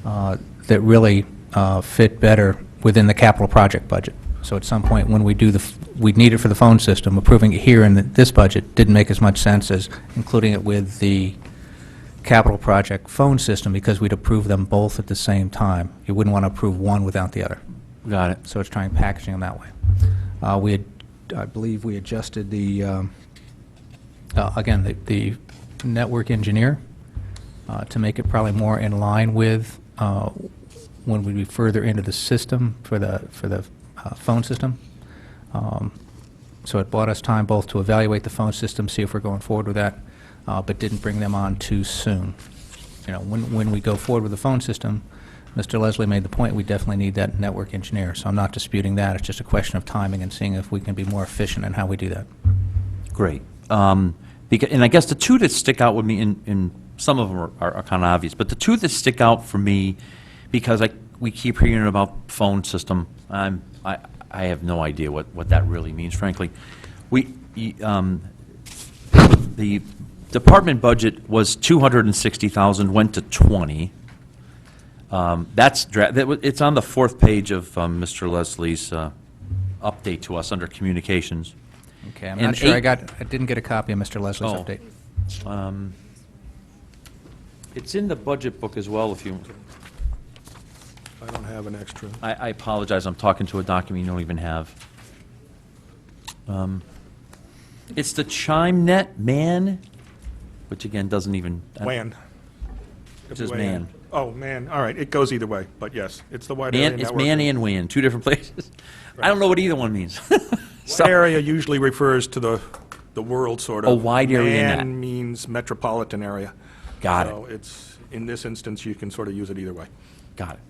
[SPEAKER 2] that really fit better within the capital project budget. So at some point, when we do we'd need it for the phone system, approving it here in this budget didn't make as much sense as including it with the capital project phone system, because we'd approve them both at the same time. You wouldn't want to approve one without the other.
[SPEAKER 7] Got it.
[SPEAKER 2] So it's trying packaging them that way. I believe we adjusted the, again, the network engineer to make it probably more in line with when we'd be further into the system for the phone system. So it bought us time both to evaluate the phone system, see if we're going forward with that, but didn't bring them on too soon. You know, when we go forward with the phone system, Mr. Leslie made the point, we definitely need that network engineer, so I'm not disputing that. It's just a question of timing and seeing if we can be more efficient in how we do that.
[SPEAKER 7] Great. And I guess the two that stick out with me, in some of them are kind of obvious, but the two that stick out for me, because we keep hearing about phone system, I have no idea what that really means, frankly. The department budget was $260,000, went to 20. It's on the fourth page of Mr. Leslie's update to us under communications.
[SPEAKER 2] Okay, I'm not sure I didn't get a copy of Mr. Leslie's update.
[SPEAKER 7] It's in the budget book as well, if you...
[SPEAKER 8] I don't have an extra.
[SPEAKER 7] I apologize, I'm talking to a document you don't even have. It's the ChimeNet MAN, which again doesn't even...
[SPEAKER 8] WAN.
[SPEAKER 7] It says MAN.
[SPEAKER 8] Oh, man, all right, it goes either way, but yes, it's the wide area network.
[SPEAKER 7] It's MAN and WAN, two different places. I don't know what either one means.
[SPEAKER 8] Wide area usually refers to the world, sort of.
[SPEAKER 7] A wide area net.
[SPEAKER 8] MAN means metropolitan area.
[SPEAKER 7] Got it.
[SPEAKER 8] So it's, in this instance, you can sort of use it either way.
[SPEAKER 7] Got it.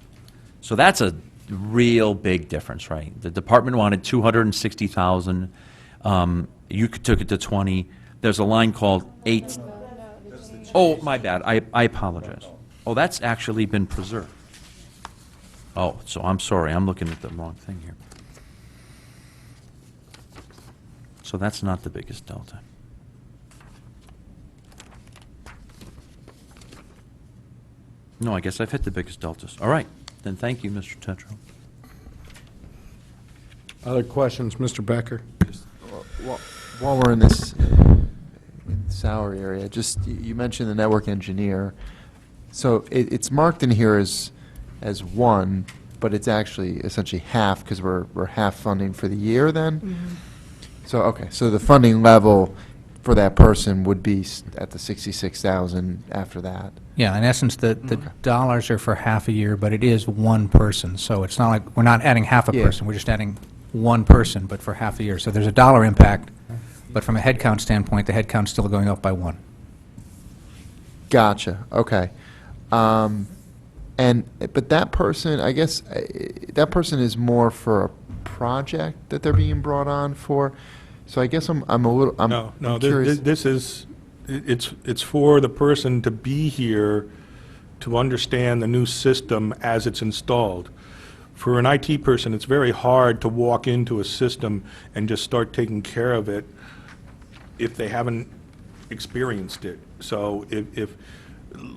[SPEAKER 7] So that's a real big difference, right? The department wanted 260,000. You took it to 20. There's a line called 8. Oh, my bad. I apologize. Oh, that's actually been preserved. Oh, so I'm sorry. I'm looking at the wrong thing here. So that's not the biggest delta. No, I guess I've hit the biggest deltas. All right. Then thank you, Mr. Tetro.
[SPEAKER 13] Other questions, Mr. Becker?
[SPEAKER 3] While we're in this salary area, just, you mentioned the network engineer. So it's marked in here as 1, but it's actually essentially half, because we're half funding for the year then?
[SPEAKER 14] Mm-hmm.
[SPEAKER 3] So, okay, so the funding level for that person would be at the 66,000 after that?
[SPEAKER 2] Yeah, in essence, the dollars are for half a year, but it is one person, so it's not like, we're not adding half a person, we're just adding one person, but for half a year. So there's a dollar impact, but from a headcount standpoint, the headcount's still going up by 1.
[SPEAKER 3] Gotcha, okay. But that person, I guess, that person is more for a project that they're being brought on for. So I guess I'm a little,
[SPEAKER 8] No,
[SPEAKER 3] I'm
[SPEAKER 8] this
[SPEAKER 3] curious.
[SPEAKER 8] this is, it's for the person to be here to understand the new system as it's installed. For an IT person, it's very hard to walk into a system and just start taking care of it if they haven't experienced it. So if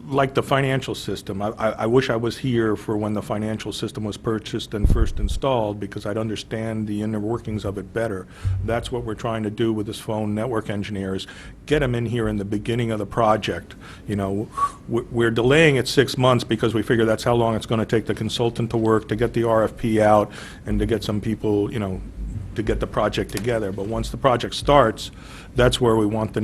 [SPEAKER 8] like the financial system, I wish I was here for when the financial system was purchased and first installed, because I'd understand the inner workings of it better. That's what we're trying to do with this phone network engineers, get them in here in the beginning of the project. You know, we're delaying it 6 months because we figure that's how long it's going to take the consultant to work, to get the RFP out, and to get some people, you know, to get the project together. But once the project starts, that's where we want the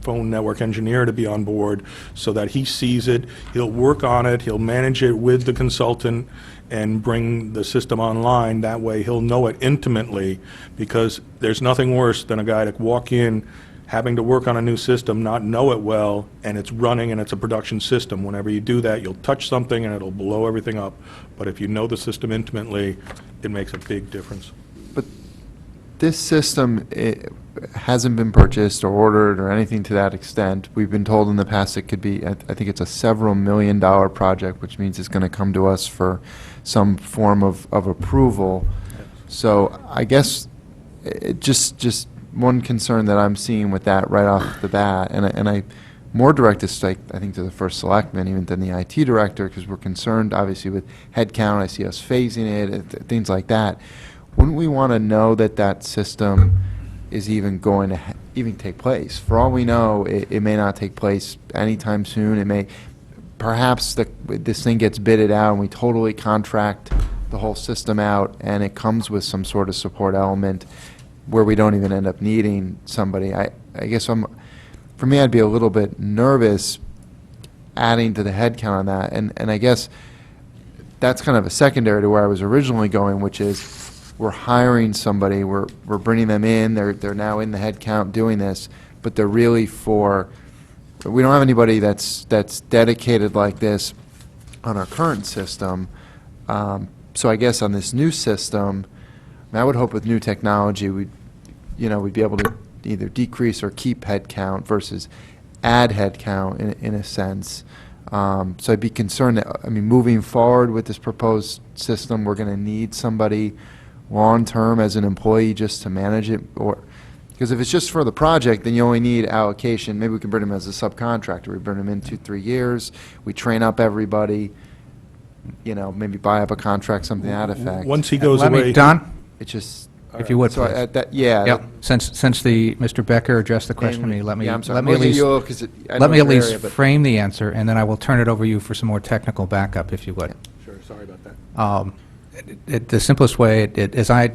[SPEAKER 8] phone network engineer to be on board, so that he sees it, he'll work on it, he'll manage it with the consultant, and bring the system online. That way he'll know it intimately, because there's nothing worse than a guy to walk in, having to work on a new system, not know it well, and it's running and it's a production system. Whenever you do that, you'll touch something and it'll blow everything up. But if you know the system intimately, it makes a big difference.
[SPEAKER 3] This system, it hasn't been purchased or ordered or anything to that extent. We've been told in the past it could be, I think it's a several million-dollar project, which means it's going to come to us for some form of approval. So I guess just one concern that I'm seeing with that right off the bat, and I more direct this, I think, to the first selectman even than the IT director, because we're concerned, obviously, with headcount. I see us phasing it, things like that. Wouldn't we want to know that that system is even going to even take place? For all we know, it may not take place anytime soon. It may, perhaps this thing gets bidded out and we totally contract the whole system out, and it comes with some sort of support element where we don't even end up needing somebody. I guess for me, I'd be a little bit nervous adding to the headcount on that, and I guess that's kind of a secondary to where I was originally going, which is, we're hiring somebody, we're bringing them in, they're now in the head count doing this, but they're really we don't have anybody that's dedicated like this on our current system. So I guess on this new system, I would hope with new technology, we'd be able to either decrease or keep head count versus add head count in a sense. So I'd be concerned that, moving forward with this proposed system, we're going to need somebody long-term as an employee just to manage it, or because if it's just for the project, then you only need allocation. Maybe we can bring them as a subcontractor. We bring them in 2-3 years. We train up everybody. Maybe buy up a contract, something to that effect.
[SPEAKER 8] Once he goes
[SPEAKER 2] Let
[SPEAKER 8] away.
[SPEAKER 2] me, Don,
[SPEAKER 3] It just.
[SPEAKER 2] if you would,
[SPEAKER 3] So
[SPEAKER 2] please.
[SPEAKER 3] yeah.
[SPEAKER 2] Yep. Since Mr. Becker addressed the question to me, let me
[SPEAKER 3] Yeah, I'm sorry.
[SPEAKER 2] let me at
[SPEAKER 3] Mostly
[SPEAKER 2] least
[SPEAKER 3] you, 'cause I know
[SPEAKER 2] let me
[SPEAKER 3] it's
[SPEAKER 2] at
[SPEAKER 3] your
[SPEAKER 2] least
[SPEAKER 3] area, but-
[SPEAKER 2] frame the answer, and then I will turn it over to you for some more technical backup, if you would.
[SPEAKER 8] Sure, sorry about that.
[SPEAKER 2] The simplest way, as I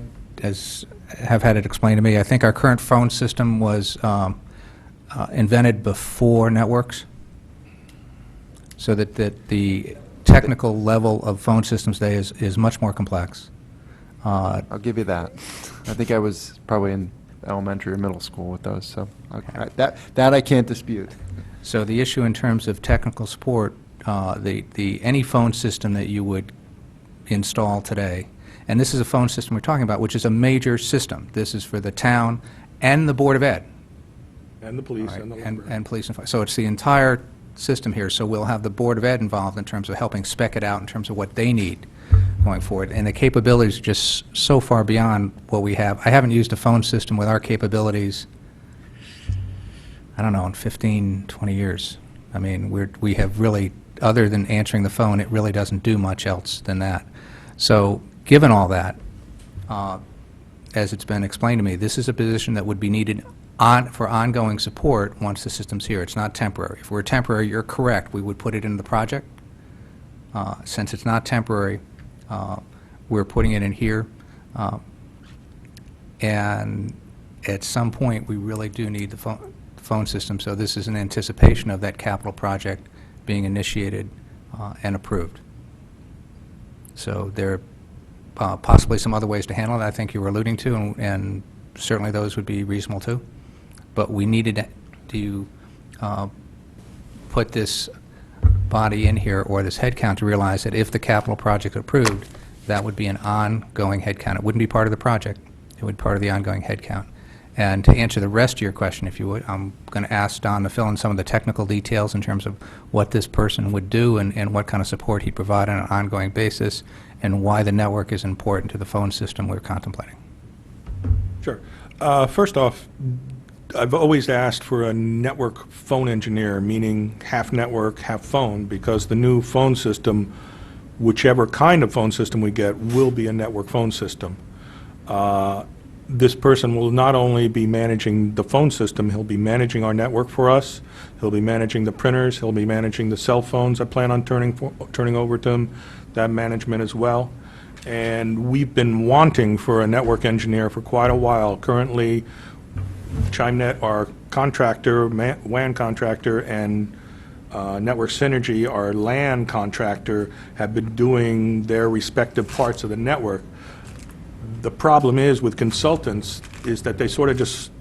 [SPEAKER 2] have had it explained to me, I think our current phone system was invented before networks, so that the technical level of phone systems today is much more complex.
[SPEAKER 3] I'll give you that. I think I was probably in elementary or middle school with those, so that I can't dispute.
[SPEAKER 2] So the issue in terms of technical support, any phone system that you would install today, and this is a phone system we're talking about, which is a major system. This is for the town and the Board of Ed.
[SPEAKER 8] And the police
[SPEAKER 2] Right,
[SPEAKER 8] and the
[SPEAKER 2] and,
[SPEAKER 8] library.
[SPEAKER 2] and police and fire. So it's the entire system here. So we'll have the Board of Ed involved in terms of helping spec it out in terms of what they need going forward. And the capabilities are just so far beyond what we have. I haven't used a phone system with our capabilities, I don't know, in 15, 20 years. We have really, other than answering the phone, it really doesn't do much else than that. So given all that, as it's been explained to me, this is a position that would be needed for ongoing support once the system's here. It's not temporary. If we're temporary, you're correct, we would put it in the project. Since it's not temporary, we're putting it in here. And at some point, we really do need the phone system, so this is an anticipation of that capital project being initiated and approved. So there are possibly some other ways to handle it I think you were alluding to, and certainly those would be reasonable too. But we needed to put this body in here or this headcount to realize that if the capital project approved, that would be an ongoing headcount. It wouldn't be part of the project. It would be part of the ongoing headcount. And to answer the rest of your question, if you would, I'm going to ask Don to fill in some of the technical details in terms of what this person would do and what kind of support he'd provide on an ongoing basis, and why the network is important to the phone system we're contemplating.
[SPEAKER 8] Sure. First off, I've always asked for a network phone engineer, meaning half network, half phone, because the new phone system, whichever kind of phone system we get, will be a network phone system. This person will not only be managing the phone system, he'll be managing our network for us, he'll be managing the printers, he'll be managing the cell phones I plan on turning over to him, that management as well. And we've been wanting for a network engineer for quite a while. Currently, ChimeNet, our contractor, WAN contractor, and Network Synergy, our LAN contractor, have been doing their respective parts of the network. The problem is with consultants is that they sort of just,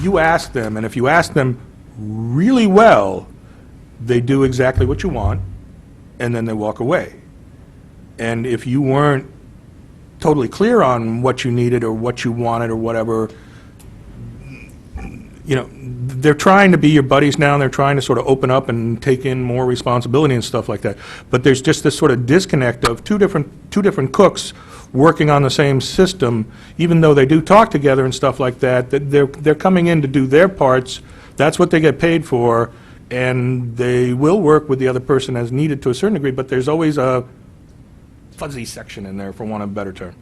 [SPEAKER 8] you ask them, and if you ask them really well, they do exactly what you want, and then they walk away. And if you weren't totally clear on what you needed or what you wanted or whatever, they're trying to be your buddies now, and they're trying to sort of open up and take in more responsibility and stuff like that. But there's just this sort of disconnect of two different cooks working on the same system, even though they do talk together and stuff like that, they're coming in to do their parts. That's what they get paid for, and they will work with the other person as needed to a certain degree, but there's always a fuzzy section in there, for want of a better term.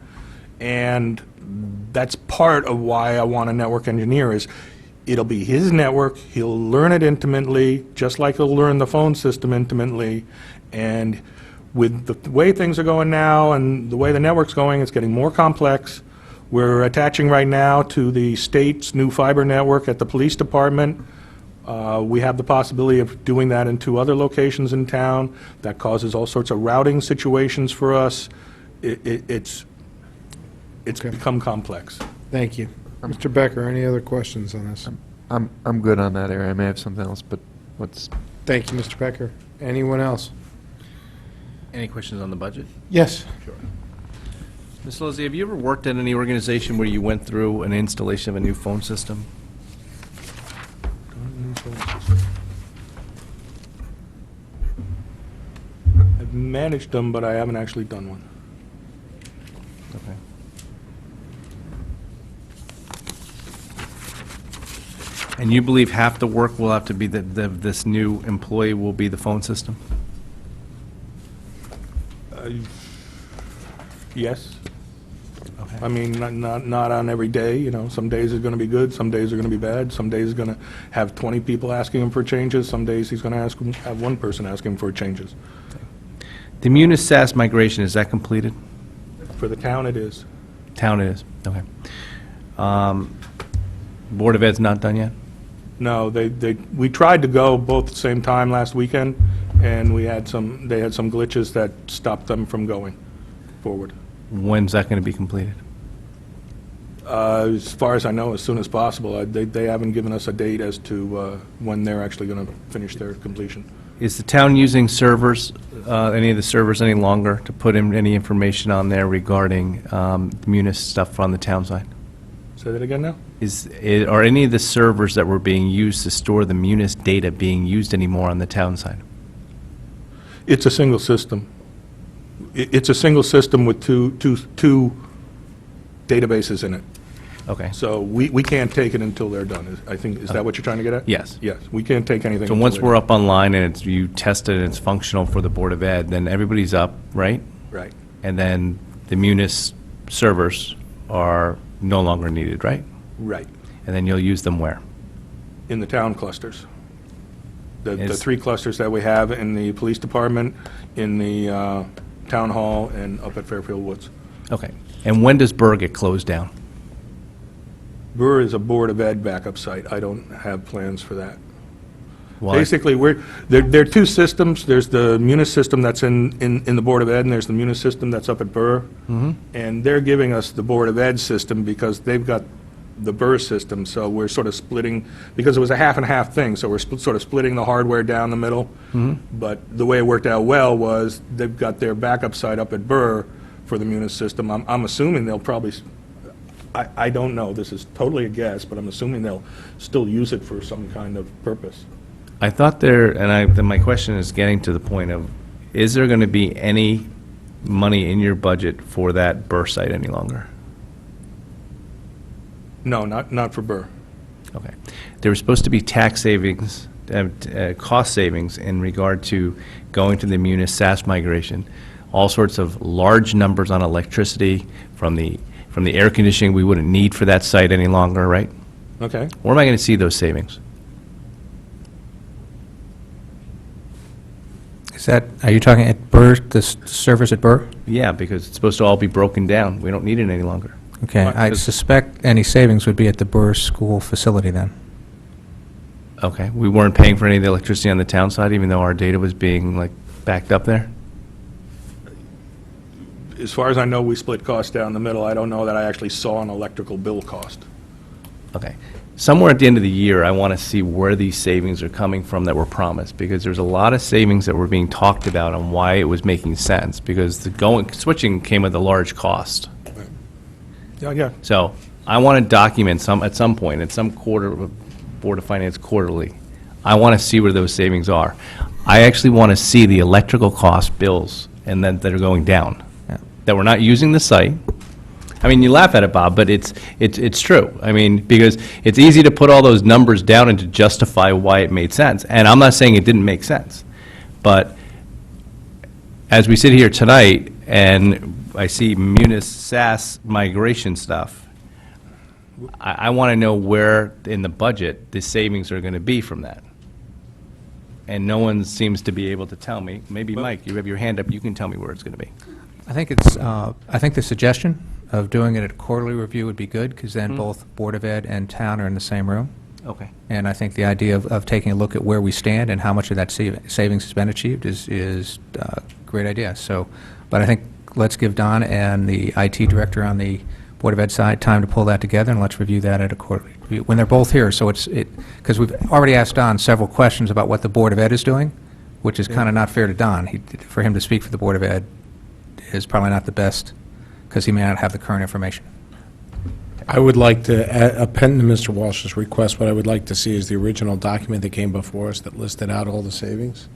[SPEAKER 8] And that's part of why I want a network engineer is it'll be his network, he'll learn it intimately, just like he'll learn the phone system intimately, and with the way things are going now and the way the network's going, it's getting more complex. We're attaching right now to the state's new fiber network at the police department. We have the possibility of doing that in 2 other locations in town. That causes all sorts of routing situations for us. It's become complex.
[SPEAKER 13] Thank you. Mr. Becker, any other questions on this?
[SPEAKER 21] I'm good on that area. I may have something else, but what's...
[SPEAKER 13] Thank you, Mr. Becker. Anyone else?
[SPEAKER 5] Any questions on the budget?
[SPEAKER 13] Yes.
[SPEAKER 5] Sure. Ms. Lozzi, have you ever worked at any organization where you went through an installation of a new phone system?
[SPEAKER 8] I've managed them, but I haven't actually done one.
[SPEAKER 5] Okay. And you believe half the work will have to be this new employee will be the phone system?
[SPEAKER 8] Yes.
[SPEAKER 5] Okay.
[SPEAKER 8] I mean, not on every day, some days are going to be good, some days are going to be bad, some days he's going to have 20 people asking him for changes, some days he's going to have one person asking for changes.
[SPEAKER 5] The Munis SAS migration, is that completed?
[SPEAKER 8] For the town, it is.
[SPEAKER 5] Town it is, okay. Board of Ed's not done yet?
[SPEAKER 8] No, we tried to go both at the same time last weekend, and they had some glitches that stopped them from going forward.
[SPEAKER 5] When's that going to be completed?
[SPEAKER 8] As far as I know, as soon as possible. They haven't given us a date as to when they're actually going to finish their completion.
[SPEAKER 5] Is the town using servers, any of the servers any longer to put in any information on there regarding Munis stuff on the town side?
[SPEAKER 8] Say that again now?
[SPEAKER 5] Are any of the servers that were being used to store the Munis data being used anymore on the town side?
[SPEAKER 8] It's a single system. It's a single system with two databases in it.
[SPEAKER 5] Okay.
[SPEAKER 8] So we can't take it until they're done. I think, is that what you're trying to get at?
[SPEAKER 5] Yes.
[SPEAKER 8] Yes, we can't take anything.
[SPEAKER 5] So
[SPEAKER 8] until
[SPEAKER 5] once
[SPEAKER 8] they're
[SPEAKER 5] we're
[SPEAKER 8] done.
[SPEAKER 5] up online and you test it and it's functional for the Board of Ed, then everybody's up, right?
[SPEAKER 8] Right.
[SPEAKER 5] And then the Munis servers are no longer needed, right?
[SPEAKER 8] Right.
[SPEAKER 5] And then you'll use them where?
[SPEAKER 8] In the town clusters. The
[SPEAKER 5] Is-
[SPEAKER 8] 3 clusters that we have in the police department, in the town hall, and up at Fairfield Woods.
[SPEAKER 5] Okay. And when does Burr get closed down?
[SPEAKER 8] Burr is a Board of Ed backup site. I don't have plans for that.
[SPEAKER 5] Why?
[SPEAKER 8] Basically, there are 2 systems. There's the Munis system that's in the Board of Ed, and there's the Munis system that's up at Burr.
[SPEAKER 5] Mhm.
[SPEAKER 8] And they're giving us the Board of Ed system because they've got the Burr system, so we're sort of splitting, because it was a half and half thing, so we're sort of splitting the hardware down the middle. But the way it worked out well was they've got their backup site up at Burr for the Munis system. I'm assuming they'll probably, I don't know, this is totally a guess, but I'm assuming they'll still use it for some kind of purpose.
[SPEAKER 5] I thought then my question is getting to the point of, is there going to be any money in your budget for that Burr site any longer?
[SPEAKER 8] No, not for Burr.
[SPEAKER 5] Okay. There was supposed to be tax savings, cost savings in regard to going to the Munis SAS migration, all sorts of large numbers on electricity from the air conditioning we wouldn't need for that site any longer, right?
[SPEAKER 8] Okay.
[SPEAKER 5] Where am I going to see those savings?
[SPEAKER 2] Are you talking at Burr, the servers at Burr?
[SPEAKER 5] Yeah, because it's supposed to all be broken down. We don't need it any longer.
[SPEAKER 2] Okay, I suspect any savings would be at the Burr School facility then.
[SPEAKER 5] Okay, we weren't paying for any of the electricity on the town side, even though our data was being, like, backed up there?
[SPEAKER 8] As far as I know, we split costs down the middle. I don't know that I actually saw an electrical bill cost.
[SPEAKER 5] Okay. Somewhere at the end of the year, I want to see where these savings are coming from that were promised, because there's a lot of savings that were being talked about on why it was making sense, because switching came with a large cost.
[SPEAKER 8] Yeah.
[SPEAKER 5] So I want to document at some point, at some quarter, Board of Finance quarterly, I want to see where those savings are. I actually want to see the electrical cost bills and then that are going down, that we're not using the site. I mean, you laugh at it, Bob, but it's true. I mean, because it's easy to put all those numbers down and to justify why it made sense. And I'm not saying it didn't make sense. But as we sit here tonight and I see Munis SAS migration stuff, I want to know where in the budget the savings are going to be from that. And no one seems to be able to tell me. Maybe, Mike, you have your hand up, you can tell me where it's going to be.
[SPEAKER 2] I think the suggestion of doing it at a quarterly review would be good, because then both Board of Ed and town are in the same room.
[SPEAKER 5] Okay.
[SPEAKER 2] And I think the idea of taking a look at where we stand and how much of that savings has been achieved is a great idea. So, but I think let's give Don and the IT director on the Board of Ed side time to pull that together, and let's review that at a quarterly review, when they're both here. So because we've already asked Don several questions about what the Board of Ed is doing, which is kind of not fair to Don. For him to speak for the Board of Ed is probably not the best, because he may not have the current information.
[SPEAKER 13] I would like to append to Mr. Walsh's request. What I would like to see is the original document that came before us that listed out all the savings,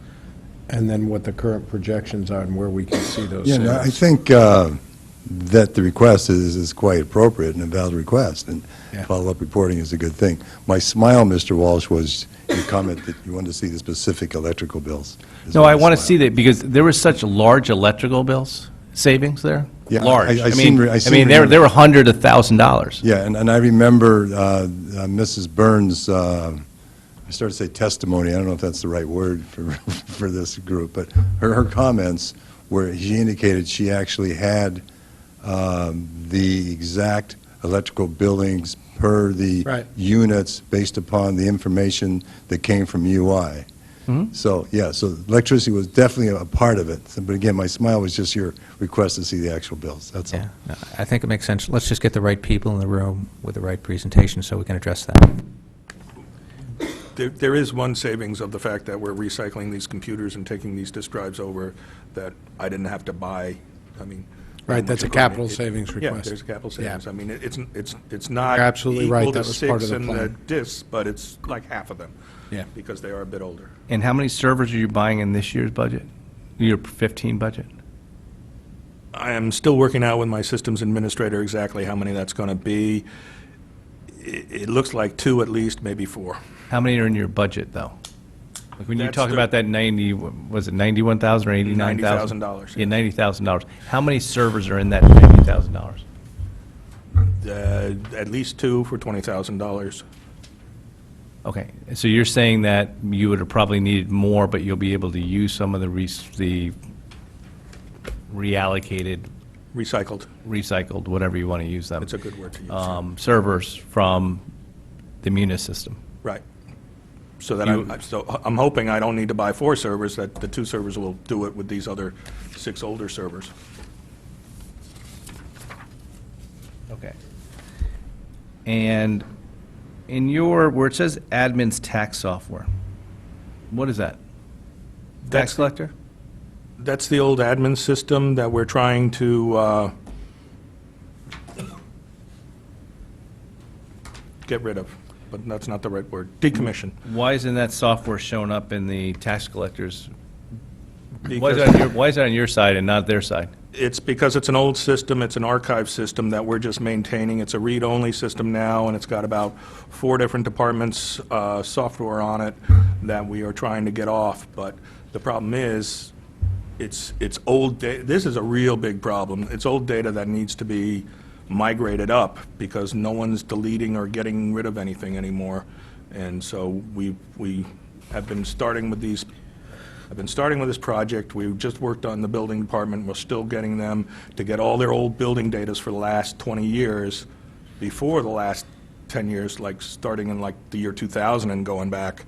[SPEAKER 13] and then what the current projections are and where we can see those
[SPEAKER 15] Yeah,
[SPEAKER 13] savings.
[SPEAKER 15] no, I think that the request is quite appropriate and a valid request, and follow-up reporting is a good thing. My smile, Mr. Walsh, was your comment that you wanted to see the specific electrical bills.
[SPEAKER 5] No, I want to see that, because there were such large electrical bills savings there.
[SPEAKER 15] Yeah,
[SPEAKER 5] Large.
[SPEAKER 15] I seen
[SPEAKER 5] they were hundreds of $1,000s.
[SPEAKER 15] Yeah, and I remember Mrs. Burns, I started to say testimony, I don't know if that's the right word for this group, but her comments where she indicated she actually had the exact electrical billings per the units based upon the information that came from UI. So, yeah, so electricity was definitely a part of it. But again, my smile was just your request to see the actual bills, that's all.
[SPEAKER 2] Yeah, no, I think it makes sense. Let's just get the right people in the room with the right presentation so we can address that.
[SPEAKER 8] There is one savings of the fact that we're recycling these computers and taking these disk drives over that I didn't have to buy. I mean,
[SPEAKER 13] Right, that's a capital savings request.
[SPEAKER 8] Yeah, there's a capital savings.
[SPEAKER 13] Yeah.
[SPEAKER 8] I mean, it's not
[SPEAKER 13] You're absolutely right.
[SPEAKER 8] equal
[SPEAKER 13] That
[SPEAKER 8] to
[SPEAKER 13] was part of
[SPEAKER 8] 6
[SPEAKER 13] the
[SPEAKER 8] in the
[SPEAKER 13] plan.
[SPEAKER 8] disks, but it's like half of them.
[SPEAKER 13] Yeah.
[SPEAKER 8] Because they are a bit older.
[SPEAKER 5] And how many servers are you buying in this year's budget? Your 15 budget?
[SPEAKER 8] I am still working out with my systems administrator exactly how many that's going to be. It looks like 2 at least, maybe 4.
[SPEAKER 5] How many are in your budget, though? Like when you
[SPEAKER 8] That's
[SPEAKER 5] talk
[SPEAKER 8] the-
[SPEAKER 5] about that 90, was it 91,000 or 89,000?
[SPEAKER 8] $90,000.
[SPEAKER 5] Yeah, $90,000. How many servers are in that $90,000?
[SPEAKER 8] At least 2 for $20,000.
[SPEAKER 5] Okay, so you're saying that you would have probably needed more, but you'll be able to use some of the reallocated, recycled, whatever you want to use them.
[SPEAKER 8] It's a good word to use.
[SPEAKER 5] Servers from the Munis system.
[SPEAKER 8] Right. So that I'm hoping I don't need to buy 4 servers, that the 2 servers will do it with these other 6 older servers.
[SPEAKER 5] Okay. And in your, where it says admin's tax software, what is that?
[SPEAKER 8] That's
[SPEAKER 5] Tax collector?
[SPEAKER 8] That's the old admin system that we're trying to get rid of, but that's not the right word, decommission.
[SPEAKER 5] Why isn't that software showing up in the tax collectors? Why is
[SPEAKER 8] Because-
[SPEAKER 5] that on your side and not their side?
[SPEAKER 8] It's because it's an old system, it's an archive system that we're just maintaining. It's a read-only system now, and it's got about 4 different departments' software on it that we are trying to get off. But the problem is, it's old data. This is a real big problem. It's old data that needs to be migrated up because no one's deleting or getting rid of anything anymore. And so we have been starting with these. I've been starting with this project. We've just worked on the building department. We're still getting them to get all their old building datas for the last 20 years, before the last 10 years, like starting in like the year 2000 and going back,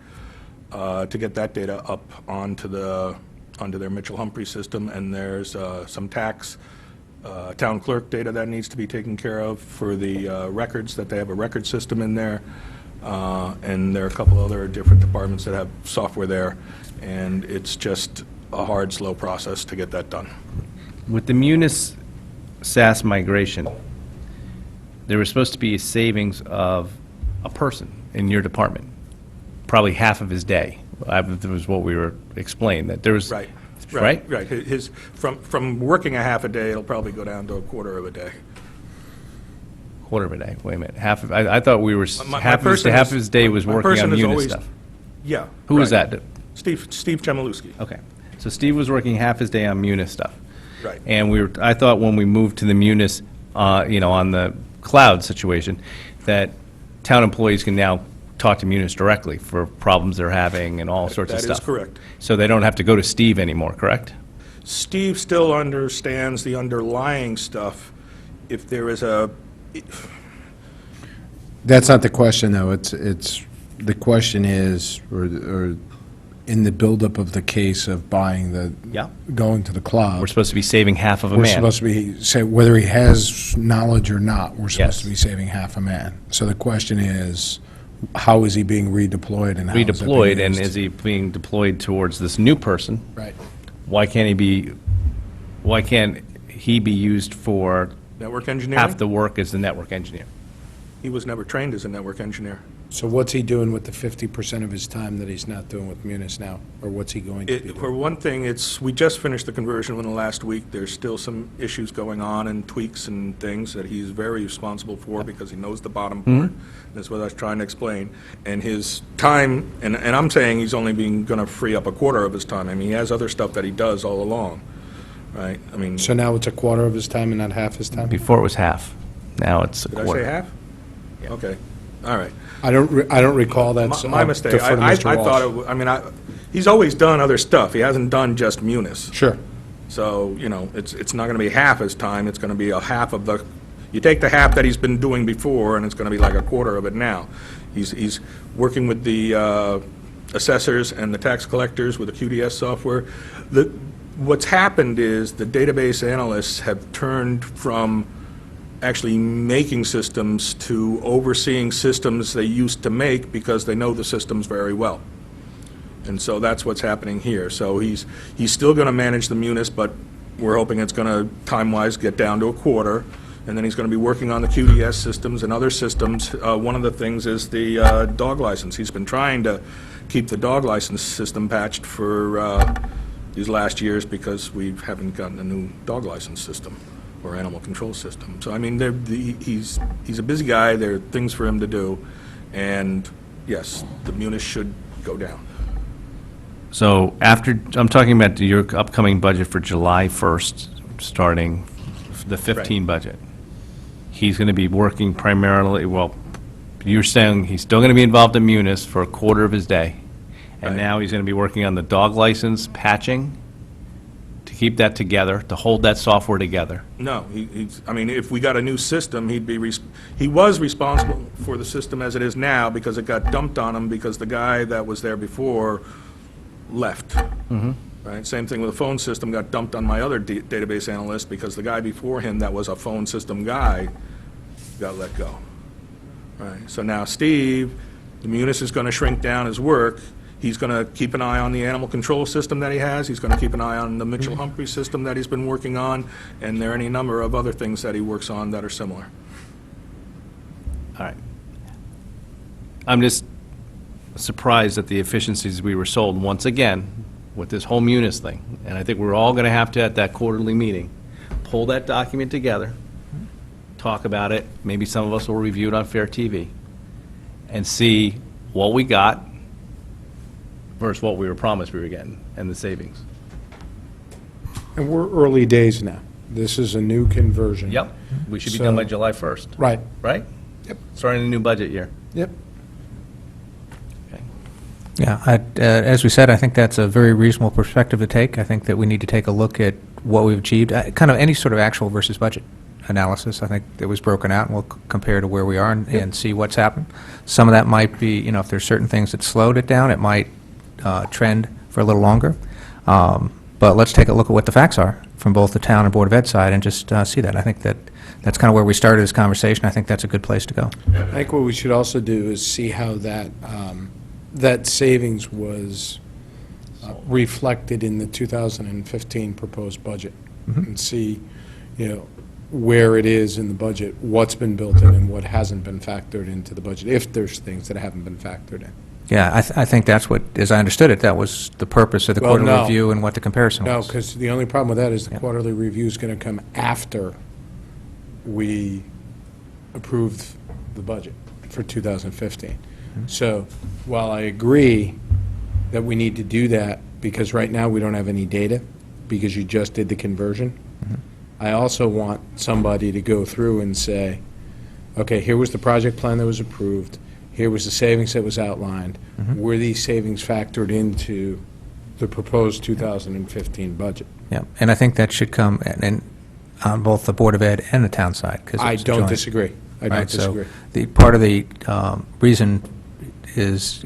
[SPEAKER 8] to get that data up onto their Mitchell-Humphrey system. And there's some tax town clerk data that needs to be taken care of for the records, that they have a record system in there. And there are a couple other different departments that have software there. And it's just a hard, slow process to get that done.
[SPEAKER 5] With the Munis SaaS migration, there was supposed to be a savings of a person in your department, probably half of his day. That was what we were explained, that there was...
[SPEAKER 8] Right.
[SPEAKER 5] Right?
[SPEAKER 8] Right. From working a half a day, it'll probably go down to a quarter of a day.
[SPEAKER 5] Quarter of a day, wait a minute, I thought we were,
[SPEAKER 8] My
[SPEAKER 5] half
[SPEAKER 8] person
[SPEAKER 5] of
[SPEAKER 8] is-
[SPEAKER 5] his day was
[SPEAKER 8] my
[SPEAKER 5] working
[SPEAKER 8] person
[SPEAKER 5] on
[SPEAKER 8] is
[SPEAKER 5] Munis
[SPEAKER 8] always-
[SPEAKER 5] stuff.
[SPEAKER 8] Yeah.
[SPEAKER 5] Who was
[SPEAKER 8] right.
[SPEAKER 5] that?
[SPEAKER 8] Steve Chmielewski.
[SPEAKER 5] Okay, so Steve was working half his day on Munis stuff.
[SPEAKER 8] Right.
[SPEAKER 5] And I thought when we moved to the Munis, on the cloud situation, that town employees can now talk to Munis directly for problems they're having and all sorts of
[SPEAKER 8] That
[SPEAKER 5] stuff.
[SPEAKER 8] is correct.
[SPEAKER 5] So they don't have to go to Steve anymore, correct?
[SPEAKER 8] Steve still understands the underlying stuff. If there is a,
[SPEAKER 13] That's not the question, though. The question is, or in the buildup of the case of buying
[SPEAKER 5] Yeah.
[SPEAKER 13] going to the cloud.
[SPEAKER 5] We're supposed to be saving half of a
[SPEAKER 13] We're
[SPEAKER 5] man.
[SPEAKER 13] supposed to be, say, whether he has knowledge or not, we're supposed
[SPEAKER 5] Yes.
[SPEAKER 13] to be saving half a man. So the question is, how is he being redeployed and how is it being
[SPEAKER 5] Redeployed, and
[SPEAKER 13] used?
[SPEAKER 5] is he being deployed towards this new person?
[SPEAKER 13] Right.
[SPEAKER 5] Why can't he be used for
[SPEAKER 8] network engineering?
[SPEAKER 5] half the work as the network engineer?
[SPEAKER 8] He was never trained as a network engineer.
[SPEAKER 13] So what's he doing with the 50% of his time that he's not doing with Munis now? Or what's he going to be
[SPEAKER 8] For
[SPEAKER 13] doing?
[SPEAKER 8] one thing, we just finished the conversion within the last week. There's still some issues going on and tweaks and things that he's very responsible for because he knows the bottom part. That's what I was trying to explain. And his time, and I'm saying he's only going to free up a quarter of his time. I mean, he has other stuff that he does all along, right? I mean,
[SPEAKER 13] So now it's a quarter of his time and not half his time?
[SPEAKER 5] Before it was half. Now it's a
[SPEAKER 8] did I
[SPEAKER 5] quarter.
[SPEAKER 8] say half? Okay, all right.
[SPEAKER 13] I don't recall that. so
[SPEAKER 8] My
[SPEAKER 13] I'll
[SPEAKER 8] mistake.
[SPEAKER 13] defer to
[SPEAKER 8] I
[SPEAKER 13] Mr.
[SPEAKER 8] thought,
[SPEAKER 13] Walsh.
[SPEAKER 8] he's always done other stuff. He hasn't done just Munis.
[SPEAKER 13] Sure.
[SPEAKER 8] So, it's not going to be half his time, it's going to be a half of the, you take the half that he's been doing before, and it's going to be like a quarter of it now. He's working with the assessors and the tax collectors with the QDS software. What's happened is the database analysts have turned from actually making systems to overseeing systems they used to make because they know the systems very well. And so that's what's happening here. So he's still going to manage the Munis, but we're hoping it's going to, time-wise, get down to a quarter. And then he's going to be working on the QDS systems and other systems. One of the things is the dog license. He's been trying to keep the dog license system patched for these last years because we haven't gotten a new dog license system or animal control system. So, I mean, he's a busy guy. There are things for him to do. And, yes, the Munis should go down.
[SPEAKER 5] So I'm talking about your upcoming budget for July 1st, starting the 15 budget. He's going to be working primarily, well, you're saying he's still going to be involved in Munis for a quarter of his day. And now he's going to be working on the dog license patching to keep that together, to hold that software together.
[SPEAKER 8] No, I mean, if we got a new system, he was responsible for the system as it is now because it got dumped on him because the guy that was there before left. Right? Same thing with the phone system, got dumped on my other database analyst because the guy before him that was a phone system guy got let go. Right, so now Steve, the Munis is going to shrink down his work. He's going to keep an eye on the animal control system that he has. He's going to keep an eye on the Mitchell Humphrey system that he's been working on, and there are any number of other things that he works on that are similar.
[SPEAKER 5] All right. I'm just surprised at the efficiencies we were sold once again with this whole Munis thing. And I think we're all going to have to, at that quarterly meeting, pull that document together, talk about it. Maybe some of us will review it on Fair TV and see what we got versus what we were promised we were getting and the savings.
[SPEAKER 13] And we're early days now. This is a new conversion.
[SPEAKER 5] Yep. We should be done by
[SPEAKER 13] So-
[SPEAKER 5] July 1st.
[SPEAKER 13] Right.
[SPEAKER 5] Right?
[SPEAKER 13] Yep.
[SPEAKER 5] Starting a new budget year.
[SPEAKER 13] Yep.
[SPEAKER 2] Yeah, as we said, I think that's a very reasonable perspective to take. I think that we need to take a look at what we've achieved, kind of any sort of actual versus budget analysis. I think it was broken out, and we'll compare to where we are and see what's happened. Some of that might be, you know, if there's certain things that slowed it down, it might trend for a little longer. But let's take a look at what the facts are from both the town and Board of Ed side and just see that. I think that that's kind of where we started this conversation. I think that's a good place to go.
[SPEAKER 13] I think what we should also do is see how that, that savings was reflected in the 2015 proposed budget. And see, you know, where it is in the budget, what's been built in and what hasn't been factored into the budget, if there's things that haven't been factored in.
[SPEAKER 2] Yeah, I think that's what, as I understood it, that was the purpose of the
[SPEAKER 13] Well,
[SPEAKER 2] quarterly
[SPEAKER 13] no.
[SPEAKER 2] review and what the comparison
[SPEAKER 13] No,
[SPEAKER 2] was.
[SPEAKER 13] because the only problem with that is the quarterly review is going to come after we approved the budget for 2015. So while I agree that we need to do that, because right now we don't have any data, because you just did the conversion, I also want somebody to go through and say, okay, here was the project plan that was approved, here was the savings that was outlined, were these savings factored into the proposed 2015 budget?
[SPEAKER 2] Yeah, and I think that should come on both the Board of Ed and the town side. 'Cause
[SPEAKER 13] I
[SPEAKER 2] it's
[SPEAKER 13] don't
[SPEAKER 2] joint.
[SPEAKER 13] disagree. I don't
[SPEAKER 2] Right, so
[SPEAKER 13] disagree.
[SPEAKER 2] the part of the reason is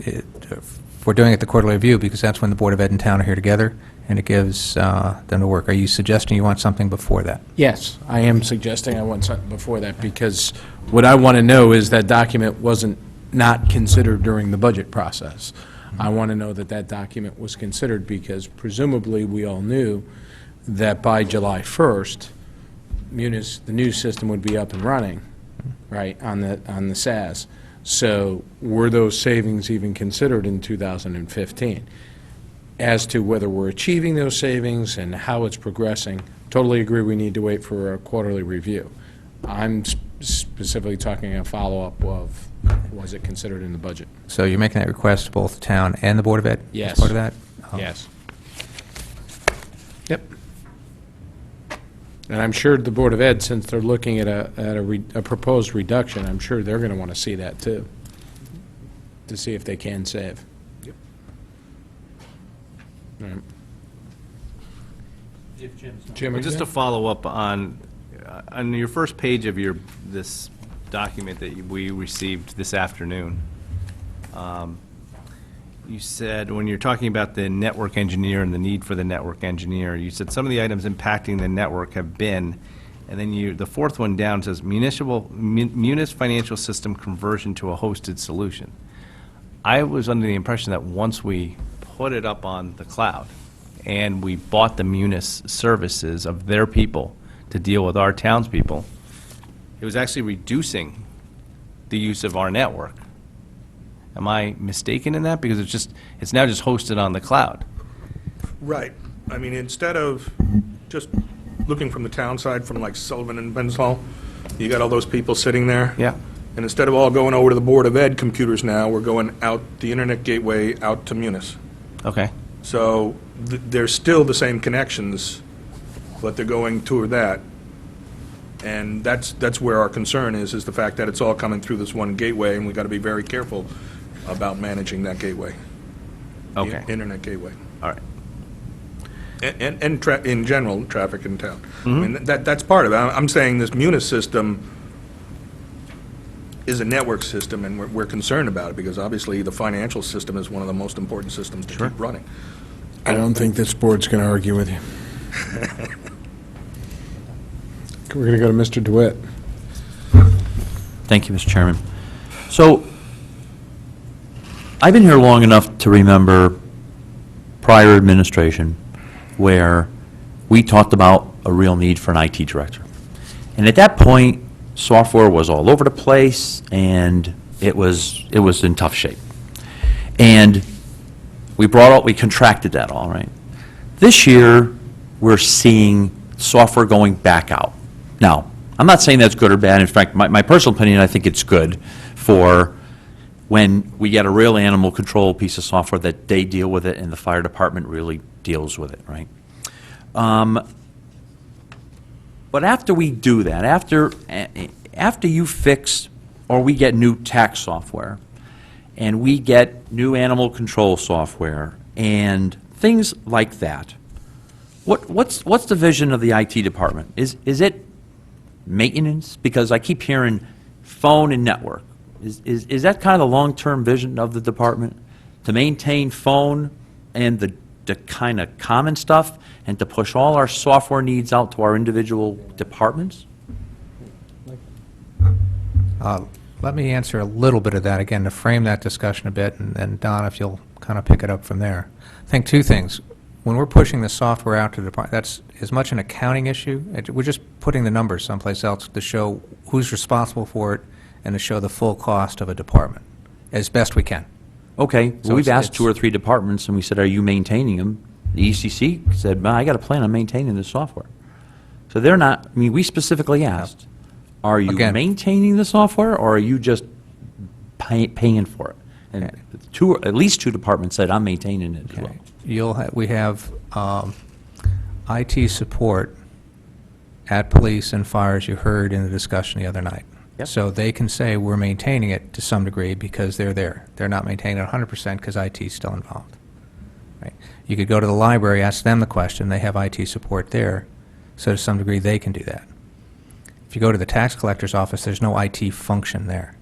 [SPEAKER 2] we're doing it the quarterly review because that's when the Board of Ed and town are here together, and it gives them to work. Are you suggesting you want something before that?
[SPEAKER 13] Yes, I am suggesting I want something before that, because what I want to know is that document wasn't not considered during the budget process. I want to know that that document was considered, because presumably we all knew that by July 1st, Munis, the new system would be up and running, right, on the SAS. So were those savings even considered in 2015? As to whether we're achieving those savings and how it's progressing, totally agree we need to wait for a quarterly review. I'm specifically talking a follow-up of, was it considered in the budget?
[SPEAKER 2] So you're making that request to both the town and the Board of Ed?
[SPEAKER 13] Yes.
[SPEAKER 2] As part of that?
[SPEAKER 13] Yes. Yep. And I'm sure the Board of Ed, since they're looking at a proposed reduction, I'm sure they're going to want to see that too, to see if they can save. Yep. All right. Jim,
[SPEAKER 5] Just to follow up on your first page of this document that we received this afternoon, you said, when you're talking about the network engineer and the need for the network engineer, you said some of the items impacting the network have been, and then the fourth one down says Munis financial system conversion to a hosted solution. I was under the impression that once we put it up on the cloud and we bought the Munis services of their people to deal with our townspeople, it was actually reducing the use of our network. Am I mistaken in that? Because it's now just hosted on the cloud.
[SPEAKER 8] Right. I mean, instead of just looking from the town side, from like Sullivan and Bensall, you got all those people sitting there.
[SPEAKER 5] Yeah.
[SPEAKER 8] And instead of all going over to the Board of Ed computers now, we're going out the internet gateway out to Munis.
[SPEAKER 5] Okay.
[SPEAKER 8] So there's still the same connections, but they're going to that. And that's where our concern is the fact that it's all coming through this one gateway, and we've got to be very careful about managing that gateway. the
[SPEAKER 5] Okay.
[SPEAKER 8] internet gateway.
[SPEAKER 5] All right.
[SPEAKER 8] And in general, traffic in town. I mean, that's part of it. I'm saying this Munis system is a network system, and we're concerned about it, because obviously the financial system is one of the most important systems to keep running.
[SPEAKER 13] I don't think this board's going to argue with you.
[SPEAKER 16] We're going to go to Mr. DeWitt.
[SPEAKER 7] Thank you, Mr. Chairman. So, I've been here long enough to remember prior administration where we talked about a real need for an IT director. And at that point, software was all over the place, and it was in tough shape. And we contracted that all, right? This year, we're seeing software going back out. Now, I'm not saying that's good or bad. In fact, my personal opinion, I think it's good for when we get a real animal control piece of software that they deal with it and the fire department really deals with it, right? But after we do that, after you fix or we get new tax software and we get new animal control software and things like that, what's the vision of the IT department? Is it maintenance? Because I keep hearing phone and network. Is that kind of the long-term vision of the department? To maintain phone and the kind of common stuff and to push all our software needs out to our individual departments?
[SPEAKER 2] Let me answer a little bit of that, again, to frame that discussion a bit, and then Don, if you'll kind of pick it up from there. I think two things. When we're pushing the software out to the department, that's as much an accounting issue. We're just putting the numbers someplace else to show who's responsible for it and to show the full cost of a department, as best we can.
[SPEAKER 7] Okay,
[SPEAKER 2] So
[SPEAKER 7] well, we've
[SPEAKER 2] it's-
[SPEAKER 7] asked 2 or 3 departments, and we said, are you maintaining them? The ECC said, well, I got a plan on maintaining the software. So they're not, I mean, we specifically asked, are you
[SPEAKER 2] Again-
[SPEAKER 7] maintaining the software, or are you just paying for it? And at least 2 departments said, I'm maintaining it as well.
[SPEAKER 2] We have IT support at police and fire, as you heard in the discussion the other night.
[SPEAKER 7] Yep.
[SPEAKER 2] So they can say we're maintaining it to some degree because they're there. They're not maintaining it 100% because IT is still involved. Right? You could go to the library, ask them the question. They have IT support there, so to some degree they can do that. If you go to the tax collector's office, there's no IT function there.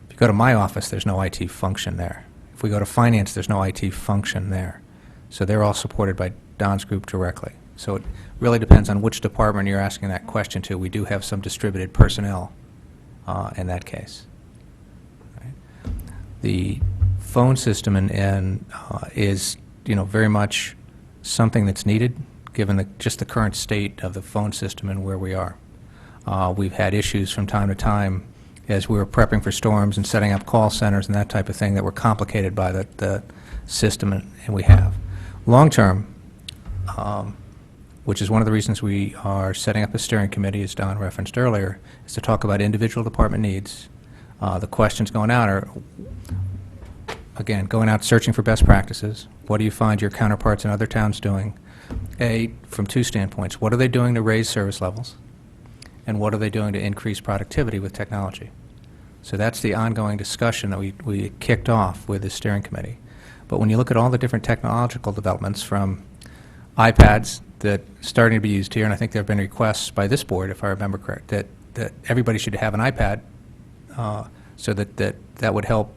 [SPEAKER 2] If you go to my office, there's no IT function there. If we go to finance, there's no IT function there. So they're all supported by Don's group directly. So it really depends on which department you're asking that question to. We do have some distributed personnel in that case. Right. The phone system is, very much something that's needed, given just the current state of the phone system and where we are. We've had issues from time to time as we were prepping for storms and setting up call centers and that type of thing that were complicated by the system, and we have. Long-term, which is one of the reasons we are setting up a steering committee, as Don referenced earlier, is to talk about individual department needs. The questions going out are, again, going out searching for best practices. What do you find your counterparts in other towns doing? From 2 standpoints. What are they doing to raise service levels? And what are they doing to increase productivity with technology? So that's the ongoing discussion that we kicked off with the steering committee. But when you look at all the different technological developments, from iPads that are starting to be used here, and I think there have been requests by this board, if I remember correct, that everybody should have an iPad, so that would help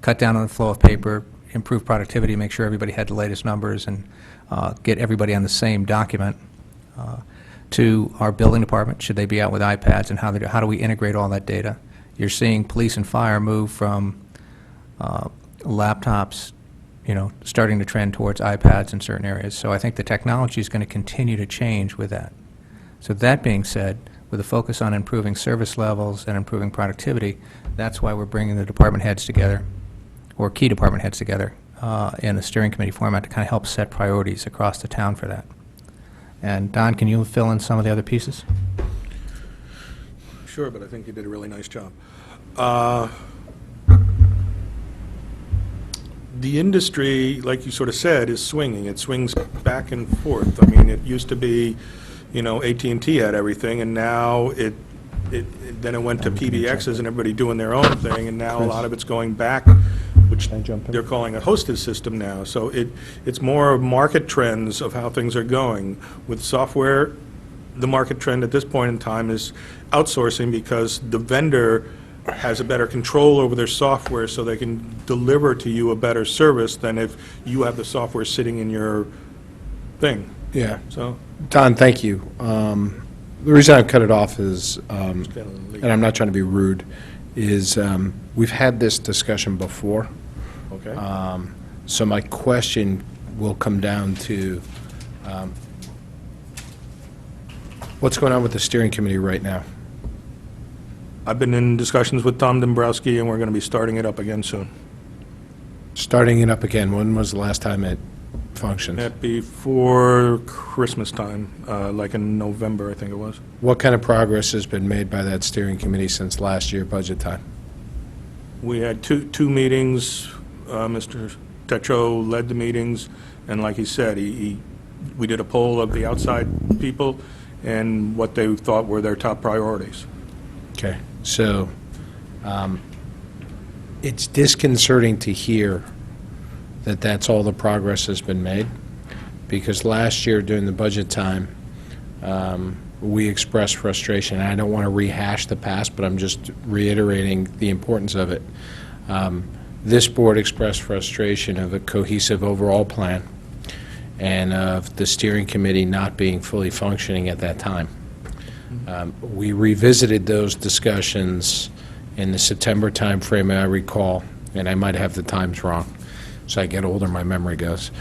[SPEAKER 2] cut down on the flow of paper, improve productivity, make sure everybody had the latest numbers, and get everybody on the same document. To our building department, should they be out with iPads, and how do we integrate all that data? You're seeing police and fire move from laptops, starting to trend towards iPads in certain areas. So I think the technology is going to continue to change with that. So that being said, with a focus on improving service levels and improving productivity, that's why we're bringing the department heads together, or key department heads together, in a steering committee format to kind of help set priorities across the town for that. And Don, can you fill in some of the other pieces?
[SPEAKER 8] Sure, but I think you did a really nice job. The industry, like you sort of said, is swinging. It swings back and forth. I mean, it used to be, AT&T had everything, and now then it went to PBXs and everybody doing their own thing, and now a lot of it's going back, which they're calling a hosted system now. So it's more market trends of how things are going. With software, the market trend at this point in time is outsourcing, because the vendor has a better control over their software, so they can deliver to you a better service than if you have the software sitting in your thing.
[SPEAKER 13] Yeah.
[SPEAKER 8] So,
[SPEAKER 13] Don, thank you. The reason I cut it off is, and I'm not trying to be rude,
[SPEAKER 6] is, we've had this discussion before.
[SPEAKER 8] Okay.
[SPEAKER 6] So my question will come down to, what's going on with the steering committee right now?
[SPEAKER 8] I've been in discussions with Tom Dombrowski, and we're going to be starting it up again soon.
[SPEAKER 6] Starting it up again, when was the last time it functioned?
[SPEAKER 8] That before Christmas time, like in November, I think it was.
[SPEAKER 6] What kind of progress has been made by that steering committee since last year budget time?
[SPEAKER 8] We had two meetings. Mr. Tetro led the meetings, and like he said, we did a poll of the outside people and what they thought were their top priorities.
[SPEAKER 6] Okay, so it's disconcerting to hear that that's all the progress has been made, because last year during the budget time, we expressed frustration. I don't want to rehash the past, but I'm just reiterating the importance of it. This board expressed frustration of a cohesive overall plan and of the steering committee not being fully functioning at that time. We revisited those discussions in the September timeframe, I recall, and I might have the times wrong. As I get older, my memory goes,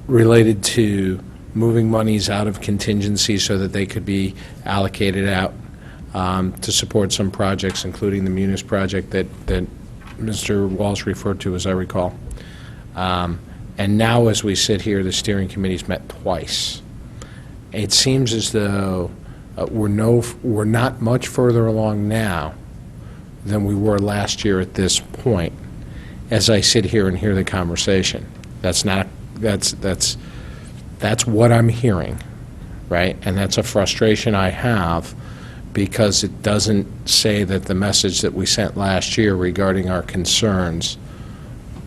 [SPEAKER 6] related to moving monies out of contingency so that they could be allocated out to support some projects, including the Munis project that Mr. Walsh referred to, as I recall. And now, as we sit here, the steering committee's met twice. It seems as though we're not much further along now than we were last year at this point, as I sit here and hear the conversation. That's what I'm hearing, right? And that's a frustration I have, because it doesn't say that the message that we sent last year regarding our concerns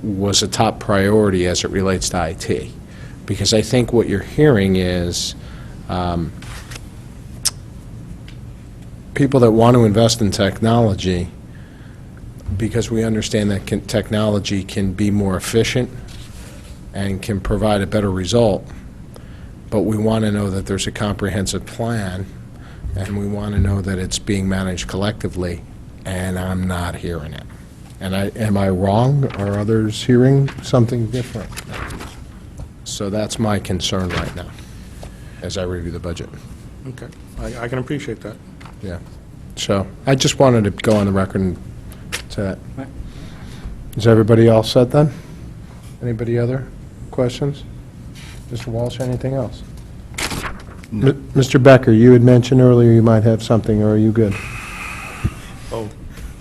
[SPEAKER 6] was a top priority as it relates to IT. Because I think what you're hearing is people that want to invest in technology, because we understand that technology can be more efficient and can provide a better result, but we want to know that there's a comprehensive plan, and we want to know that it's being managed collectively, and I'm not hearing it. And am I wrong? Are others hearing something different? So that's my concern right now, as I review the budget.
[SPEAKER 8] Okay, I can appreciate that.
[SPEAKER 6] Yeah. So I just wanted to go on the record and say that. Is everybody all set then? Anybody other questions? Mr. Walsh, anything else? Mr. Becker, you had mentioned earlier you might have something, or are you good?
[SPEAKER 8] Oh.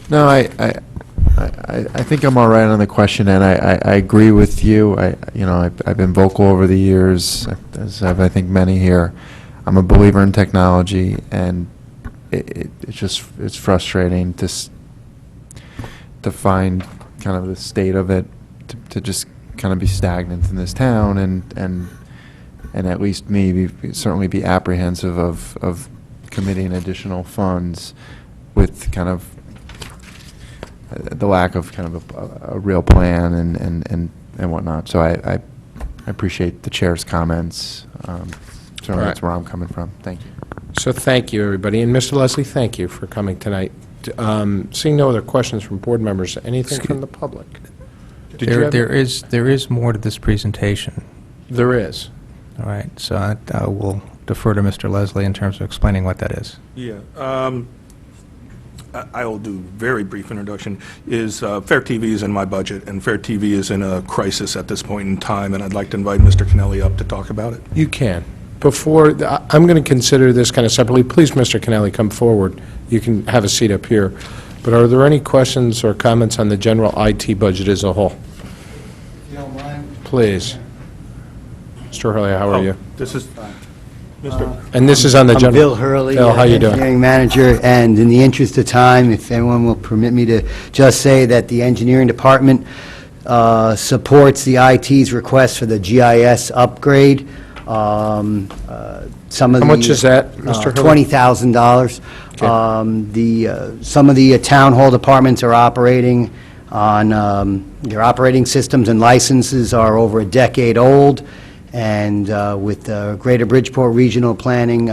[SPEAKER 3] No, I think I'm all right on the question, and I agree with you. I've been vocal over the years, as have I think many here. I'm a believer in technology, and it's frustrating to find kind of the state of it, to just kind of be stagnant in this town, and at least certainly be apprehensive of committing additional funds with kind of the lack of kind of a real plan and whatnot. So I appreciate the chair's comments. Certainly that's where I'm coming from. Thank you.
[SPEAKER 6] So thank you, everybody. And Mr. Leslie, thank you for coming tonight. Seeing no other questions from board members, anything from the public?
[SPEAKER 2] There is more to this presentation.
[SPEAKER 6] There is.
[SPEAKER 2] All right, so I will defer to Mr. Leslie in terms of explaining what that is.
[SPEAKER 8] Yeah. I will do a very brief introduction. Fair TV is in my budget, and Fair TV is in a crisis at this point in time, and I'd like to invite Mr. Kennelly up to talk about it.
[SPEAKER 6] You can. I'm going to consider this kind of separately. Please, Mr. Kennelly, come forward. You can have a seat up here. But are there any questions or comments on the general IT budget as a whole?
[SPEAKER 11] If you don't mind.
[SPEAKER 6] Please. Mr. Hurley, how are you?
[SPEAKER 8] This is Mr.
[SPEAKER 6] And this is on the
[SPEAKER 22] I'm
[SPEAKER 6] general.
[SPEAKER 22] Bill Hurley,
[SPEAKER 6] Bill, how you doing?
[SPEAKER 22] engineering manager, and in the interest of time, if anyone will permit me to just say that the engineering department supports the IT's request for the GIS upgrade. Some of
[SPEAKER 6] How much is that, Mr. Hurley?
[SPEAKER 22] $20,000. Some of the town hall departments are operating on, their operating systems and licenses are over a decade old, and with Greater Bridgeport Regional Planning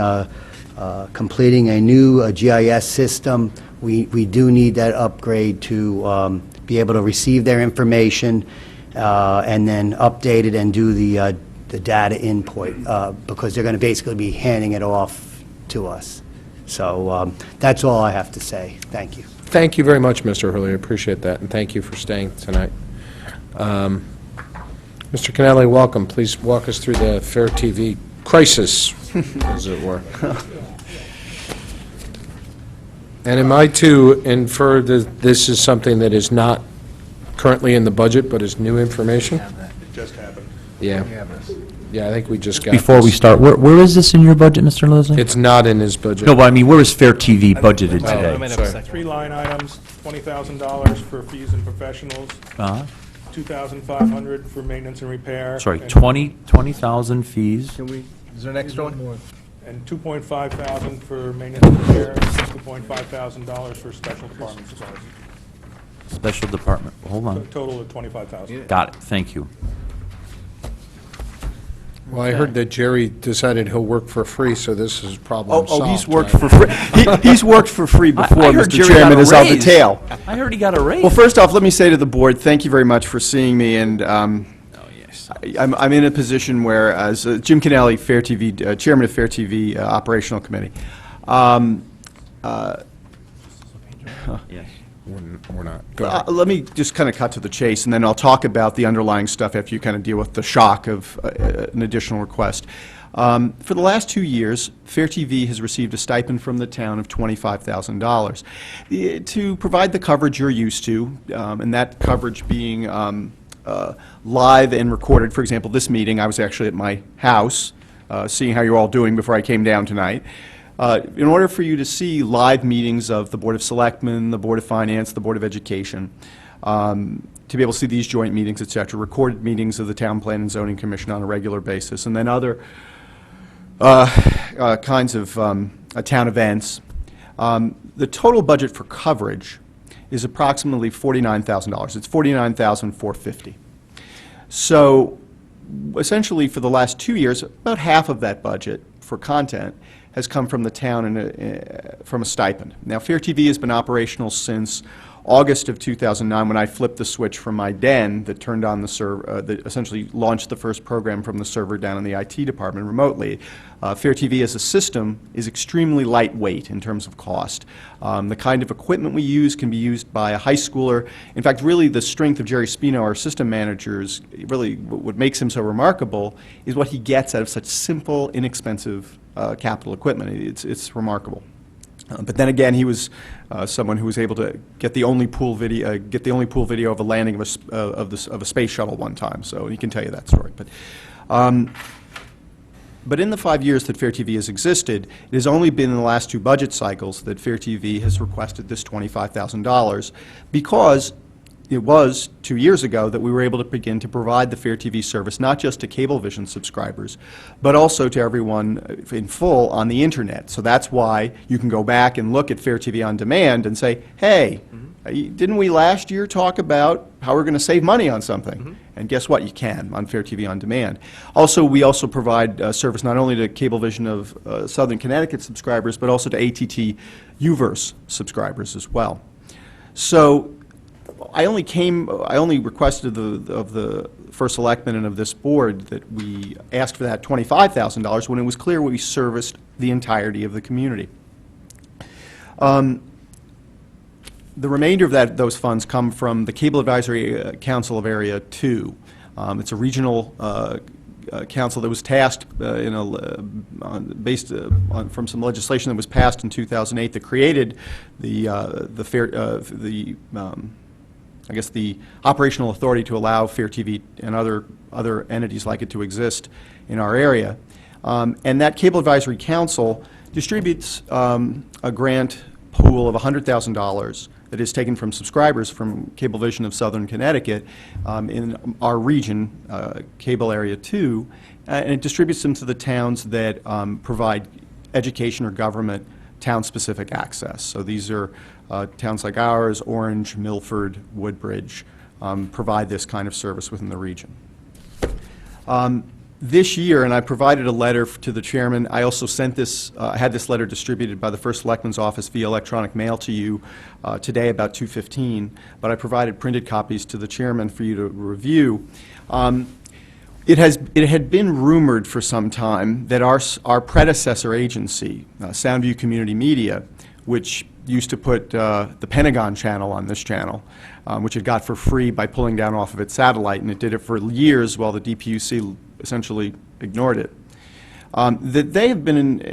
[SPEAKER 22] completing a new GIS system. We do need that upgrade to be able to receive their information and then update it and do the data input, because they're going to basically be handing it off to us. So that's all I have to say. Thank you.
[SPEAKER 6] Thank you very much, Mr. Hurley. I appreciate that, and thank you for staying tonight. Mr. Kennelly, welcome. Please walk us through the Fair TV crisis, as it were. And am I to infer that this is something that is not currently in the budget, but is new information?
[SPEAKER 8] It just happened.
[SPEAKER 6] Yeah. Yeah, I think we just got
[SPEAKER 7] Before we
[SPEAKER 6] this.
[SPEAKER 7] start, where is this in your budget, Mr. Leslie?
[SPEAKER 6] It's not in his budget.
[SPEAKER 7] No, but I mean, where is Fair TV budgeted
[SPEAKER 6] Oh,
[SPEAKER 7] today?
[SPEAKER 6] sorry.
[SPEAKER 8] 3 line items, $20,000 for fees and professionals,
[SPEAKER 7] Uh-huh.
[SPEAKER 8] $2,500 for maintenance and repair.
[SPEAKER 7] Sorry,
[SPEAKER 8] and-
[SPEAKER 7] 20,000 fees.
[SPEAKER 5] Can we, is there an extra one?
[SPEAKER 8] And $2,500 for maintenance and repair, and $2,500 for special department supplies.
[SPEAKER 7] Special department, hold
[SPEAKER 8] So
[SPEAKER 7] on.
[SPEAKER 8] a total of $25,000.
[SPEAKER 7] Got it, thank you.
[SPEAKER 6] Well, I heard that Jerry decided he'll work for free, so this is problem solved.
[SPEAKER 4] He's worked
[SPEAKER 6] tonight.
[SPEAKER 4] for free. He's worked for free before,
[SPEAKER 7] I heard
[SPEAKER 4] Mr.
[SPEAKER 7] Jerry got
[SPEAKER 4] Chairman,
[SPEAKER 7] a
[SPEAKER 4] is out the
[SPEAKER 7] raise.
[SPEAKER 4] tail.
[SPEAKER 7] I heard he got a raise.
[SPEAKER 4] Well, first off, let me say to the board, thank you very much for seeing me, and I'm in a position where, as Jim Kennelly, Fair TV, Chairman of Fair TV Operational Committee,
[SPEAKER 7] Yes.
[SPEAKER 6] We're not. Go ahead.
[SPEAKER 4] let me just kind of cut to the chase, and then I'll talk about the underlying stuff after you kind of deal with the shock of an additional request. For the last 2 years, Fair TV has received a stipend from the town of $25,000 to provide the coverage you're used to, and that coverage being live and recorded. For example, this meeting, I was actually at my house, seeing how you're all doing before I came down tonight. In order for you to see live meetings of the Board of Selectmen, the Board of Finance, the Board of Education, to be able to see these joint meetings, et cetera, recorded meetings of the Town Plan and Zoning Commission on a regular basis, and then other kinds of town events. The total budget for coverage is approximately $49,000. It's $49,450. So essentially, for the last 2 years, about half of that budget for content has come from the town and from a stipend. Now, Fair TV has been operational since August of 2009, when I flipped the switch from my den that turned on the server, that essentially launched the first program from the server down in the IT department remotely. Fair TV as a system is extremely lightweight in terms of cost. The kind of equipment we use can be used by a high schooler. In fact, really the strength of Jerry Spino, our system managers, really what makes him so remarkable is what he gets out of such simple, inexpensive capital equipment. It's remarkable. But then again, he was someone who was able to get the only pool video, of a landing of a space shuttle one time. So he can tell you that story. But in the 5 years that Fair TV has existed, it has only been in the last 2 budget cycles that Fair TV has requested this $25,000, because it was 2 years ago that we were able to begin to provide the Fair TV service, not just to Cablevision subscribers, but also to everyone in full on the internet. So that's why you can go back and look at Fair TV On Demand and say, hey, didn't we last year talk about how we're going to save money on something? And guess what? You can on Fair TV On Demand. Also, we also provide service not only to Cablevision of Southern Connecticut subscribers, but also to AT&T UVerse subscribers as well. So I only requested of the First Selectman and of this board that we asked for that $25,000 when it was clear we serviced the entirety of the community. The remainder of those funds come from the Cable Advisory Council of Area 2. It's a regional council that was tasked based from some legislation that was passed in 2008 that created the operational authority to allow Fair TV and other entities like it to exist in our area. And that Cable Advisory Council distributes a grant pool of $100,000 that is taken from subscribers from Cablevision of Southern Connecticut in our region, Cable Area 2, and it distributes them to the towns that provide education or government town-specific access. So these are towns like ours, Orange, Milford, Woodbridge, provide this kind of service within the region. This year, and I provided a letter to the chairman, I also sent this, I had this letter distributed by the First Selectman's office via electronic mail to you today about 2:15, but I provided printed copies to the chairman for you to review. It had been rumored for some time that our predecessor agency, Soundview Community Media, which used to put the Pentagon channel on this channel, which it got for free by pulling down off of its satellite, and it did it for years while the DPUC essentially ignored it, that they have been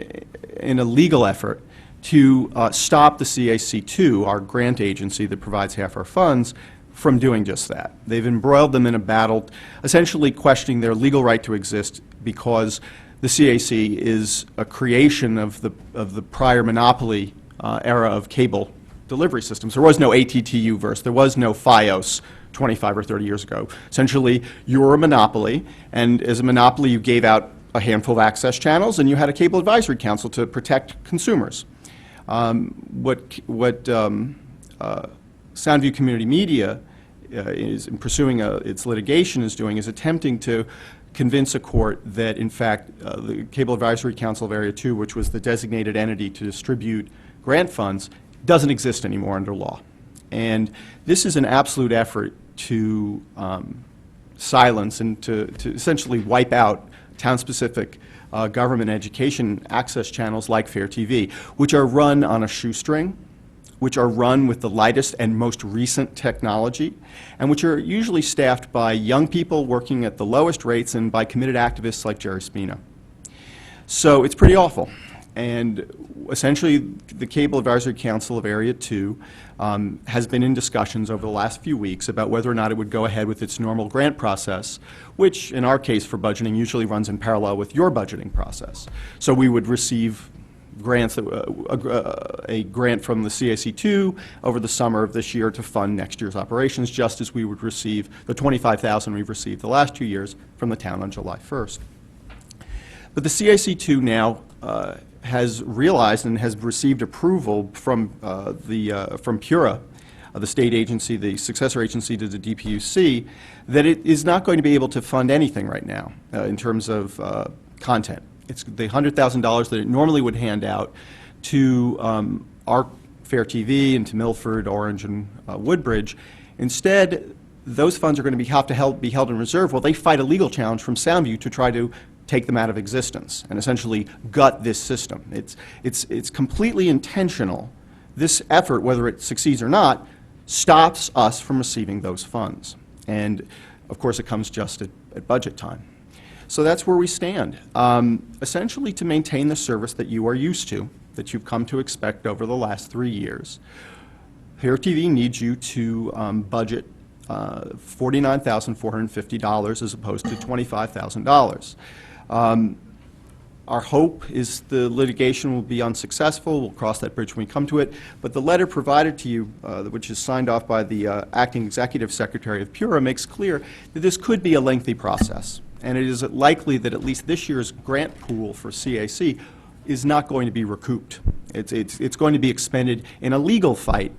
[SPEAKER 4] in a legal effort to stop the CAC2, our grant agency that provides half our funds, from doing just that. They've embroiled them in a battle, essentially questioning their legal right to exist because the CAC is a creation of the prior monopoly era of cable delivery systems. There was no ATTU-verse, there was no FiOS 25 or 30 years ago. Essentially, you were a monopoly, and as a monopoly, you gave out a handful of access channels, and you had a cable advisory council to protect consumers. What Soundview Community Media is in pursuing its litigation is doing is attempting to convince a court that, in fact, the Cable Advisory Council of Area 2, which was the designated entity to distribute grant funds, doesn't exist anymore under law. And this is an absolute effort to silence and to essentially wipe out town-specific government education access channels like Fair TV, which are run on a shoestring, which are run with the lightest and most recent technology, and which are usually staffed by young people working at the lowest rates and by committed activists like Jerry Spina. So it's pretty awful. And essentially, the Cable Advisory Council of Area 2 has been in discussions over the last few weeks about whether or not it would go ahead with its normal grant process, which in our case for budgeting usually runs in parallel with your budgeting process. So we would receive grants, a grant from the CAC2 over the summer of this year to fund next year's operations, just as we would receive the $25,000 we've received the last 2 years from the town on July 1st. But the CAC2 now has realized and has received approval from PURA, the state agency, the successor agency to the DPUC, that it is not going to be able to fund anything right now in terms of content. It's the $100,000 that it normally would hand out to our Fair TV and to Milford, Orange, and Woodbridge. Instead, those funds are going to have to be held in reserve while they fight a legal challenge from Soundview to try to take them out of existence and essentially gut this system. It's completely intentional. This effort, whether it succeeds or not, stops us from receiving those funds. And of course, it comes just at budget time. So that's where we stand. Essentially, to maintain the service that you are used to, that you've come to expect over the last 3 years, Fair TV needs you to budget $49,450 as opposed to $25,000. Our hope is the litigation will be unsuccessful. We'll cross that bridge when we come to it. But the letter provided to you, which is signed off by the acting executive secretary of PURA, makes clear that this could be a lengthy process. And it is likely that at least this year's grant pool for CAC is not going to be recouped. It's going to be expended in a legal fight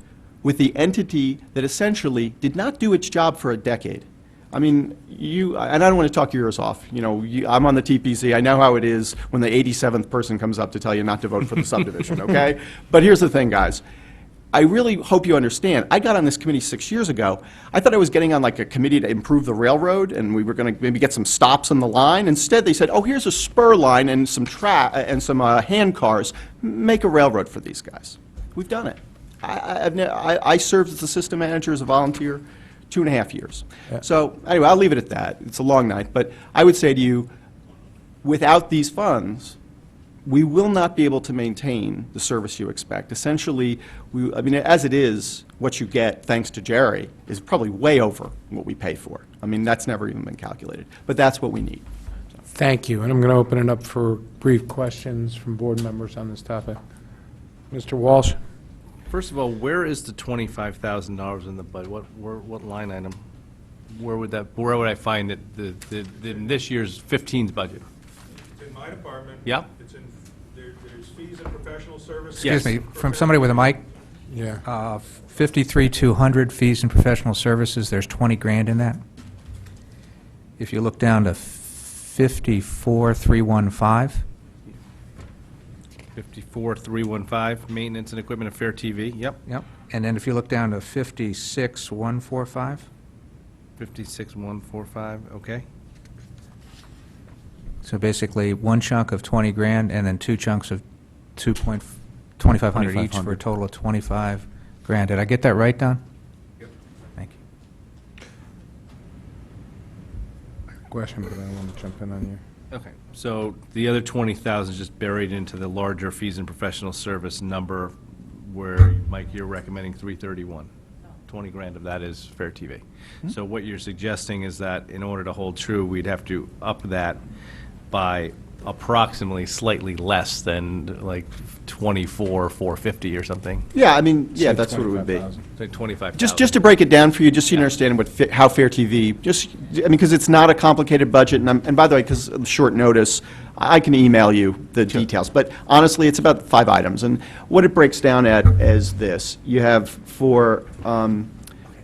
[SPEAKER 4] with the entity that essentially did not do its job for a decade. I mean, and I don't want to talk your ears off. You know, I'm on the TPC. I know how it is when the 87th person comes up to tell you not to vote for the subdivision, okay? But here's the thing, guys. I really hope you understand. I got on this committee 6 years ago. I thought I was getting on like a committee to improve the railroad, and we were going to maybe get some stops on the line. Instead, they said, "Oh, here's a spur line and some hand cars. Make a railroad for these guys." We've done it. I served as the system manager as a volunteer 2.5 years. Yeah. So anyway, I'll leave it at that. It's a long night, but I would say to you, without these funds, we will not be able to maintain the service you expect. Essentially, I mean, as it is, what you get, thanks to Jerry, is probably way over what we pay for. I mean, that's never even been calculated. But that's what we need.
[SPEAKER 6] Thank you. And I'm going to open it up for brief questions from board members on this topic. Mr. Walsh?
[SPEAKER 5] First of all, where is the $25,000 in the budget? What line item? Where would I find it? In this year's 15's budget?
[SPEAKER 8] It's in my department.
[SPEAKER 5] Yep.
[SPEAKER 8] It's in, there's fees and professional services.
[SPEAKER 2] Excuse me, from somebody with a mic?
[SPEAKER 6] Yeah.
[SPEAKER 2] 53,200 fees and professional services, there's 20 grand in that. If you look down to 54,315.
[SPEAKER 5] 54,315, maintenance and equipment of Fair TV, yep.
[SPEAKER 2] Yep. And then if you look down to 56,145,
[SPEAKER 5] 56,145, okay.
[SPEAKER 2] so basically one chunk of 20 grand and then two chunks of 2,500 each for a total of 25 grand. Did I get that right, Don? Yep. Thank you.
[SPEAKER 13] Question, but I don't want to jump in on you.
[SPEAKER 5] Okay, so the other 20,000 is just buried into the larger fees and professional service number where, Mike, you're recommending 331. 20 grand of that is Fair TV. So what you're suggesting is that in order to hold true, we'd have to up that by approximately slightly less than like 24,450 or something.
[SPEAKER 4] Yeah, I mean, yeah, that's what it would be.
[SPEAKER 5] Like 25,000.
[SPEAKER 4] Just to break it down for you, just so you understand how Fair TV, I mean, because it's not a complicated budget, and by the way, because of short notice, I can email you the details, but honestly, it's about 5 items, and what it breaks down at is this. You have for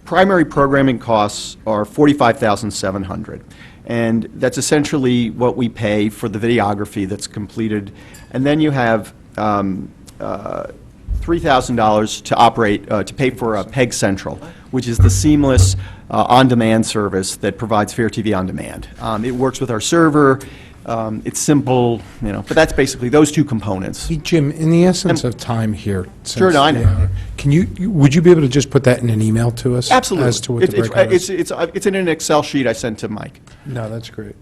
[SPEAKER 4] primary programming costs are $45,700. And that's essentially what we pay for the videography that's completed. And then you have $3,000 to operate, to pay for PEG Central, which is the seamless on-demand service that provides Fair TV on demand. It works with our server. It's simple, you know, but that's basically those two components.
[SPEAKER 6] Hey, Jim, in the essence of time here.
[SPEAKER 4] Sure, I know.
[SPEAKER 6] Can would you be able to just put that in an email to us?
[SPEAKER 4] Absolutely.
[SPEAKER 6] As to what the breakout is?
[SPEAKER 4] It's in an Excel sheet I sent to Mike.
[SPEAKER 6] No, that's great.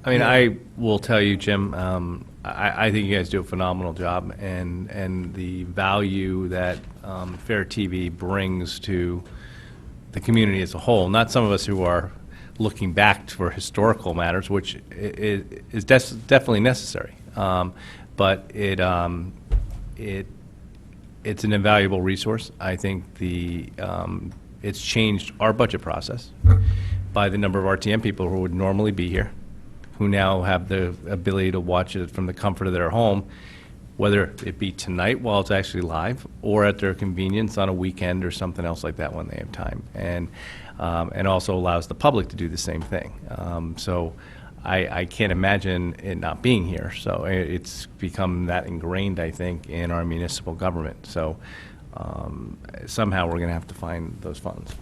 [SPEAKER 5] I mean, I will tell you, Jim, I think you guys do a phenomenal job, and the value that Fair TV brings to the community as a whole, not some of us who are looking back for historical matters, which is definitely necessary, but it's an invaluable resource. I think it's changed our budget process by the number of RTM people who would normally be here, who now have the ability to watch it from the comfort of their home, whether it be tonight while it's actually live or at their convenience on a weekend or something else like that when they have time. And also allows the public to do the same thing. So I can't imagine it not being here. So it's become that ingrained, I think, in our municipal government. So somehow we're going to have to find those funds.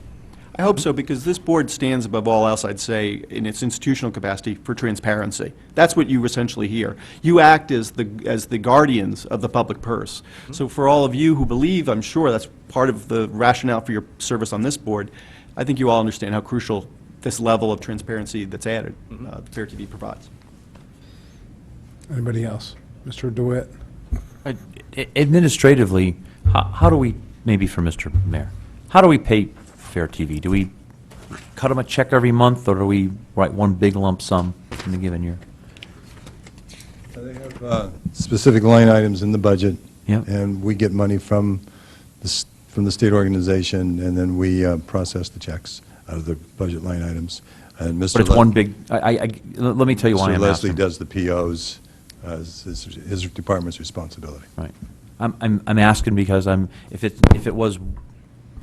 [SPEAKER 4] I hope so, because this board stands above all else, I'd say, in its institutional capacity for transparency. That's what you essentially hear. You act as the guardians of the public purse. So for all of you who believe, I'm sure that's part of the rationale for your service on this board, I think you all understand how crucial this level of transparency that's added, Fair TV provides.
[SPEAKER 6] Anybody else? Mr. DeWitt?
[SPEAKER 7] Administratively, how do we, maybe for Mr. Mayor, how do we pay Fair TV? Do we cut them a check every month, or do we write one big lump sum in a given year?
[SPEAKER 15] They have specific line items in the budget,
[SPEAKER 7] Yep.
[SPEAKER 15] and we get money from the state organization, and then we process the checks out of the budget line items. And Mr.
[SPEAKER 7] But it's one big, let me tell you why I'm
[SPEAKER 15] Mr. Leslie
[SPEAKER 7] asking.
[SPEAKER 15] does the POs, his department's responsibility.
[SPEAKER 7] Right. I'm asking because if it was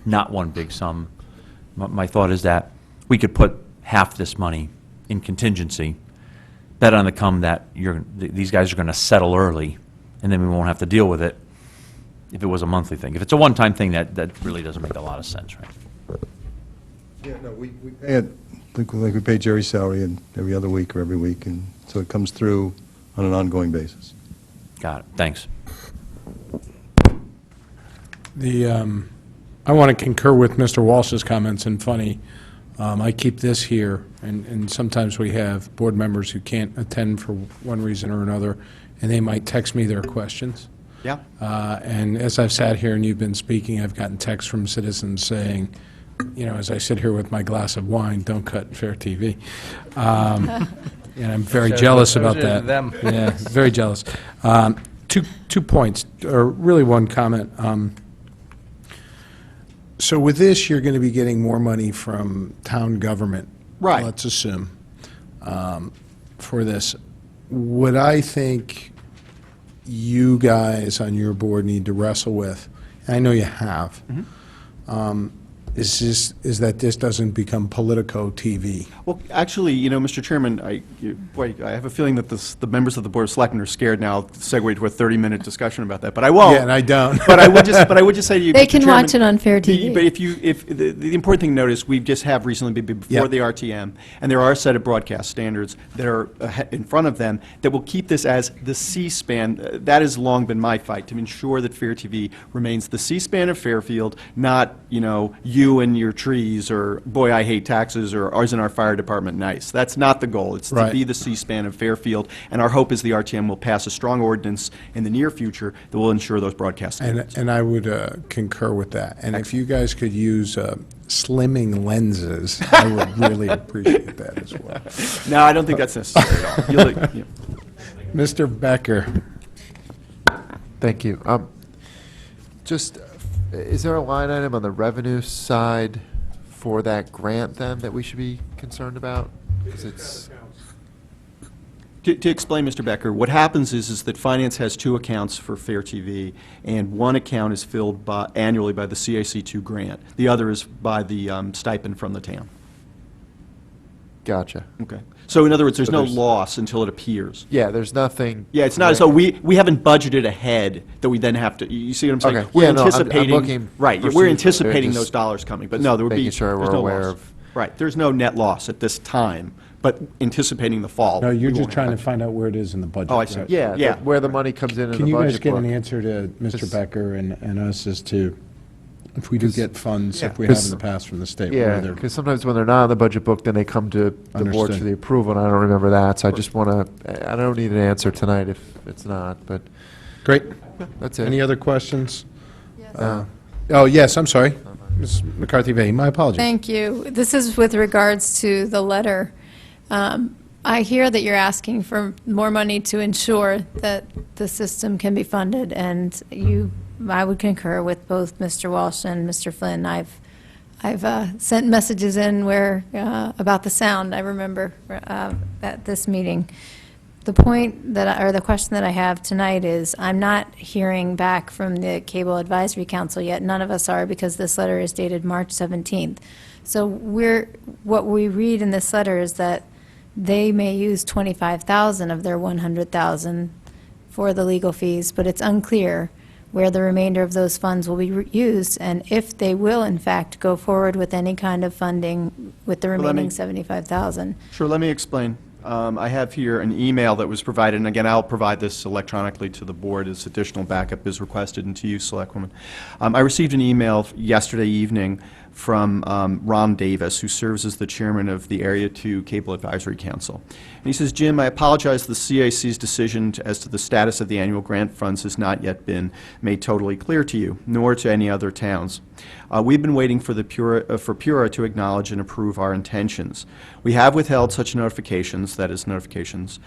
[SPEAKER 7] not one big sum, my thought is that we could put half this money in contingency, bet on the come that these guys are going to settle early, and then we won't have to deal with it if it was a monthly thing. If it's a one-time thing, that really doesn't make a lot of sense, right?
[SPEAKER 15] Yeah, no, we pay it, like we pay Jerry's salary and every other week or every week, and so it comes through on an ongoing basis.
[SPEAKER 7] Got it. Thanks.
[SPEAKER 6] I want to concur with Mr. Walsh's comments, and funny, I keep this here, and sometimes we have board members who can't attend for one reason or another, and they might text me their questions.
[SPEAKER 4] Yeah.
[SPEAKER 6] And as I've sat here and you've been speaking, I've gotten texts from citizens saying, you know, as I sit here with my glass of wine, don't cut Fair TV. And I'm very jealous about that.
[SPEAKER 5] Them.
[SPEAKER 6] Yeah, very jealous. Two points, or really one comment. So with this, you're going to be getting more money from town government.
[SPEAKER 4] Right.
[SPEAKER 6] Let's assume, for this. What I think you guys on your board need to wrestle with, and I know you have, is that this doesn't become Politico TV.
[SPEAKER 4] Well, actually, Mr. Chairman, I have a feeling that the members of the Board of Selectmen are scared now to segue to a 30-minute discussion about that, but I won't.
[SPEAKER 6] Yeah, and I don't.
[SPEAKER 4] But I would just say to you,
[SPEAKER 18] They
[SPEAKER 4] Mr.
[SPEAKER 18] can
[SPEAKER 4] Chairman,
[SPEAKER 18] watch it on Fair TV.
[SPEAKER 4] But if the important thing to note is we just have recently been before
[SPEAKER 6] Yep.
[SPEAKER 4] the RTM, and there are a set of broadcast standards that are in front of them that will keep this as the C-SPAN. That has long been my fight, to ensure that Fair TV remains the C-SPAN of Fairfield, not, you and your trees, or boy, I hate taxes, or isn't our fire department nice. That's not the goal. It's to
[SPEAKER 6] Right.
[SPEAKER 4] be the C-SPAN of Fairfield, and our hope is the RTM will pass a strong ordinance in the near future that will ensure those broadcast standards.
[SPEAKER 6] And I would concur with that. And if you guys could use slimming lenses, I would really appreciate that as well.
[SPEAKER 4] No, I don't think that's necessary at all. Yeah.
[SPEAKER 6] Mr. Becker.
[SPEAKER 21] Thank you. Just, is there a line item on the revenue side for that grant then that we should be concerned about? 'Cause it's,
[SPEAKER 4] To explain, Mr. Becker, what happens is that Finance has two accounts for Fair TV, and one account is filled annually by the CAC2 grant. The other is by the stipend from the town.
[SPEAKER 21] gotcha.
[SPEAKER 4] Okay. So in other words, there's
[SPEAKER 21] So
[SPEAKER 4] no
[SPEAKER 21] there's-
[SPEAKER 4] loss until it appears.
[SPEAKER 21] Yeah, there's nothing.
[SPEAKER 4] Yeah, it's not as though we haven't budgeted ahead that we then have to, you see what I'm saying?
[SPEAKER 21] Okay.
[SPEAKER 4] We're
[SPEAKER 21] Yeah, no, I'm
[SPEAKER 4] anticipating,
[SPEAKER 21] looking
[SPEAKER 4] right,
[SPEAKER 21] for
[SPEAKER 4] we're
[SPEAKER 21] some-
[SPEAKER 4] anticipating
[SPEAKER 21] just-
[SPEAKER 4] those dollars coming, but
[SPEAKER 21] just
[SPEAKER 4] no, there would be,
[SPEAKER 21] making sure
[SPEAKER 4] there's
[SPEAKER 21] we're
[SPEAKER 4] no
[SPEAKER 21] aware
[SPEAKER 4] loss.
[SPEAKER 21] of-
[SPEAKER 4] Right, there's no net loss at this time, but anticipating the fall.
[SPEAKER 6] No, you're
[SPEAKER 4] we
[SPEAKER 6] just
[SPEAKER 4] won't
[SPEAKER 6] trying to
[SPEAKER 4] have-
[SPEAKER 6] find out where it is in the budget.
[SPEAKER 4] Oh, I see.
[SPEAKER 6] right?
[SPEAKER 21] Yeah,
[SPEAKER 4] Yeah.
[SPEAKER 21] where the money comes in the budget
[SPEAKER 6] Can you guys get an
[SPEAKER 21] book.
[SPEAKER 6] answer to Mr.
[SPEAKER 21] Just-
[SPEAKER 6] Becker and us as to if we do get funds,
[SPEAKER 21] Yeah.
[SPEAKER 6] if we have in
[SPEAKER 21] 'Cause-
[SPEAKER 6] the past from the state?
[SPEAKER 21] Yeah,
[SPEAKER 6] whether-
[SPEAKER 21] because sometimes when they're not on the budget book, then they come to the board for
[SPEAKER 6] Understood.
[SPEAKER 21] the approval, and I don't remember that, so I just want to, I don't need an answer tonight if it's not, but
[SPEAKER 6] Great.
[SPEAKER 21] that's it.
[SPEAKER 6] Any other questions? Oh, yes, I'm sorry. Ms. McCarthy-Vey, my apologies.
[SPEAKER 18] Thank you. This is with regards to the letter. I hear that you're asking for more money to ensure that the system can be funded, and I would concur with both Mr. Walsh and Mr. Flynn. I've sent messages in where, about the sound, I remember, at this meeting. The point or the question that I have tonight is, I'm not hearing back from the Cable Advisory Council yet. None of us are, because this letter is dated March 17th. So what we read in this letter is that they may use 25,000 of their 100,000 for the legal fees, but it's unclear where the remainder of those funds will be used, and if they will, in fact, go forward with any kind of funding with the
[SPEAKER 4] let me-
[SPEAKER 18] remaining 75,000.
[SPEAKER 4] Sure, let me explain. I have here an email that was provided, and again, I'll provide this electronically to the board as additional backup is requested, and to you, Selectwoman. I received an email yesterday evening from Ron Davis, who serves as the chairman of the Area 2 Cable Advisory Council. And he says, Jim, I apologize, the CAC's decision as to the status of the annual grant funds has not yet been made totally clear to you, nor to any other towns. We've been waiting for Pura to acknowledge and approve our intentions. We have withheld such notifications, that is notifications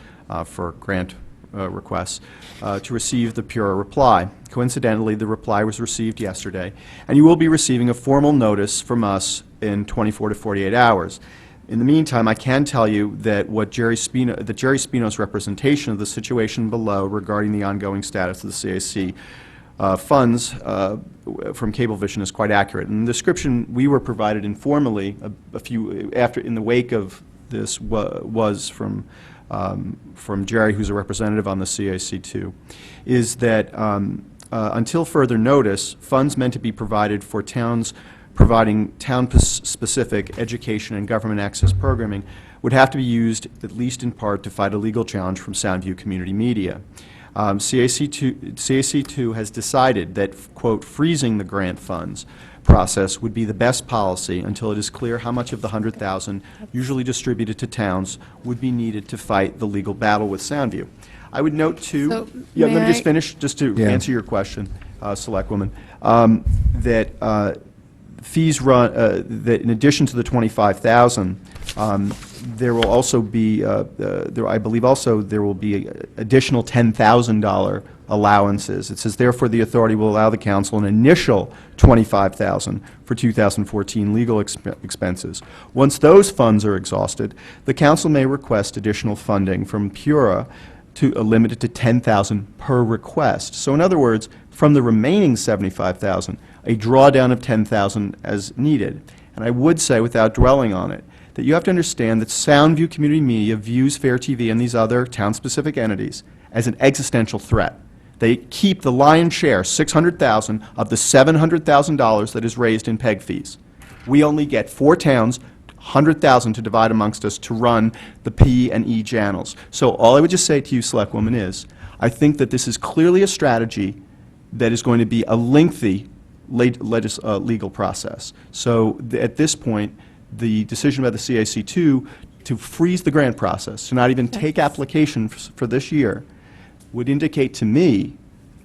[SPEAKER 4] for grant requests, to receive the Pura reply. Coincidentally, the reply was received yesterday, and you will be receiving a formal notice from us in 24 to 48 hours. In the meantime, I can tell you that Jerry Spino's representation of the situation below regarding the ongoing status of the CAC funds from Cablevision is quite accurate. And the description we were provided informally in the wake of this was from Jerry, who's a representative on the CAC2, is that until further notice, funds meant to be provided for towns providing town-specific education and government access programming would have to be used, at least in part, to fight a legal challenge from Soundview Community Media. CAC2 has decided that, quote, freezing the grant funds process would be the best policy until it is clear how much of the 100,000 usually distributed to towns would be needed to fight the legal battle with Soundview. I would note, too,
[SPEAKER 18] So,
[SPEAKER 4] let
[SPEAKER 18] may
[SPEAKER 4] me just
[SPEAKER 18] I-
[SPEAKER 4] finish, just to
[SPEAKER 6] Yeah.
[SPEAKER 4] answer your question, Selectwoman, that fees run, that in addition to the 25,000, there will also be, I believe also, there will be additional $10,000 allowances. It says, therefore, the authority will allow the council an initial $25,000 for 2014 legal expenses. Once those funds are exhausted, the council may request additional funding from Pura limited to $10,000 per request. So in other words, from the remaining $75,000, a drawdown of 10,000 as needed. And I would say, without dwelling on it, that you have to understand that Soundview Community Media views Fair TV and these other town-specific entities as an existential threat. They keep the lion's share, $600,000, of the $700,000 that is raised in PEG fees. We only get 4 towns, $100,000 to divide amongst us to run the P and E channels. So all I would just say to you, Selectwoman, is I think that this is clearly a strategy that is going to be a lengthy legal process. So at this point, the decision by the CAC2 to freeze the grant process, to not even take application for this year, would indicate to me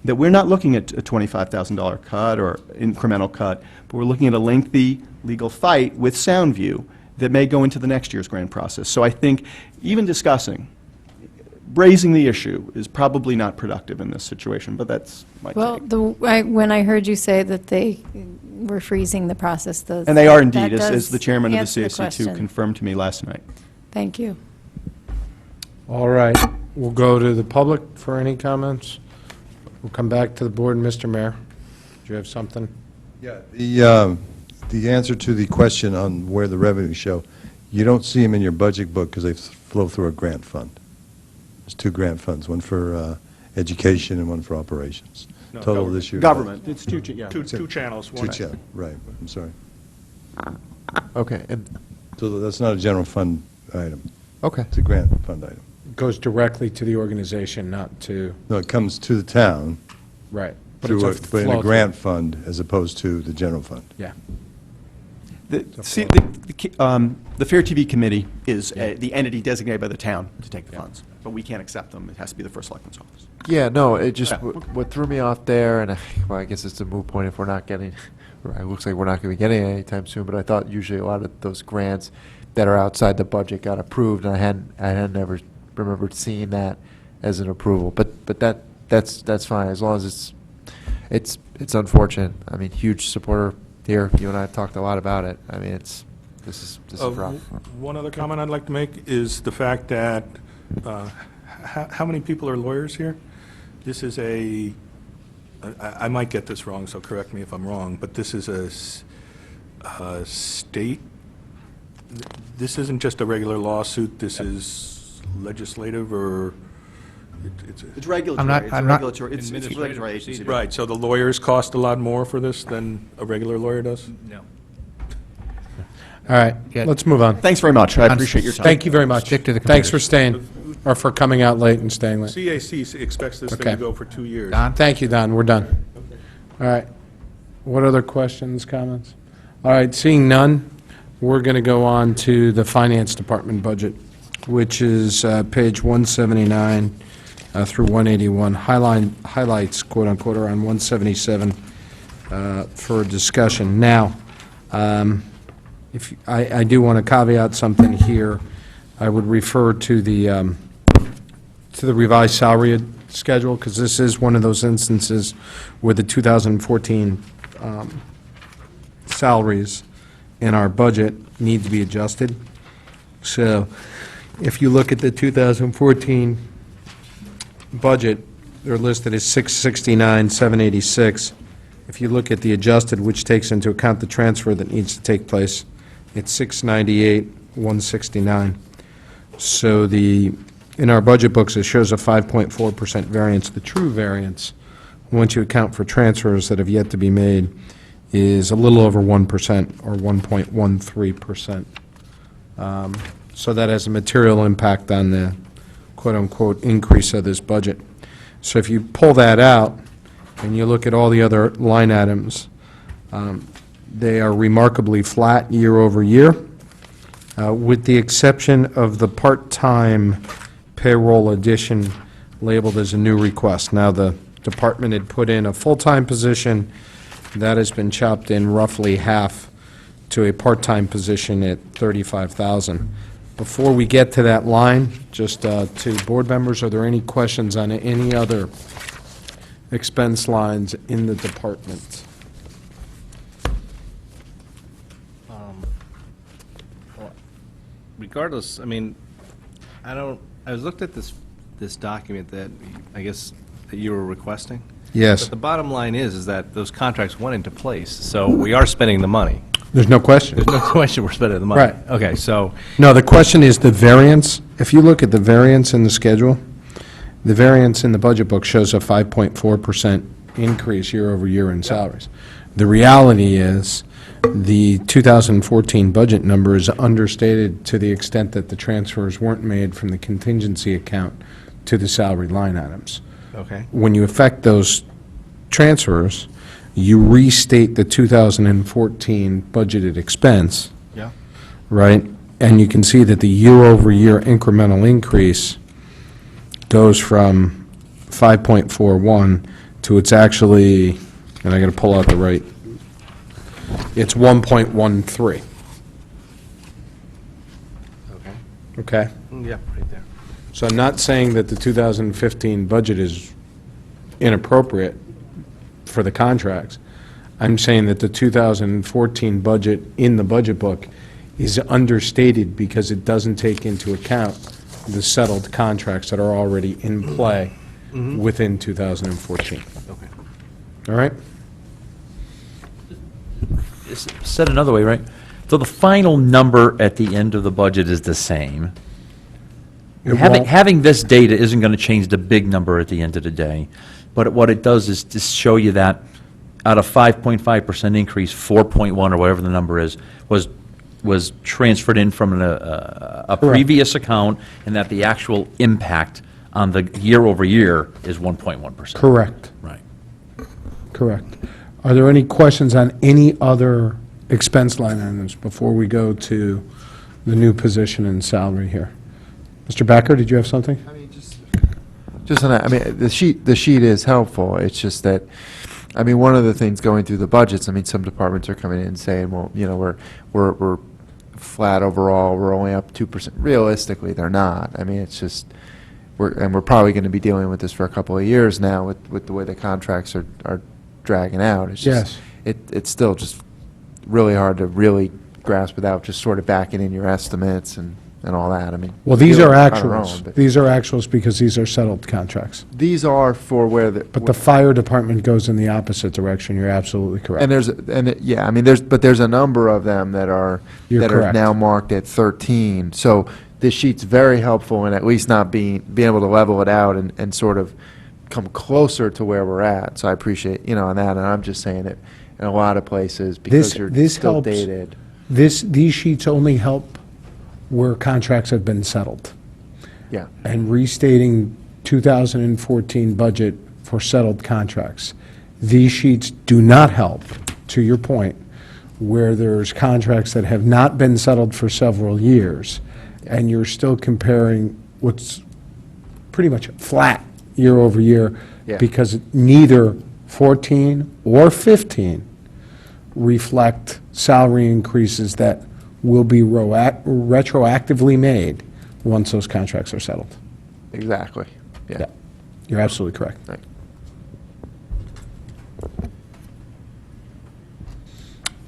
[SPEAKER 4] that we're not looking at a $25,000 cut or incremental cut, but we're looking at a lengthy legal fight with Soundview that may go into the next year's grant process. So I think even discussing, raising the issue is probably not productive in this situation, but that's my
[SPEAKER 18] Well,
[SPEAKER 4] take.
[SPEAKER 18] when I heard you say that they were freezing the process,
[SPEAKER 4] And they are indeed,
[SPEAKER 18] that
[SPEAKER 4] as the
[SPEAKER 18] does
[SPEAKER 4] chairman of the
[SPEAKER 18] answer
[SPEAKER 4] CAC2
[SPEAKER 18] question.
[SPEAKER 4] confirmed to me last night.
[SPEAKER 18] Thank you.
[SPEAKER 6] All right, we'll go to the public for any comments. We'll come back to the board. Mr. Mayor, do you have something?
[SPEAKER 15] Yeah, the answer to the question on where the revenues show, you don't see them in your budget book because they flow through a grant fund. There's 2 grant funds, one for education and one for operations.
[SPEAKER 8] No,
[SPEAKER 15] Total
[SPEAKER 8] government.
[SPEAKER 15] this year.
[SPEAKER 4] Government, it's two
[SPEAKER 8] channels.
[SPEAKER 15] Two channels, right, I'm sorry.
[SPEAKER 21] Okay, and,
[SPEAKER 15] So that's not a general fund item.
[SPEAKER 21] okay.
[SPEAKER 15] It's a grant fund item.
[SPEAKER 6] Goes directly to the organization, not to,
[SPEAKER 15] No, it comes to the town
[SPEAKER 6] right.
[SPEAKER 15] through
[SPEAKER 6] it's
[SPEAKER 15] but in a
[SPEAKER 6] flow-through.
[SPEAKER 15] grant fund as opposed to the general fund.
[SPEAKER 6] Yeah.
[SPEAKER 4] The Fair TV Committee is the entity designated by the town to take the funds, but we can't accept them. It has to be the First Selectman's office.
[SPEAKER 21] Yeah, no, it just,
[SPEAKER 4] Yeah.
[SPEAKER 21] what threw me off there, and well, I guess it's a moot point if we're not getting, it looks like we're not going to be getting it anytime soon, but I thought usually a lot of those grants that are outside the budget got approved, and I hadn't ever remembered seeing that as an approval. But that's fine, as long as it's unfortunate. I mean, huge supporter here. You and I have talked a lot about it. I mean, this is rough.
[SPEAKER 8] One other comment I'd like to make is the fact that, how many people are lawyers here? This is I might get this wrong, so correct me if I'm wrong, but this is a state, this isn't just a regular lawsuit, this is legislative, or
[SPEAKER 4] It's regulatory. It's a regulatory, it's a regulatory agency.
[SPEAKER 8] Right, so the lawyers cost a lot more for this than a regular lawyer does?
[SPEAKER 2] No.
[SPEAKER 6] All right, let's move on.
[SPEAKER 4] Thanks very much. I appreciate your time.
[SPEAKER 6] Thank you very much.
[SPEAKER 2] Stick to the
[SPEAKER 6] Thanks for
[SPEAKER 2] computers.
[SPEAKER 6] staying, or for coming out late and staying late.
[SPEAKER 8] CAC expects this thing
[SPEAKER 6] Okay.
[SPEAKER 8] to go for 2 years.
[SPEAKER 6] Thank you, Don, we're done. All right. What other questions, comments? All right, seeing none, we're going to go on to the Finance Department budget, which is page 179 through 181. Highlights, quote-unquote, are on 177 for discussion. Now, if I do want to caveat something here. I would refer to the revised salary schedule, because this is one of those instances where the 2014 salaries in our budget need to be adjusted. So if you look at the 2014 budget, they're listed as 669, 786. If you look at the adjusted, which takes into account the transfer that needs to take place, it's 698, 169. So in our budget books, it shows a 5.4% variance. The true variance, once you account for transfers that have yet to be made, is a little over 1% or 1.13%. So that has a material impact on the quote-unquote increase of this budget. So if you pull that out and you look at all the other line items, they are remarkably flat year over year, with the exception of the part-time payroll addition labeled as a new request. Now, the department had put in a full-time position. That has been chopped in roughly half to a part-time position at $35,000. Before we get to that line, just to board members, are there any questions on any other expense lines in the department?
[SPEAKER 5] Regardless, I mean, I was looked at this document that, I guess, that you were requesting.
[SPEAKER 13] Yes.
[SPEAKER 5] But the bottom line is that those contracts went into place, so we are spending the money.
[SPEAKER 13] There's no question.
[SPEAKER 5] There's no question we're spending the money.
[SPEAKER 13] Right.
[SPEAKER 5] Okay, so,
[SPEAKER 13] No, the question is the variance. If you look at the variance in the schedule, the variance in the budget book shows a 5.4% increase year over year in salaries. The reality is, the 2014 budget number is understated to the extent that the transfers weren't made from the contingency account to the salary line items.
[SPEAKER 5] okay.
[SPEAKER 13] When you affect those transfers, you restate the 2014 budgeted expense,
[SPEAKER 5] Yeah.
[SPEAKER 13] right? And you can see that the year-over-year incremental increase goes from 5.41 to it's actually, and I got to pull out the right, it's 1.13.
[SPEAKER 5] Okay.
[SPEAKER 13] Okay?
[SPEAKER 5] Yeah, right there.
[SPEAKER 13] So I'm not saying that the 2015 budget is inappropriate for the contracts. I'm saying that the 2014 budget in the budget book is understated because it doesn't take into account the settled contracts that are already in play within 2014.
[SPEAKER 5] Okay.
[SPEAKER 13] All right?
[SPEAKER 7] Said another way, right? So the final number at the end of the budget is the same.
[SPEAKER 13] It
[SPEAKER 7] Having,
[SPEAKER 13] won't-
[SPEAKER 7] having this data isn't going to change the big number at the end of the day, but what it does is just show you that out of 5.5% increase, 4.1 or whatever the number is, was transferred in from a previous account, and that the actual impact on the year-over-year is 1.1%.
[SPEAKER 13] Correct.
[SPEAKER 7] Right.
[SPEAKER 13] Correct. Are there any questions on any other expense line items before we go to the new position and salary here? Mr. Becker, did you have something?
[SPEAKER 21] I mean, just on that, I mean, the sheet is helpful. It's just that, I mean, one of the things going through the budgets, I mean, some departments are coming in and saying, well, you know, we're flat overall, we're only up 2%. Realistically, they're not. I mean, it's just, we're probably going to be dealing with this for a couple of years now with the way the contracts are dragging out. It's just, it's still just really hard to really grasp without just sort of backing in your estimates and all that. I mean.
[SPEAKER 13] Well, these are
[SPEAKER 21] we're on our own,
[SPEAKER 13] actuals.
[SPEAKER 21] but
[SPEAKER 13] These are actuals because these are settled contracts.
[SPEAKER 21] These are for where the.
[SPEAKER 13] But the fire department goes in the opposite direction. You're absolutely correct.
[SPEAKER 21] And yeah, I mean, there's a number of them that are,
[SPEAKER 13] You're
[SPEAKER 21] that are
[SPEAKER 13] correct.
[SPEAKER 21] now marked at 13. So this sheet's very helpful in at least not being able to level it out and sort of come closer to where we're at. So I appreciate, you know, on that, and I'm just saying it in a lot of places because you're
[SPEAKER 13] This
[SPEAKER 21] still
[SPEAKER 13] helps.
[SPEAKER 21] dated.
[SPEAKER 13] These sheets only help where contracts have been settled.
[SPEAKER 21] Yeah.
[SPEAKER 13] And restating 2014 budget for settled contracts. These sheets do not help, to your point, where there's contracts that have not been settled for several years, and you're still comparing what's pretty much flat year over year,
[SPEAKER 21] Yeah.
[SPEAKER 13] because neither 14 or 15 reflect salary increases that will be retroactively made once those contracts are settled.
[SPEAKER 21] Exactly. Yeah.
[SPEAKER 13] You're absolutely correct.
[SPEAKER 21] Right.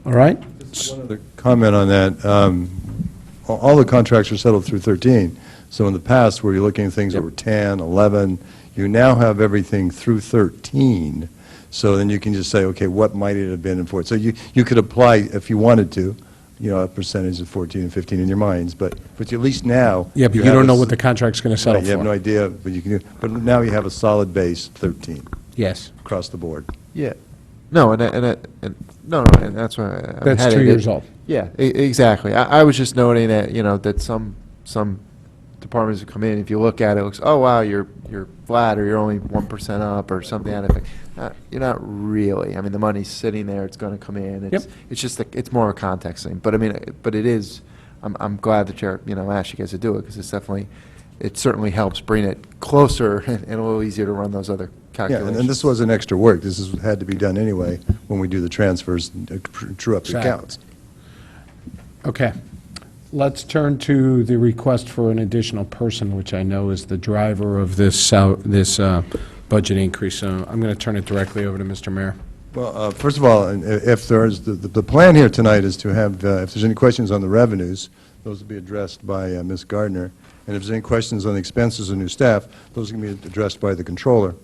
[SPEAKER 13] All right?
[SPEAKER 15] One other comment on that. All the contracts are settled through 13. So in the past, where you're looking at things that were 10, 11, you now have everything through 13. So then you can just say, okay, what might it have been in 14? So you could apply, if you wanted to, you know, a percentage of 14 and 15 in your minds, but at least now.
[SPEAKER 13] Yeah, but you
[SPEAKER 15] have
[SPEAKER 13] don't know
[SPEAKER 15] a
[SPEAKER 13] what the contract's going to settle
[SPEAKER 15] Right, you have
[SPEAKER 13] for.
[SPEAKER 15] no idea, but you can, but now you have a solid base, 13,
[SPEAKER 13] Yes.
[SPEAKER 15] across the board.
[SPEAKER 21] Yeah. No, and that's why I'm
[SPEAKER 13] That's
[SPEAKER 21] headed
[SPEAKER 13] 2
[SPEAKER 21] it.
[SPEAKER 13] years old.
[SPEAKER 21] Yeah, exactly. I was just noting that, you know, that some departments that come in, if you look at it, it looks, oh, wow, you're flat, or you're only 1% up, or something out of it. You're not really. I mean, the money's sitting there, it's going to come in. It's just, it's more a context thing. But I mean, but it is, I'm glad that you're, you know, asked you guys to do it, because it's definitely, it certainly helps bring it closer and a little easier to run those other
[SPEAKER 15] Yeah,
[SPEAKER 21] calculations.
[SPEAKER 15] and this wasn't extra work. Had to be done anyway when we do the transfers, true up the
[SPEAKER 13] Exactly.
[SPEAKER 15] accounts.
[SPEAKER 13] Okay. Let's turn to the request for an additional person, which I know is the driver of this budget increase. So I'm going to turn it directly over to Mr. Mayor.
[SPEAKER 15] Well, first of all, if there's, the plan here tonight is to have, if there's any questions on the revenues, those will be addressed by Ms. Gardner. And if there's any questions on the expenses of new staff, those can be addressed by the controller.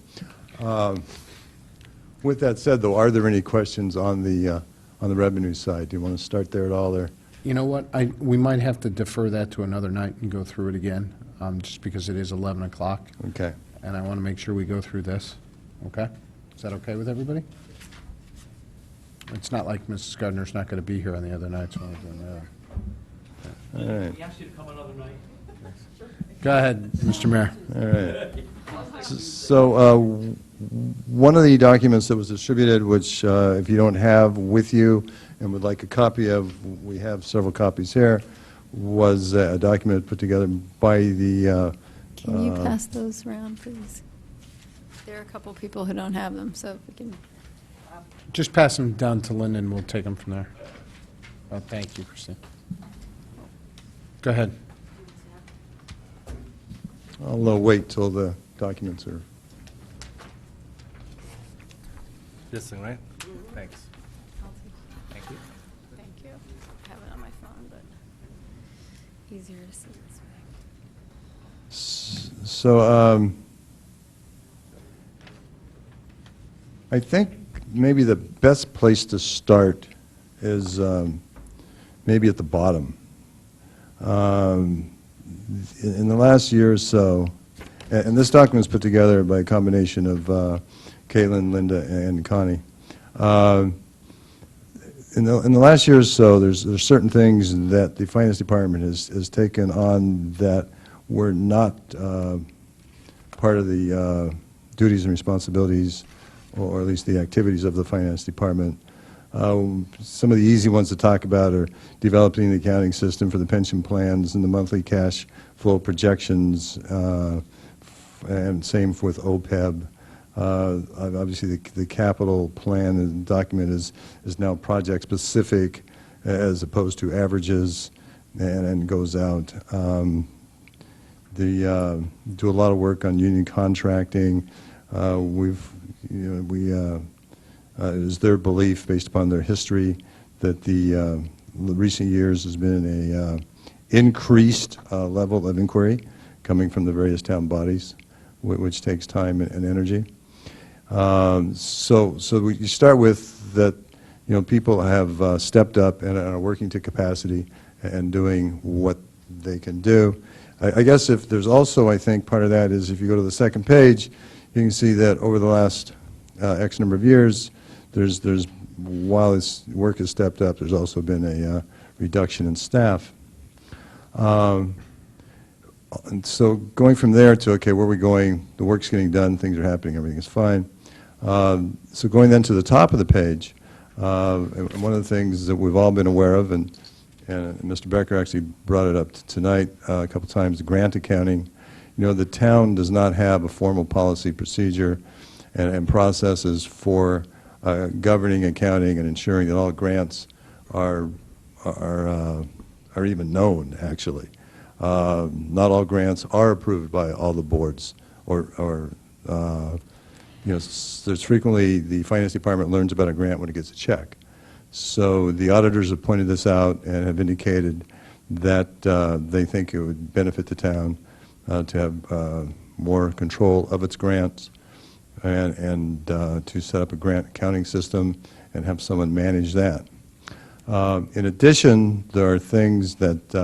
[SPEAKER 15] With that said, though, are there any questions on the revenue side? Do you want to start there at all, or?
[SPEAKER 6] You know what, we might have to defer that to another night and go through it again, just because it is 11 o'clock.
[SPEAKER 15] Okay.
[SPEAKER 6] And I want to make sure we go through this, okay? Is that okay with everybody? It's not like Mrs. Gardner's not going to be here on the other nights when we're doing that.
[SPEAKER 15] All right.
[SPEAKER 7] He asked you to come another night.
[SPEAKER 6] Go ahead, Mr. Mayor.
[SPEAKER 15] All right. So, one of the documents that was distributed, which if you don't have with you and would like a copy of, we have several copies here, was a document put together by the...
[SPEAKER 18] Can you pass those around, please? There are a couple people who don't have them, so if we can.
[SPEAKER 6] Just pass them down to Linda and we'll take them from there. Oh, thank you, Christine. Go ahead.
[SPEAKER 15] I'll wait till the documents are...
[SPEAKER 5] This thing, right? Thanks.
[SPEAKER 18] Thank you. Thank you. I have it on my phone, but easier to see this way.
[SPEAKER 15] So, I think maybe the best place to start is maybe at the bottom. In the last year or so, and this document was put together by a combination of Caitlin, Linda, and Connie. In the last year or so, there's certain things that the Finance Department has taken on that were not part of the duties and responsibilities, or at least the activities of the Finance Department. Some of the easy ones to talk about are developing the accounting system for the pension plans and the monthly cash flow projections, and same with OPEB. Obviously, the capital plan and document is now project-specific as opposed to averages, and goes out. Do a lot of work on union contracting. It is their belief, based upon their history, that the recent years has been a increased level of inquiry coming from the various town bodies, which takes time and energy. So you start with that, people have stepped up and are working to capacity and doing what they can do. I guess if there's also, I think, part of that is if you go to the second page, you can see that over the last X number of years, while this work has stepped up, there's also been a reduction in staff. And so going from there to, okay, where are we going? The work's getting done, things are happening, everything is fine. So going then to the top of the page, and one of the things that we've all been aware of, and Mr. Becker actually brought it up tonight a couple times, the grant accounting. The town does not have a formal policy procedure and processes for governing accounting and ensuring that all grants are even known, actually. Not all grants are approved by all the boards, or there's frequently the Finance Department learns about a grant when it gets a check. So the auditors have pointed this out and have indicated that they think it would benefit the town to have more control of its grants, and to set up a grant accounting system and have someone manage that. In addition, there are things that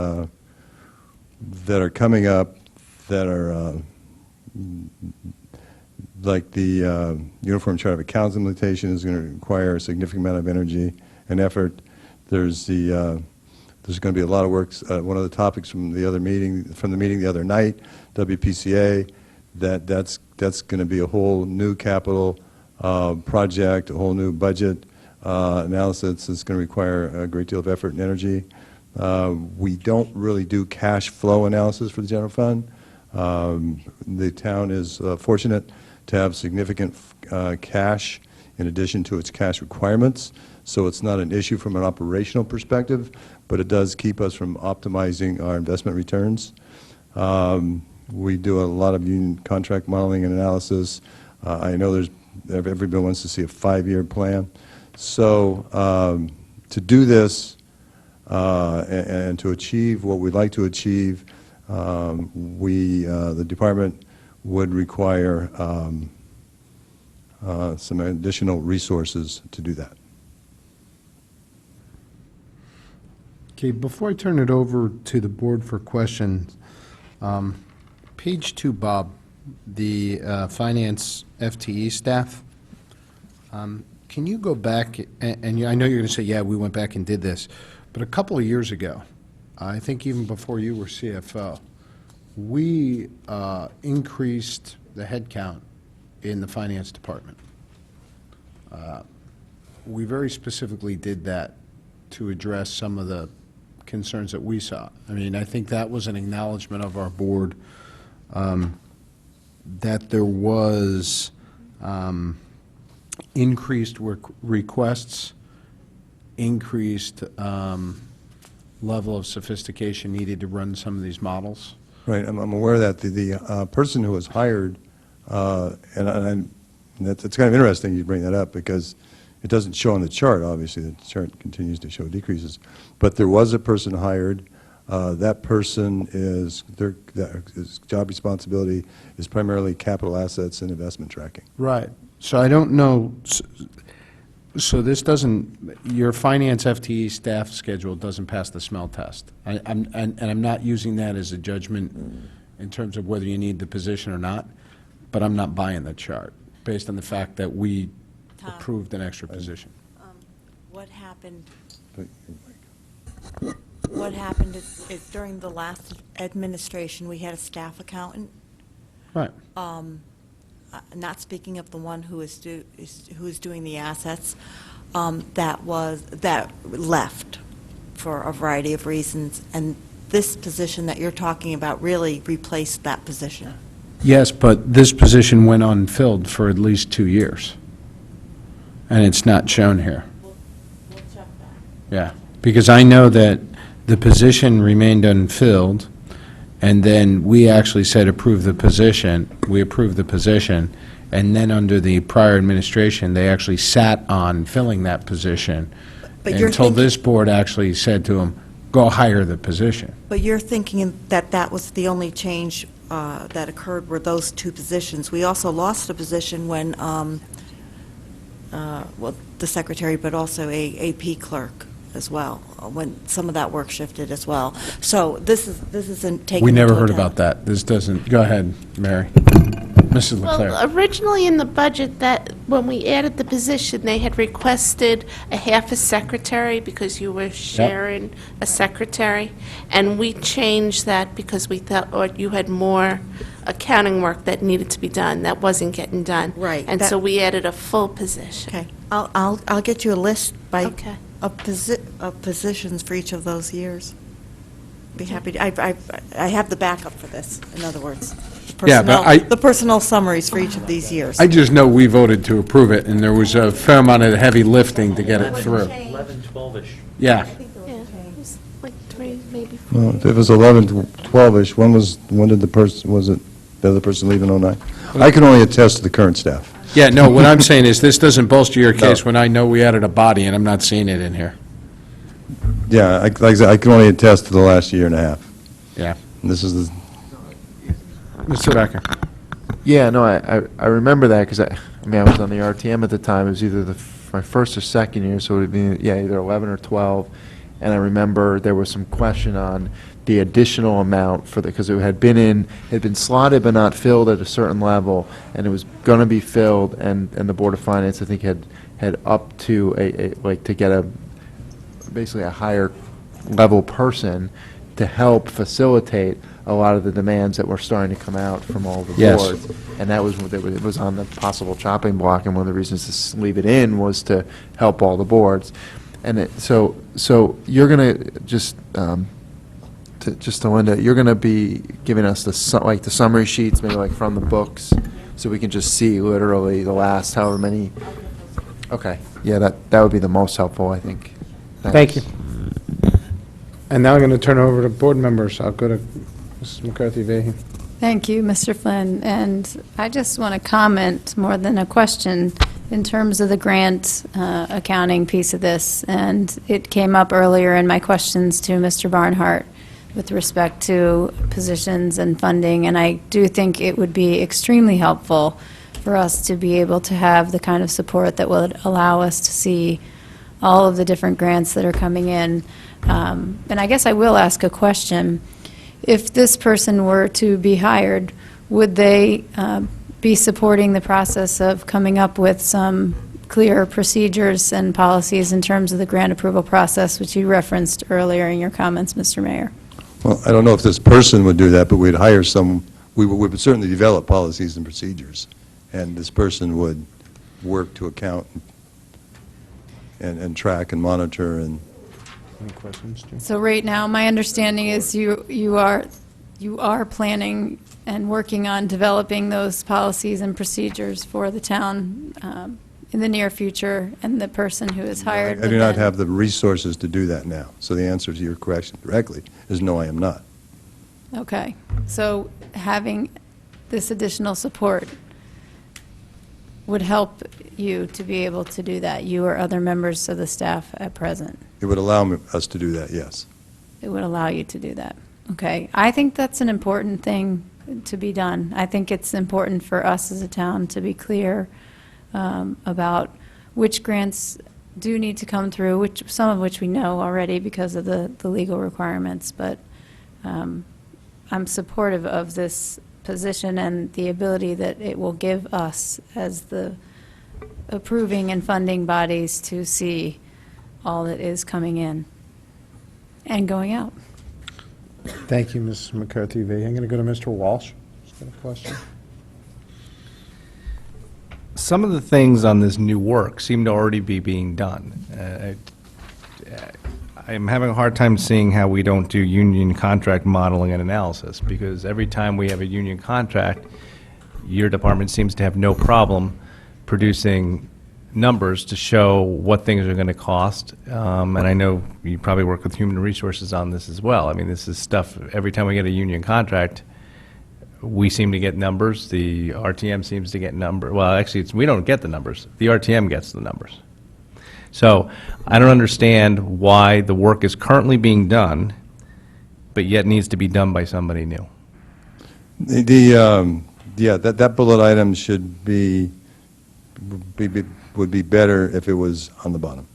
[SPEAKER 15] are coming up that are like the Uniform Chart of Accounts implementation is going to require a significant amount of energy and effort. There's going to be a lot of work. One of the topics from the meeting the other night, WPCA, that's going to be a whole new capital project, a whole new budget analysis. It's going to require a great deal of effort and energy. We don't really do cash flow analysis for the general fund. The town is fortunate to have significant cash in addition to its cash requirements, so it's not an issue from an operational perspective, but it does keep us from optimizing our investment returns. We do a lot of union contract modeling and analysis. I know everybody wants to see a 5-year plan. So to do this and to achieve what we'd like to achieve, the department would require some additional resources to do that.
[SPEAKER 13] Okay, before I turn it over to the board for questions, page 2, Bob, the finance FTE staff, can you go back, and I know you're going to say, yeah, we went back and did this, but a couple of years ago, I think even before you were CFO, we increased the headcount in the finance department. We very specifically did that to address some of the concerns that we saw. I mean, I think that was an acknowledgement of our board that there was increased requests, increased level of sophistication needed to run some of these models.
[SPEAKER 15] Right, I'm aware that the person who was hired, and it's kind of interesting you bring that up, because it doesn't show on the chart, obviously, the chart continues to show decreases, but there was a person hired. That person his job responsibility is primarily capital assets and investment tracking.
[SPEAKER 13] Right. So I don't know, so this doesn't, your finance FTE staff schedule doesn't pass the smell test. I'm not using that as a judgment in terms of whether you need the position or not, but I'm not buying the chart based on the fact that we approved an extra position.
[SPEAKER 14] What happened? What happened is during the last administration, we had a staff accountant.
[SPEAKER 13] Right.
[SPEAKER 14] Not speaking of the one who is doing the assets, that left for a variety of reasons, and this position that you're talking about really replaced that position.
[SPEAKER 13] Yes, but this position went unfilled for at least 2 years, and it's not shown here.
[SPEAKER 14] We'll check that.
[SPEAKER 13] Yeah, because I know that the position remained unfilled, and then we actually said approve the position, we approved the position, and then under the prior administration, they actually sat on filling that position
[SPEAKER 14] But you're
[SPEAKER 13] until
[SPEAKER 14] thinking-
[SPEAKER 13] this board actually said to them, go hire the position.
[SPEAKER 14] But you're thinking that that was the only change that occurred were those two positions. We also lost a position when, the secretary, but also a AP clerk as well, when some of that work shifted as well. So this isn't taken
[SPEAKER 13] We never
[SPEAKER 14] into
[SPEAKER 13] heard
[SPEAKER 14] account.
[SPEAKER 13] about that. This doesn't, go ahead, Mary. Mrs. Leclerc.
[SPEAKER 9] Well, originally in the budget, that when we added the position, they had requested a half a secretary because you were sharing a secretary, and we changed that because we thought, or you had more accounting work that needed to be done that wasn't getting done.
[SPEAKER 14] Right.
[SPEAKER 9] And
[SPEAKER 14] That-
[SPEAKER 9] so we added a full position.
[SPEAKER 14] Okay. I'll get you a list
[SPEAKER 9] Okay.
[SPEAKER 14] of positions for each of those years. Be happy to, I have the backup for this, in other words.
[SPEAKER 13] Yeah, but
[SPEAKER 14] The personnel summaries for each of these years.
[SPEAKER 13] I just know we voted to approve it, and there was a fair amount of heavy lifting to get it through.
[SPEAKER 7] 11, 12-ish.
[SPEAKER 13] Yeah.
[SPEAKER 9] Yeah, it was like 3, maybe 4.
[SPEAKER 15] Well, if it was 11, 12-ish, when did the person, was it the other person leave in '09? I can only attest to the current staff.
[SPEAKER 13] Yeah, no, what I'm saying is this doesn't bolster your case when I know we added a body, and I'm not seeing it in here.
[SPEAKER 15] Yeah, like I said, I can only attest to the last year and a half.
[SPEAKER 13] Yeah.
[SPEAKER 15] And this is the,
[SPEAKER 13] Mr. Becker.
[SPEAKER 21] Yeah, no, I remember that, because I mean, I was on the RTM at the time. It was either my first or second year, so it would be, yeah, either 11 or 12. And I remember there was some question on the additional amount for because it had been slotted but not filled at a certain level, and it was going to be filled, and the Board of Finance, I think, had up to to get basically a higher level person to help facilitate a lot of the demands that were starting to come out from all the
[SPEAKER 13] Yes.
[SPEAKER 21] boards. And that was, it was on the possible chopping block, and one of the reasons to leave it in was to help all the boards. And so you're going to just to Linda, you're going to be giving us the summary sheets, maybe like from the books, so we can just see literally the last however many. Okay, yeah, that would be the most helpful, I think.
[SPEAKER 13] Thank you. And now I'm going to turn it over to board members. I'll go to Mrs. McCarthy-Vahey.
[SPEAKER 18] Thank you, Mr. Flynn. And I just want to comment more than a question in terms of the grant accounting piece of this. And it came up earlier in my questions to Mr. Barnhart with respect to positions and funding. And I do think it would be extremely helpful for us to be able to have the kind of support that would allow us to see all of the different grants that are coming in. And I guess I will ask a question. If this person were to be hired, would they be supporting the process of coming up with some clear procedures and policies in terms of the grant approval process, which you referenced earlier in your comments, Mr. Mayor?
[SPEAKER 15] Well, I don't know if this person would do that, but we'd hire some, we would certainly develop policies and procedures, and this person would work to account and track and monitor and...
[SPEAKER 3] Any questions, Jim?
[SPEAKER 18] So right now, my understanding is you are planning and working on developing those policies and procedures for the town in the near future, and the person who is hired
[SPEAKER 15] I do not have the resources to do that now. So the answer to your question directly is no, I am not.
[SPEAKER 18] Okay, so having this additional support would help you to be able to do that, you or other members of the staff at present?
[SPEAKER 15] It would allow us to do that, yes.
[SPEAKER 18] It would allow you to do that. Okay, I think that's an important thing to be done. I think it's important for us as a town to be clear about which grants do need to come through, some of which we know already because of the legal requirements, but I'm supportive of this position and the ability that it will give us as the approving and funding bodies to see all that is coming in and going out.
[SPEAKER 6] Thank you, Mrs. McCarthy-V. I'm going to go to Mr. Walsh. He's got a question.
[SPEAKER 5] Some of the things on this new work seem to already be being done. I'm having a hard time seeing how we don't do union contract modeling and analysis, because every time we have a union contract, your department seems to have no problem producing numbers to show what things are going to cost. And I know you probably work with Human Resources on this as well. I mean, this is stuff, every time we get a union contract, we seem to get numbers, the RTM seems to get numbers. Well, actually, we don't get the numbers. The RTM gets the numbers. So I don't understand why the work is currently being done, but yet needs to be done by somebody new.
[SPEAKER 15] Yeah, that bullet item should would be better if it was on the bottom.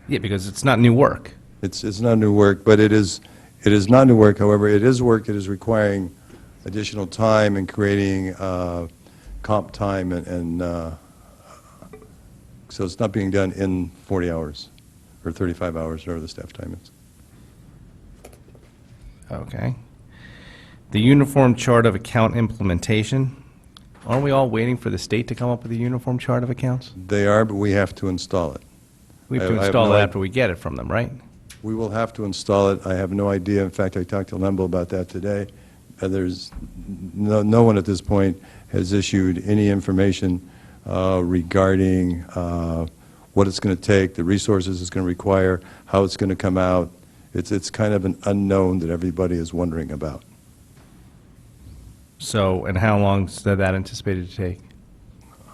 [SPEAKER 5] Yeah, because it's not new work.
[SPEAKER 15] It's not new work, but it is not new work. However, it is work that is requiring additional time and creating comp time, and so it's not being done in 40 hours or 35 hours, whatever the staff time is.
[SPEAKER 5] Okay. The uniform chart of account implementation, aren't we all waiting for the state to come up with a uniform chart of accounts?
[SPEAKER 15] They are, but we have to install it.
[SPEAKER 5] We have to
[SPEAKER 15] I have
[SPEAKER 5] install
[SPEAKER 15] no
[SPEAKER 5] it
[SPEAKER 15] idea.
[SPEAKER 5] after we get it from them, right?
[SPEAKER 15] We will have to install it. I have no idea. In fact, I talked to Lembo about that today. There's no one at this point has issued any information regarding what it's going to take, the resources it's going to require, how it's going to come out. It's kind of an unknown that everybody is wondering about.
[SPEAKER 5] So, and how long is that anticipated to take?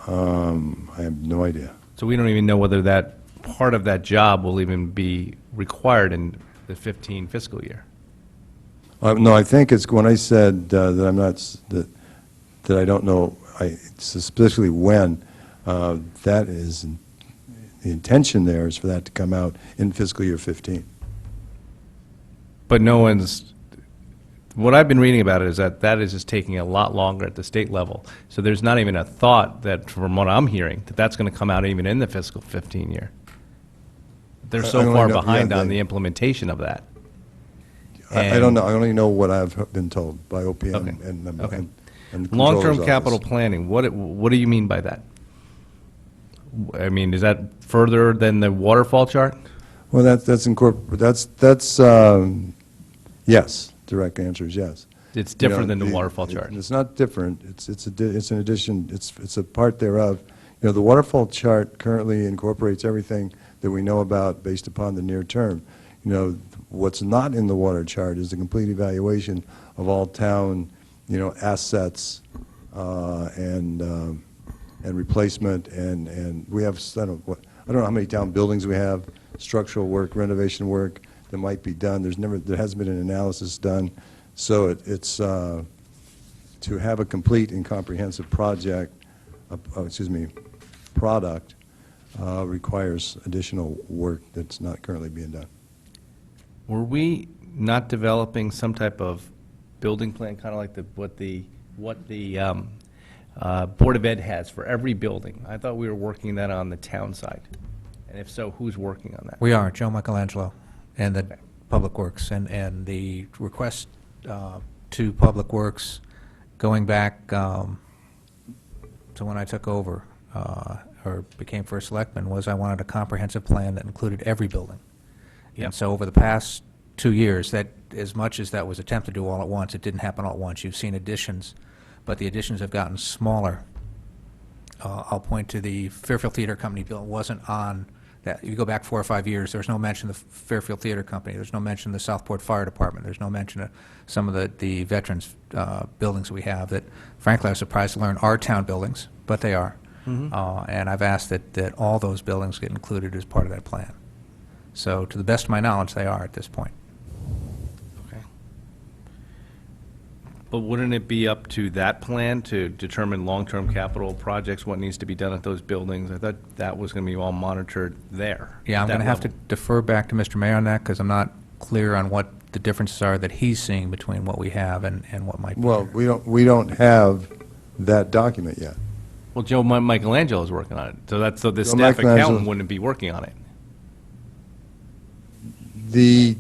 [SPEAKER 15] I have no idea.
[SPEAKER 5] So we don't even know whether that part of that job will even be required in the 15 fiscal year.
[SPEAKER 15] No, I think it's when I said that I'm not that I don't know. Specifically when that is the intention. There is for that to come out in fiscal year 15.
[SPEAKER 5] But no one's. What I've been reading about it is that is just taking a lot longer at the state level. So there's not even a thought that, from what I'm hearing, that that's going to come out even in the fiscal 15 year. They're
[SPEAKER 15] I
[SPEAKER 5] so
[SPEAKER 15] only
[SPEAKER 5] far
[SPEAKER 15] know-
[SPEAKER 5] behind
[SPEAKER 15] yeah,
[SPEAKER 5] on
[SPEAKER 15] they-
[SPEAKER 5] the implementation of that.
[SPEAKER 15] I don't know. I only know what I've been told by OPM
[SPEAKER 5] Okay.
[SPEAKER 15] and the controller's
[SPEAKER 5] Long-term
[SPEAKER 15] office.
[SPEAKER 5] capital planning, what do you mean by that? I mean, is that further than the waterfall chart?
[SPEAKER 15] Well, yes. Direct answer is yes.
[SPEAKER 5] It's different than the waterfall chart.
[SPEAKER 15] It's not different. It's an addition. It's a part thereof. You know, the waterfall chart currently incorporates everything that we know about based upon the near term. You know, what's not in the water chart is the complete evaluation of all town, assets and replacement, and we have, I don't know how many town buildings we have, structural work, renovation work that might be done. There hasn't been an analysis done, so it's to have a complete and comprehensive project product requires additional work that's not currently being done.
[SPEAKER 5] Were we not developing some type of building plan, kind of like what the Board of Ed has for every building? I thought we were working that on the town side. And if so, who's working on that?
[SPEAKER 2] We are, Joe Michelangelo and the Public Works, and the request to Public Works going back to when I took over, or became first selectman, was I wanted a comprehensive plan that included every building.
[SPEAKER 5] Yep.
[SPEAKER 2] And so over the past 2 years, that, as much as that was attempted to do all at once, it didn't happen all at once. You've seen additions, but the additions have gotten smaller. I'll point to the Fairfield Theater Company bill. It wasn't on that. You go back 4 or 5 years, there's no mention of the Fairfield Theater Company. There's no mention of the Southport Fire Department. There's no mention of some of the veterans buildings we have that, frankly, I was surprised to learn are town buildings, but they are. And I've asked that all those buildings get included as part of that plan. So to the best of my knowledge, they are at this point.
[SPEAKER 5] Okay. But wouldn't it be up to that plan to determine long-term capital projects, what needs to be done at those buildings? I thought that was going to be all monitored there.
[SPEAKER 2] Yeah, I'm going to have to defer back to Mr. Mayor on that, because I'm not clear on what the differences are that he's seeing between what we have and what might be.
[SPEAKER 15] Well, we don't have that document yet.
[SPEAKER 5] Well, Joe Michelangelo is working on it, so the
[SPEAKER 15] Joe
[SPEAKER 5] staff
[SPEAKER 15] Michelangelo-
[SPEAKER 5] accountant wouldn't be working on it.
[SPEAKER 15] The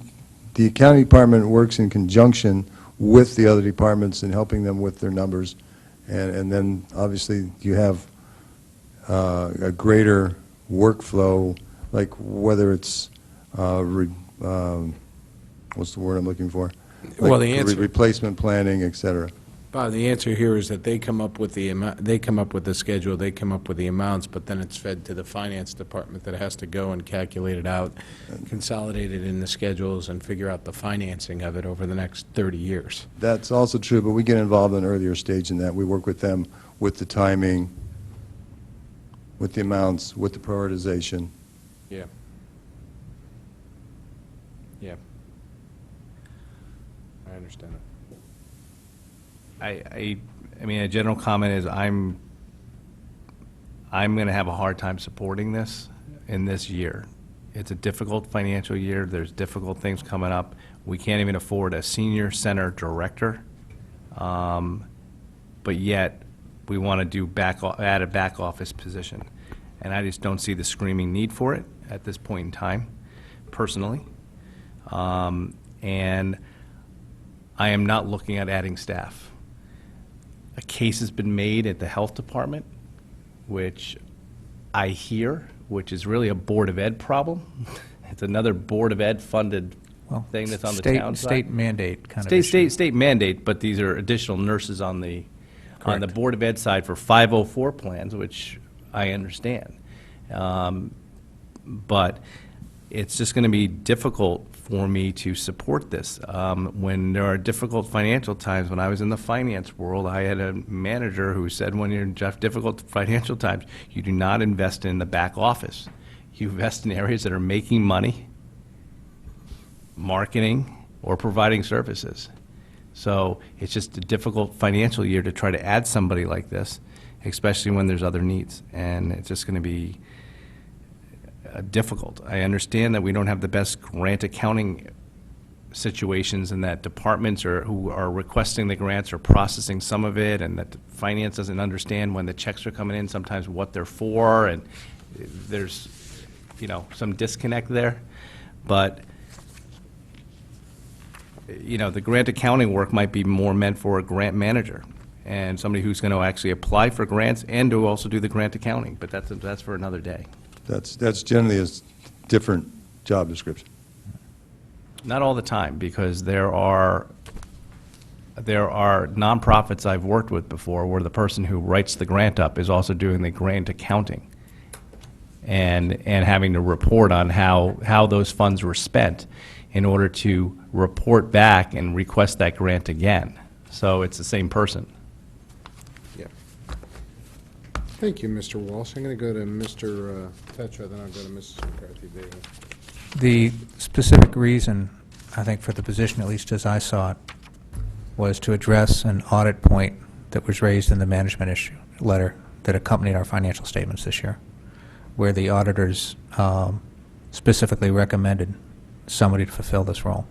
[SPEAKER 15] accounting department works in conjunction with the other departments in helping them with their numbers, and then obviously you have a greater workflow, like whether it's what's the word I'm looking for?
[SPEAKER 6] Well,
[SPEAKER 15] Like
[SPEAKER 6] the answer-
[SPEAKER 15] replacement planning, et cetera.
[SPEAKER 6] Bob, the answer here is that they come up with the amount, they come up with the schedule, they come up with the amounts, but then it's fed to the finance department that has to go and calculate it out, consolidate it in the schedules, and figure out the financing of it over the next 30 years.
[SPEAKER 15] That's also true, but we get involved in an earlier stage in that. We work with them with the timing, with the amounts, with the prioritization.
[SPEAKER 6] Yeah. Yeah. I understand it.
[SPEAKER 5] I mean, a general comment is I'm going to have a hard time supporting this in this year. It's a difficult financial year. There's difficult things coming up. We can't even afford a senior center director, but yet we want to do add a back office position, and I just don't see the screaming need for it at this point in time, personally. And I am not looking at adding staff. A case has been made at the health department, which I hear, which is really a Board of Ed problem. It's another Board of Ed funded thing that's on the town side.
[SPEAKER 2] State mandate kind of issue.
[SPEAKER 5] State mandate, but these are additional nurses on the Board of Ed side for 504 plans, which I understand. But it's just going to be difficult for me to support this. When there are difficult financial times, when I was in the finance world, I had a manager who said when you're in difficult financial times, you do not invest in the back office. You invest in areas that are making money, marketing, or providing services. So it's just a difficult financial year to try to add somebody like this, especially when there's other needs. And it's just going to be difficult. I understand that we don't have the best grant accounting situations and that departments who are requesting the grants are processing some of it, and that finance doesn't understand when the checks are coming in, sometimes what they're for, and there's, some disconnect there. But, the grant accounting work might be more meant for a grant manager and somebody who's going to actually apply for grants and to also do the grant accounting, but that's for another day.
[SPEAKER 15] That's generally a different job description.
[SPEAKER 5] Not all the time, because there are nonprofits I've worked with before where the person who writes the grant up is also doing the grant accounting and having to report on how those funds were spent in order to report back and request that grant again. So it's the same person.
[SPEAKER 6] Thank you, Mr. Walsh. I'm going to go to Mr. Tetra, then I'll go to Mrs. McCarthy-Daly.
[SPEAKER 2] The specific reason, I think, for the position, at least as I saw it, was to address an audit point that was raised in the management issue letter that accompanied our financial statements this year, where the auditors specifically recommended somebody to fulfill this role.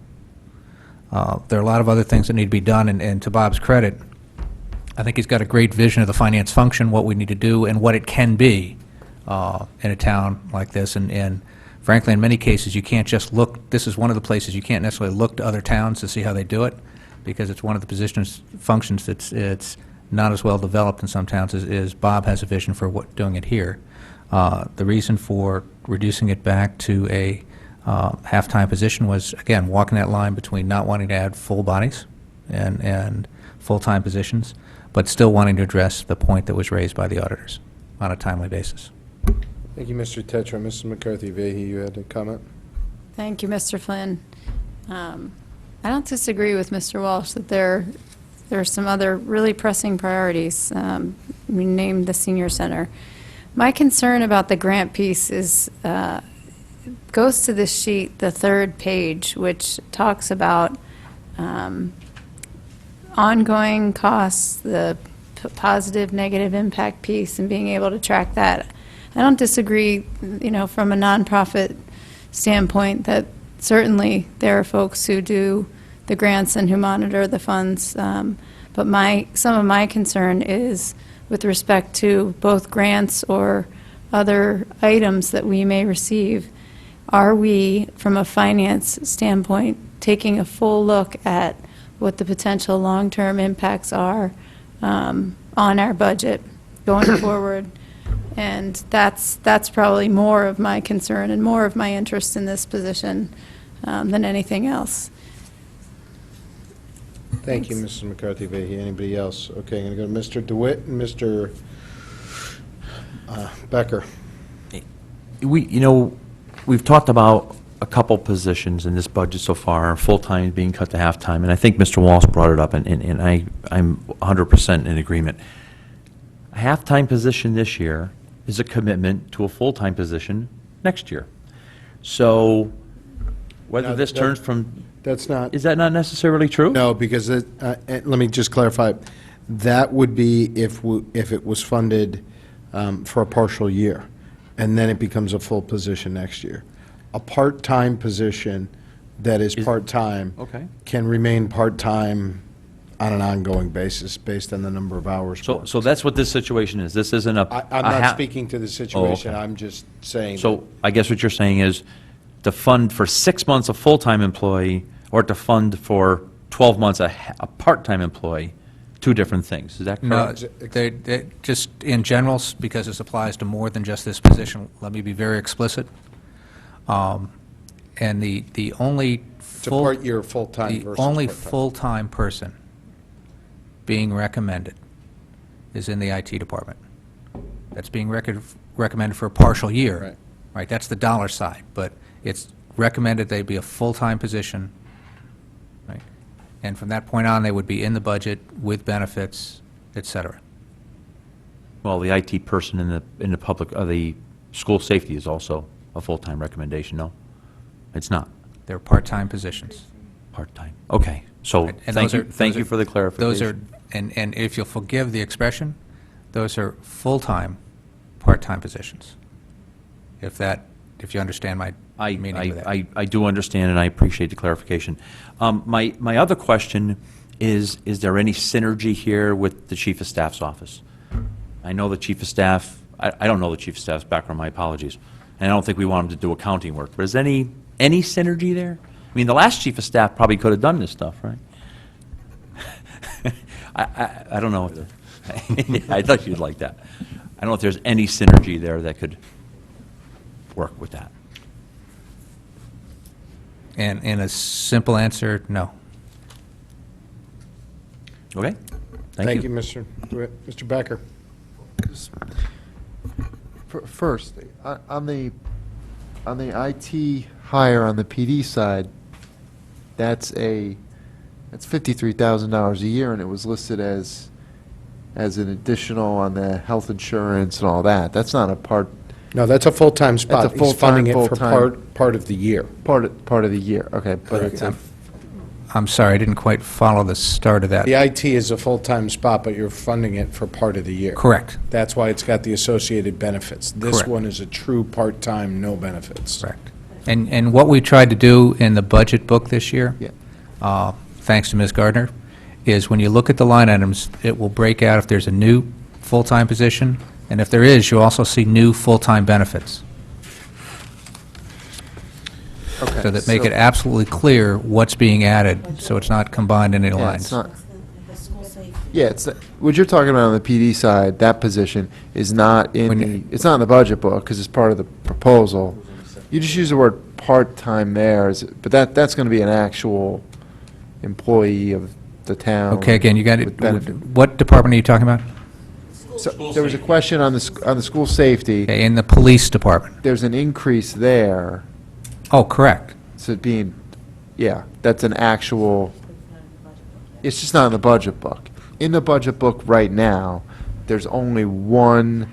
[SPEAKER 2] There are a lot of other things that need to be done, and to Bob's credit, I think he's got a great vision of the finance function, what we need to do, and what it can be in a town like this. And frankly, in many cases, you can't just look, this is one of the places you can't necessarily look to other towns to see how they do it, because it's one of the functions that's it's not as well developed in some towns as Bob has a vision for doing it here. The reason for reducing it back to a half-time position was, again, walking that line between not wanting to add full bodies and full-time positions, but still wanting to address the point that was raised by the auditors on a timely basis.
[SPEAKER 6] Thank you, Mr. Tetra. Mrs. McCarthy-Vehy, you had a comment?
[SPEAKER 18] Thank you, Mr. Flynn. I don't disagree with Mr. Walsh that there are some other really pressing priorities. We named the senior center. My concern about the grant piece is goes to this sheet, the third page, which talks about ongoing costs, the positive, negative impact piece, and being able to track that. I don't disagree, from a nonprofit standpoint, that certainly there are folks who do the grants and who monitor the funds. But some of my concern is with respect to both grants or other items that we may receive. Are we, from a finance standpoint, taking a full look at what the potential long-term impacts are on our budget going forward? And that's probably more of my concern and more of my interest in this position than anything else.
[SPEAKER 6] Thank you, Mrs. McCarthy-Vehy. Anybody else? Okay, I'm going to go to Mr. DeWitt and Mr. Becker.
[SPEAKER 7] We've talked about a couple positions in this budget so far, full-time being cut to half-time, and I think Mr. Walsh brought it up, and I'm 100% in agreement. A half-time position this year is a commitment to a full-time position next year. So whether this turns from...
[SPEAKER 6] That's not...
[SPEAKER 7] Is that not necessarily true?
[SPEAKER 6] No, because let me just clarify. That would be if it was funded for a partial year, and then it becomes a full position next year. A part-time position that is part-time can remain part-time on an ongoing basis based on the number of hours worked.
[SPEAKER 7] So that's what this situation is. This isn't a...
[SPEAKER 6] I'm not speaking to the situation. I'm just saying...
[SPEAKER 7] So I guess what you're saying is to fund for 6 months a full-time employee or to fund for 12 months a part-time employee, two different things. Is that correct?
[SPEAKER 2] No, they just in general, because this applies to more than just this position, let me be very explicit. And the only
[SPEAKER 6] It's a part-year full-time versus
[SPEAKER 2] the only
[SPEAKER 6] part-time.
[SPEAKER 2] full-time person being recommended is in the IT department. That's being recommended for a partial year. Right, that's the dollar side, but it's recommended they be a full-time position, right? And from that point on, they would be in the budget with benefits, et cetera.
[SPEAKER 7] Well, the IT person in the public, the school safety is also a full-time recommendation, no? It's not.
[SPEAKER 2] They're part-time positions.
[SPEAKER 7] Part-time. Okay. So
[SPEAKER 2] And
[SPEAKER 7] thank you for the clarification.
[SPEAKER 2] Those are, and if you'll forgive the expression, those are full-time, part-time positions. If you understand my meaning of that.
[SPEAKER 7] I do understand, and I appreciate the clarification. My other question is there any synergy here with the Chief of Staff's office? I know the Chief of Staff, I don't know the Chief of Staff's background, my apologies, and I don't think we want him to do accounting work, but is any synergy there? I mean, the last Chief of Staff probably could have done this stuff, right? I don't know if I thought you'd like that. I don't know if there's any synergy there that could work with that.
[SPEAKER 2] And in a simple answer, no.
[SPEAKER 7] Okay.
[SPEAKER 6] Thank you, Mr. DeWitt. Mr. Becker.
[SPEAKER 21] First, on the IT hire on the PD side, that's $53,000 a year, and it was listed as an additional on the health insurance and all that. That's not a part.
[SPEAKER 6] No, that's a full-time spot.
[SPEAKER 21] That's a
[SPEAKER 6] He's funding it for
[SPEAKER 21] full-time.
[SPEAKER 6] part of the year.
[SPEAKER 21] Part of the year, okay, but it's a.
[SPEAKER 2] I'm sorry, I didn't quite follow the start of that.
[SPEAKER 6] The IT is a full-time spot, but you're funding it for part of the year.
[SPEAKER 2] Correct.
[SPEAKER 6] That's why it's got the associated benefits. This
[SPEAKER 2] Correct.
[SPEAKER 6] one is a true part-time, no benefits.
[SPEAKER 2] Correct. And what we tried to do in the budget book this year, thanks to Ms. Gardner, is when you look at the line items, it will break out if there's a new full-time position, and if there is, you'll also see new full-time benefits.
[SPEAKER 3] Okay,
[SPEAKER 2] So that make
[SPEAKER 3] so-
[SPEAKER 2] it absolutely clear what's being added, so it's not combined in any
[SPEAKER 3] Yeah,
[SPEAKER 2] lines.
[SPEAKER 3] it's not- Yeah, it's, what you're talking about on the PD side, that position is not in the, it's not in the budget book, because it's part of the proposal. You just use the word part-time there, but that's going to be an actual employee of the town.
[SPEAKER 2] Okay, again, you got it.
[SPEAKER 3] with benefit.
[SPEAKER 2] What department are you talking about?
[SPEAKER 3] So, there was a question on the school safety.
[SPEAKER 2] Okay, in the police department.
[SPEAKER 3] There's an increase there.
[SPEAKER 2] Oh, correct.
[SPEAKER 3] So being, yeah, that's an actual, it's just not in the budget book. In the budget book right now, there's only one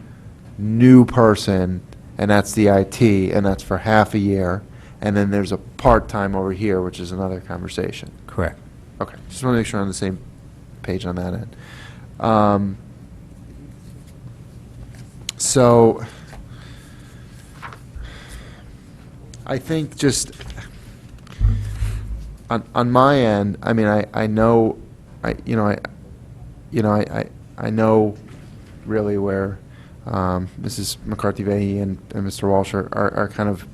[SPEAKER 3] new person, and that's the IT, and that's for half a year. And then there's a part-time over here, which is another conversation.
[SPEAKER 2] Correct.
[SPEAKER 3] Okay, just want to make sure I'm on the same page on that end. So, I think just, on my end, I mean, I know, I know really where Mrs. McCarthy-Vahey and Mr. Walsh are kind of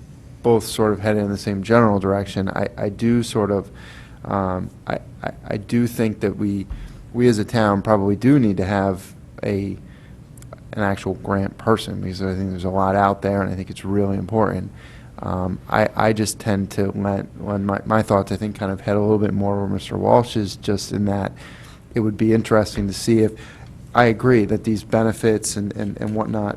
[SPEAKER 3] both sort of headed in the same general direction. I do sort of, I do think that we as a town probably do need to have an actual grant person, because I think there's a lot out there, and I think it's really important. I just tend to when my thoughts, I think, kind of head a little bit more where Mr. Walsh is, just in that it would be interesting to see if, I agree that these benefits and whatnot,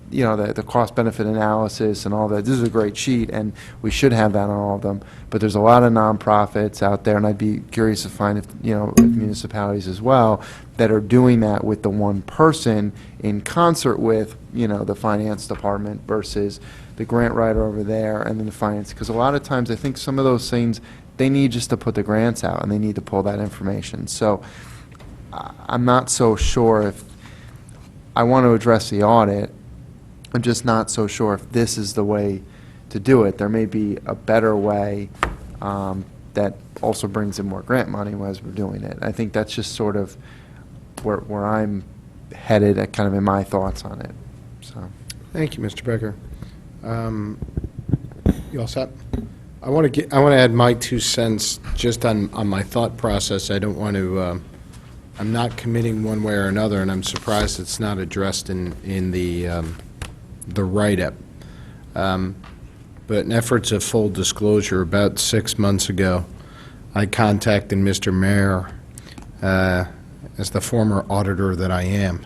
[SPEAKER 3] you know, the cost-benefit analysis and all that, this is a great sheet, and we should have that on all of them, but there's a lot of nonprofits out there, and I'd be curious to find if, you know, if municipalities as well, that are doing that with the one person in concert with, you know, the finance department versus the grant writer over there and then the finance, because a lot of times I think some of those things, they need just to put the grants out, and they need to pull that information. So I'm not so sure if, I want to address the audit, I'm just not so sure if this is the way to do it. There may be a better way that also brings in more grant money as we're doing it. I think that's just sort of where I'm headed, kind of in my thoughts on it, so.
[SPEAKER 6] Thank you, Mr. Becker. You all set? I want to add my 2 cents just on my thought process. I don't want to, I'm not committing one way or another, and I'm surprised it's not addressed in the write-up. But in efforts of full disclosure, about 6 months ago, I contacted Mr. Mayor, as the former auditor that I am,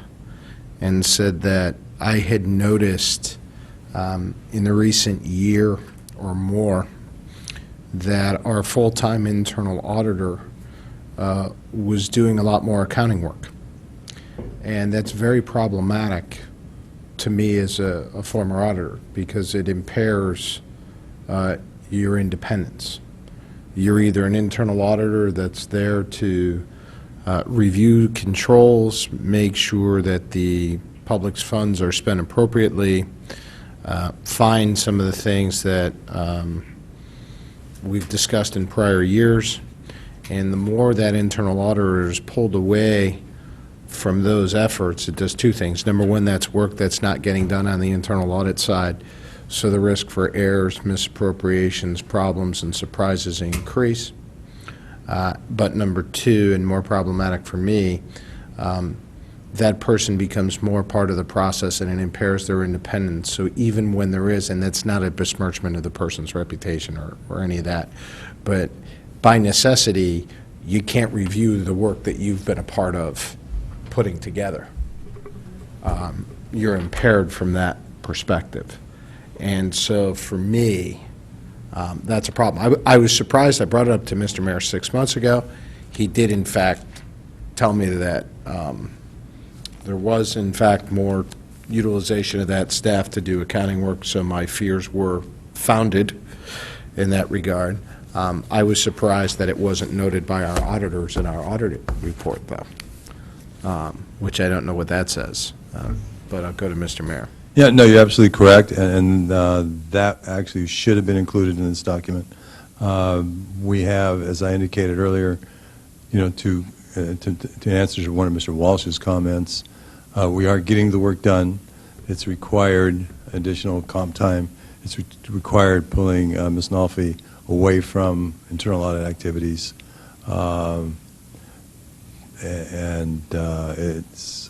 [SPEAKER 6] and said that I had noticed in the recent year or more that our full-time internal auditor was doing a lot more accounting work. And that's very problematic to me as a former auditor, because it impairs your independence. You're either an internal auditor that's there to review controls, make sure that the public's funds are spent appropriately, find some of the things that we've discussed in prior years, and the more that internal auditor is pulled away from those efforts, it does 2 things. Number one, that's work that's not getting done on the internal audit side, so the risk for errors, misappropriations, problems, and surprises increase. But number 2, and more problematic for me, that person becomes more part of the process, and it impairs their independence. So even when there is, and that's not a besmirchment of the person's reputation or any of that, but by necessity, you can't review the work that you've been a part of putting together. You're impaired from that perspective. And so for me, that's a problem. I was surprised. I brought it up to Mr. Mayor 6 months ago. He did, in fact, tell me that there was, in fact, more utilization of that staff to do accounting work, so my fears were founded in that regard. I was surprised that it wasn't noted by our auditors in our audit report, though, which I don't know what that says. But I'll go to Mr. Mayor.
[SPEAKER 15] Yeah, no, you're absolutely correct, and that actually should have been included in this document. We have, as I indicated earlier, to answer one of Mr. Walsh's comments, we are getting the work done. It's required additional comp time. It's required pulling Ms. Nolfi away from internal audit activities. It's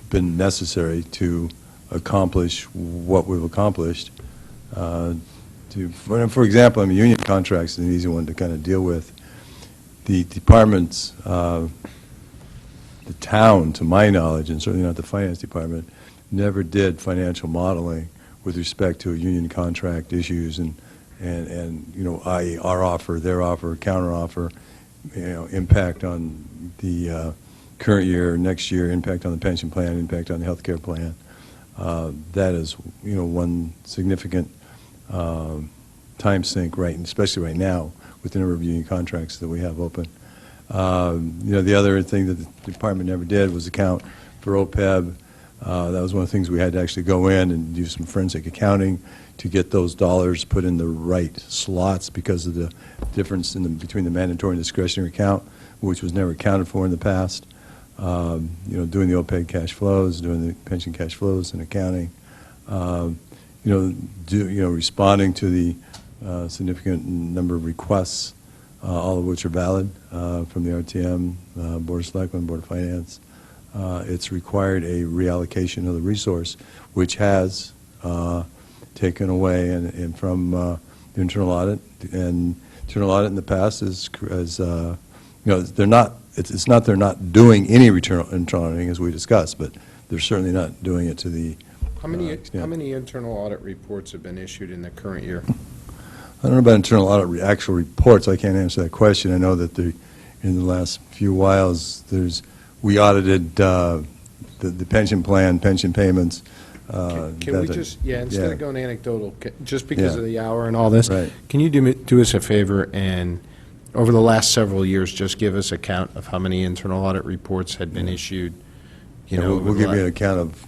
[SPEAKER 15] been necessary to accomplish what we've accomplished. For example, union contracts is an easy one to kind of deal with. The departments, the town, to my knowledge, and certainly not the finance department, never did financial modeling with respect to union contract issues and i.e. our offer, their offer, counter offer, impact on the current year, next year, impact on the pension plan, impact on the health care plan. That is, one significant time sink, especially right now, with the number of union contracts that we have open. The other thing that the department never did was account for OPEB. That was one of the things we had to actually go in and do some forensic accounting to get those dollars put in the right slots because of the difference between the mandatory and discretionary account, which was never accounted for in the past. Doing the OPEB cash flows, doing the pension cash flows and accounting. Responding to the significant number of requests, all of which are valid from the RTM, Board of Selectmen, Board of Finance. It's required a reallocation of the resource, which has taken away and from the internal audit. And internal audit in the past they're not. It's not they're not doing any internal auditing as we discussed, but they're certainly not doing it to the.
[SPEAKER 6] How many internal audit reports have been issued in the current year?
[SPEAKER 15] I don't know about internal audit actual reports. I can't answer that question. I know that in the last few whiles, we audited the pension plan, pension payments.
[SPEAKER 6] Can we just, instead of going anecdotal, just because of the hour and all this, can you do us a favor and, over the last several years, just give us a count of how many internal audit reports had been issued?
[SPEAKER 15] We'll give you an account of,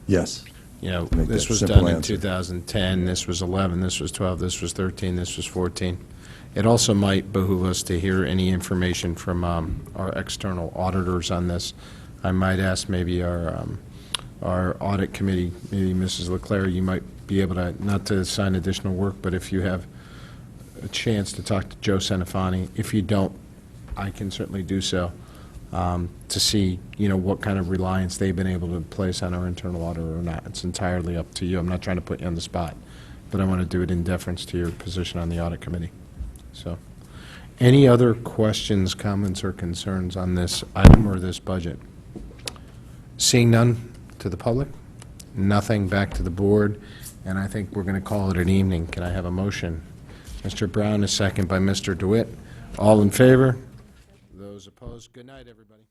[SPEAKER 15] yes.
[SPEAKER 6] This was done in 2010, this was 11, this was 12, this was 13, this was 14. It also might behoove us to hear any information from our external auditors on this. I might ask maybe our audit committee, maybe Mrs. Leclerc, you might be able to, not to assign additional work, but if you have a chance to talk to Joe Senafani. If you don't, I can certainly do so, to see, what kind of reliance they've been able to place on our internal auditor or not. It's entirely up to you. I'm not trying to put you on the spot, but I want to do it in deference to your position on the audit committee. So, any other questions, comments, or concerns on this item or this budget? Seeing none, to the public? Nothing, back to the board, and I think we're going to call it an evening. Can I have a motion? Mr. Brown, a second by Mr. DeWitt. All in favor? Those opposed? Good night, everybody.